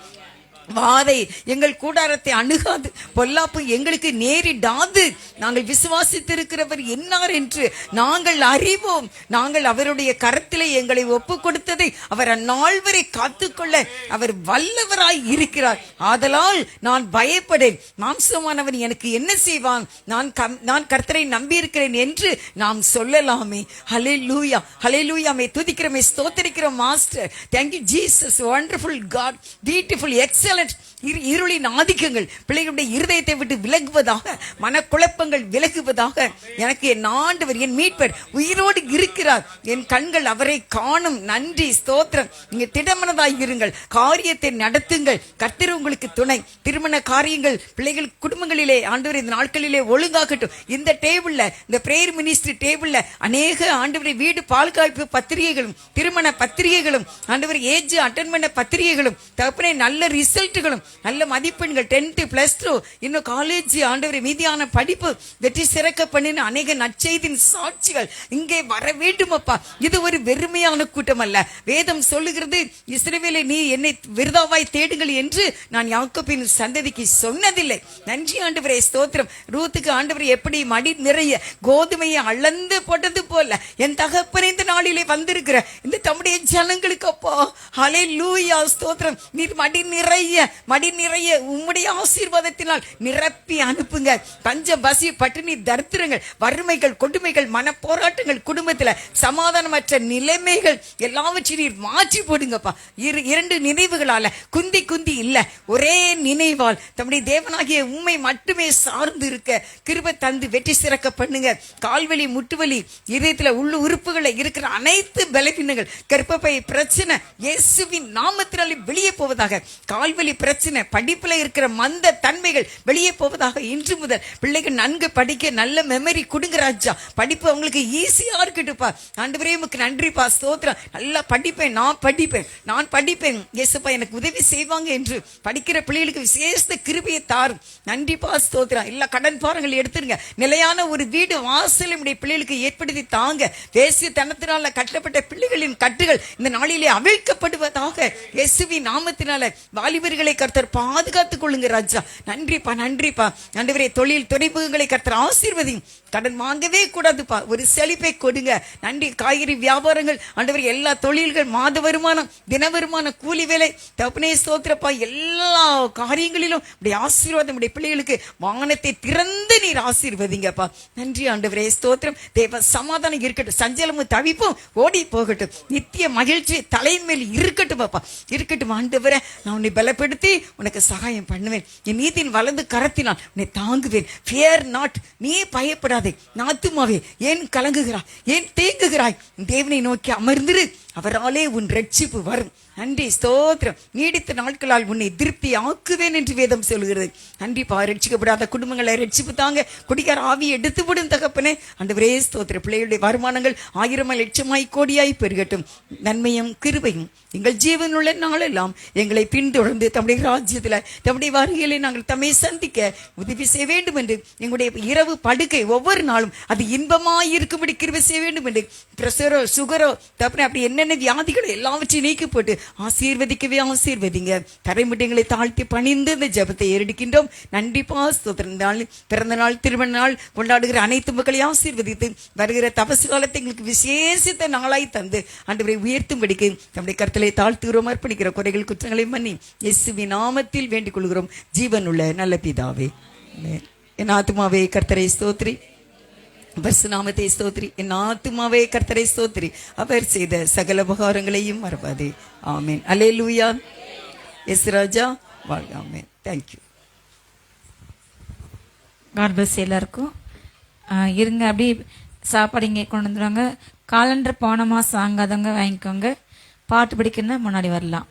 வாதை எங்கள் கூடாரத்தை அணுகாது, பொல்லாப்பு எங்களுக்கு நேரிடாது. நாங்கள் விசுவாசித்திருக்கிறவர் என்னார் என்று நாங்கள் அறிவோம். நாங்கள் அவருடைய கரத்திலே எங்களை ஒப்பு கொடுத்ததை அவர் அந்நாள் வரை காத்துக்கொள்ள அவர் வல்லவராய் இருக்கிறார். ஆதலால் நான் பயப்படேன். மாம்சமானவன் எனக்கு என்ன செய்வான்? நான் கர்த்தரை நம்பியிருக்கிறேன் என்று நாம் சொல்லலாமே. ஹல்லேலூயா, ஹல்லேலூயாமே. துதிக்கிறோமே, ஸ்தோத்திரிக்கிறோம் master. Thank you Jesus, wonderful God, beautiful, excellent. இருளின் ஆதிக்கங்கள் பிள்ளைகளுடைய இருதயத்தை விட்டு விலகுவதாக, மனக்குழப்பங்கள் விலகுவதாக. எனக்கு என் ஆண்டவர், என் மீட்பர் உயிரோடு இருக்கிறார். என் கண்கள் அவரை காணும். நன்றி, ஸ்தோத்திரம். நீங்க திடமனதாய் இருங்கள், காரியத்தை நடத்துங்கள். கர்த்தர் உங்களுக்கு துணை. திருமண காரியங்கள் பிள்ளைகள் குடும்பங்களிலே ஆண்டவர் இந்த நாட்களிலே ஒழுங்காகட்டும். இந்த டேபிள்ல, இந்த பிரேயர் மினிஸ்ட்ரி டேபிள்ல அநேக ஆண்டவரை வீடு பால்காய்ப்பு பத்திரிகைகளும், திருமண பத்திரிகைகளும், ஆண்டவர் ஏஜ் அட்டன் பண்ண பத்திரிகைகளும், தகப்பனே நல்ல ரிசல்ட்டுகளும், நல்ல மதிப்பெண்கள், 10th +2 இன்னும் காலேஜ், ஆண்டவரை மீதியான படிப்பு வெற்றி சிறக்க பண்ணின அநேக நற்செய்தின் சாட்சிகள் இங்கே வர வேண்டும் அப்பா. இது ஒரு வெறுமையான கூட்டம் அல்ல. வேதம் சொல்லுகிறது, இஸ்ரவேலை நீ என்னை விருதாவாய் தேடுங்கள் என்று நான் யாக்கோபின் சந்ததிக்கு சொன்னதில்லை. நன்றி ஆண்டவரே, ஸ்தோத்திரம். ரூத்துக்கு ஆண்டவரை எப்படி மடி நிறைய கோதுமையை அளந்து போட்டது போல என் தகப்பனே இந்த நாளிலே வந்திருக்கிற இந்த தம்முடைய ஜனங்களுக்கு அப்பா, ஹல்லேலூயா, ஸ்தோத்திரம். நீர் மடி நிறைய உம்முடைய ஆசீர்வாதத்தினால் நிரப்பி அனுப்புங்க. பஞ்சம், பசி, பட்டினி, தரித்திரங்கள், வறுமைகள், கொடுமைகள், மன போராட்டங்கள், குடும்பத்துல சமாதானமற்ற நிலைமைகள் எல்லாவற்றையும் நீர் மாற்றி போடுங்கப்பா. இரண்டு நினைவுகளால குந்தி இல்ல, ஒரே நினைவால் தம்முடைய தேவனாகிய உம்மை மட்டுமே சார்ந்து இருக்க கிருபை தந்து வெற்றி சிறக்க பண்ணுங்க. கால்வலி, முட்டுவலி, இதயத்துல உள்ள உறுப்புகளை இருக்கிற அனைத்து பலவீனங்கள், கர்ப்பப்பை பிரச்சனை இயேசுவின் நாமத்தினாலே வெளியே போவதாக. கால்வலி பிரச்சனை, படிப்புல இருக்கிற மந்த தன்மைகள் வெளியே போவதாக. இன்று முதல் பிள்ளைகள் நன்கு படிக்க நல்ல மெமரி கொடுங்க ராஜா. படிப்பு அவங்களுக்கு ஈஸியா இருக்கட்டுப்பா. ஆண்டவரே உமக்கு நன்றிப்பா, ஸ்தோத்திரம். நல்லா படிப்பேன், நான் படிப்பேன் இயேசுப்பா, எனக்கு உதவி செய்வாங்க என்று படிக்கிற பிள்ளைகளுக்கு விசேஷ கிருபையை தாரும். நன்றிப்பா, ஸ்தோத்திரம். எல்லா கடன் பாரங்கள் எடுத்துருங்க. நிலையான ஒரு வீடு வாசல் நம்முடைய பிள்ளைகளுக்கு ஏற்படுத்தி தாங்க. தேசிய தனத்தினால கட்டப்பட்ட பிள்ளைகளின் கட்டுகள் இந்த நாளிலே அவிழ்க்கப்படுவதாக இயேசுவின் நாமத்தினால. வாலிபர்களை கர்த்தர் பாதுகாத்துக் கொள்ளுங்க ராஜா. நன்றிப்பா. ஆண்டவரே, தொழில் துறைமுகங்களை கர்த்தர் ஆசீர்வதியும். கடன் வாங்கவே கூடாதுப்பா, ஒரு செழிப்பை கொடுங்க. நன்றி. காய்கறி வியாபாரங்கள் ஆண்டவரே, எல்லா தொழில்கள், மாத வருமானம், தின வருமானம், கூலி வேலை, தகப்பனே ஸ்தோத்திரப்பா, எல்லா காரியங்களிலும் உடைய ஆசீர்வாதம் உடைய பிள்ளைகளுக்கு வானத்தை திறந்து நீர் ஆசீர்வதிங்கப்பா. நன்றி ஆண்டவரே, ஸ்தோத்திரம். தேவ சமாதானம் இருக்கட்டும், சஞ்சலமும் தவிப்பும் ஓடி போகட்டும், நித்திய மகிழ்ச்சி தலையின் மேல் இருக்கட்டும் பாப்பா, இருக்கட்டும் ஆண்டவரே. நான் உன்னை பலப்படுத்தி உனக்கு சகாயம் பண்ணுவேன். என் நீதியின் வலது கரத்தினால் உன்னை தாங்குவேன். ஃபியர் நாட், நீ பயப்படாதே. ஆத்துமாவே ஏன் கலங்குகிறாய், ஏன் தேங்குகிறாய்? தேவனை நோக்கி அமர்ந்திரு, அவராலே உன் ரட்சிப்பு வரும். நன்றி, ஸ்தோத்திரம். நீடித்த நாட்களால் உன்னை திருப்தி ஆக்குவேன் என்று வேதம் சொல்கிறது. நன்றிப்பா. ரட்சிக்கப்படாத குடும்பங்களை ரட்சிப்பு தாங்க. குடிகார ஆவி எடுத்து விடும் தகப்பனே. ஆண்டவரே ஸ்தோத்திர. பிள்ளைகளுடைய வருமானங்கள் 1000 லட்சமாய் கோடியாய் பெருகட்டும். நன்மையும் கிருபையும் எங்கள் ஜீவனுள்ள நாளெல்லாம் எங்களை பின்தொடர்ந்து தம்முடைய ராஜ்யத்தில் தம்முடைய வருகையிலே நாங்கள் தம்மை சந்திக்க உதவி செய்ய வேண்டும் என்று, எங்களுடைய இரவு படுக்கை ஒவ்வொரு நாளும் அது இன்பமாய் இருக்கும்படி கிருபை செய்ய வேண்டும் என்று, பிரஷரோ சுகரோ தப்புனே அப்படி என்னென்ன வியாதிகளோ எல்லாவற்றையும் நீக்கி போட்டு ஆசீர்வதிக்கவே ஆசீர்வதிங்க. தரைமுட்டைகளை தாழ்த்தி பணிந்து இந்த ஜெபத்தை ஏறெடுக்கின்றோம். நன்றி பாஸ்தோத்திரம். பிறந்த நாள், திருமண நாள் கொண்டாடுகிற அனைத்து மக்களையும் ஆசீர்வதித்து வருகிற தபசு காலத்தை எங்களுக்கு விசேஷித்த நாளாய் தந்து ஆண்டவரை உயர்த்தும்படிக்கு நம்முடைய கர்த்தரை தாழ்த்துகிறோம். அர்ப்பணிக்கிற குறைகள் குற்றங்களை மன்னி இயேசுவின் நாமத்தில் வேண்டிக் கொள்கிறோம். ஜீவனுள்ள நல்ல பிதாவே. என் ஆத்துமாவே கர்த்தரை ஸ்தோத்ரி, பரிசுநாமத்தை ஸ்தோத்ரி. என் ஆத்துமாவே கர்த்தரை ஸ்தோத்ரி, அவர் செய்த சகல உபகாரங்களையும் மறவாதே. ஆமென். அல்லேலூயா. எஸ் ராஜா வாழ்க. ஆமென். தேங்க்யூ. காட் பிளஸ் எல்லாருக்கும். இருங்க, அப்படியே சாப்பாடு இங்கே கொண்டு வந்துடுவாங்க. காலண்டர் போன மாதம் வாங்காதவங்க வாங்கிக்கோங்க. பாட்டு படிக்கணும்னா முன்னாடி வரலாம்.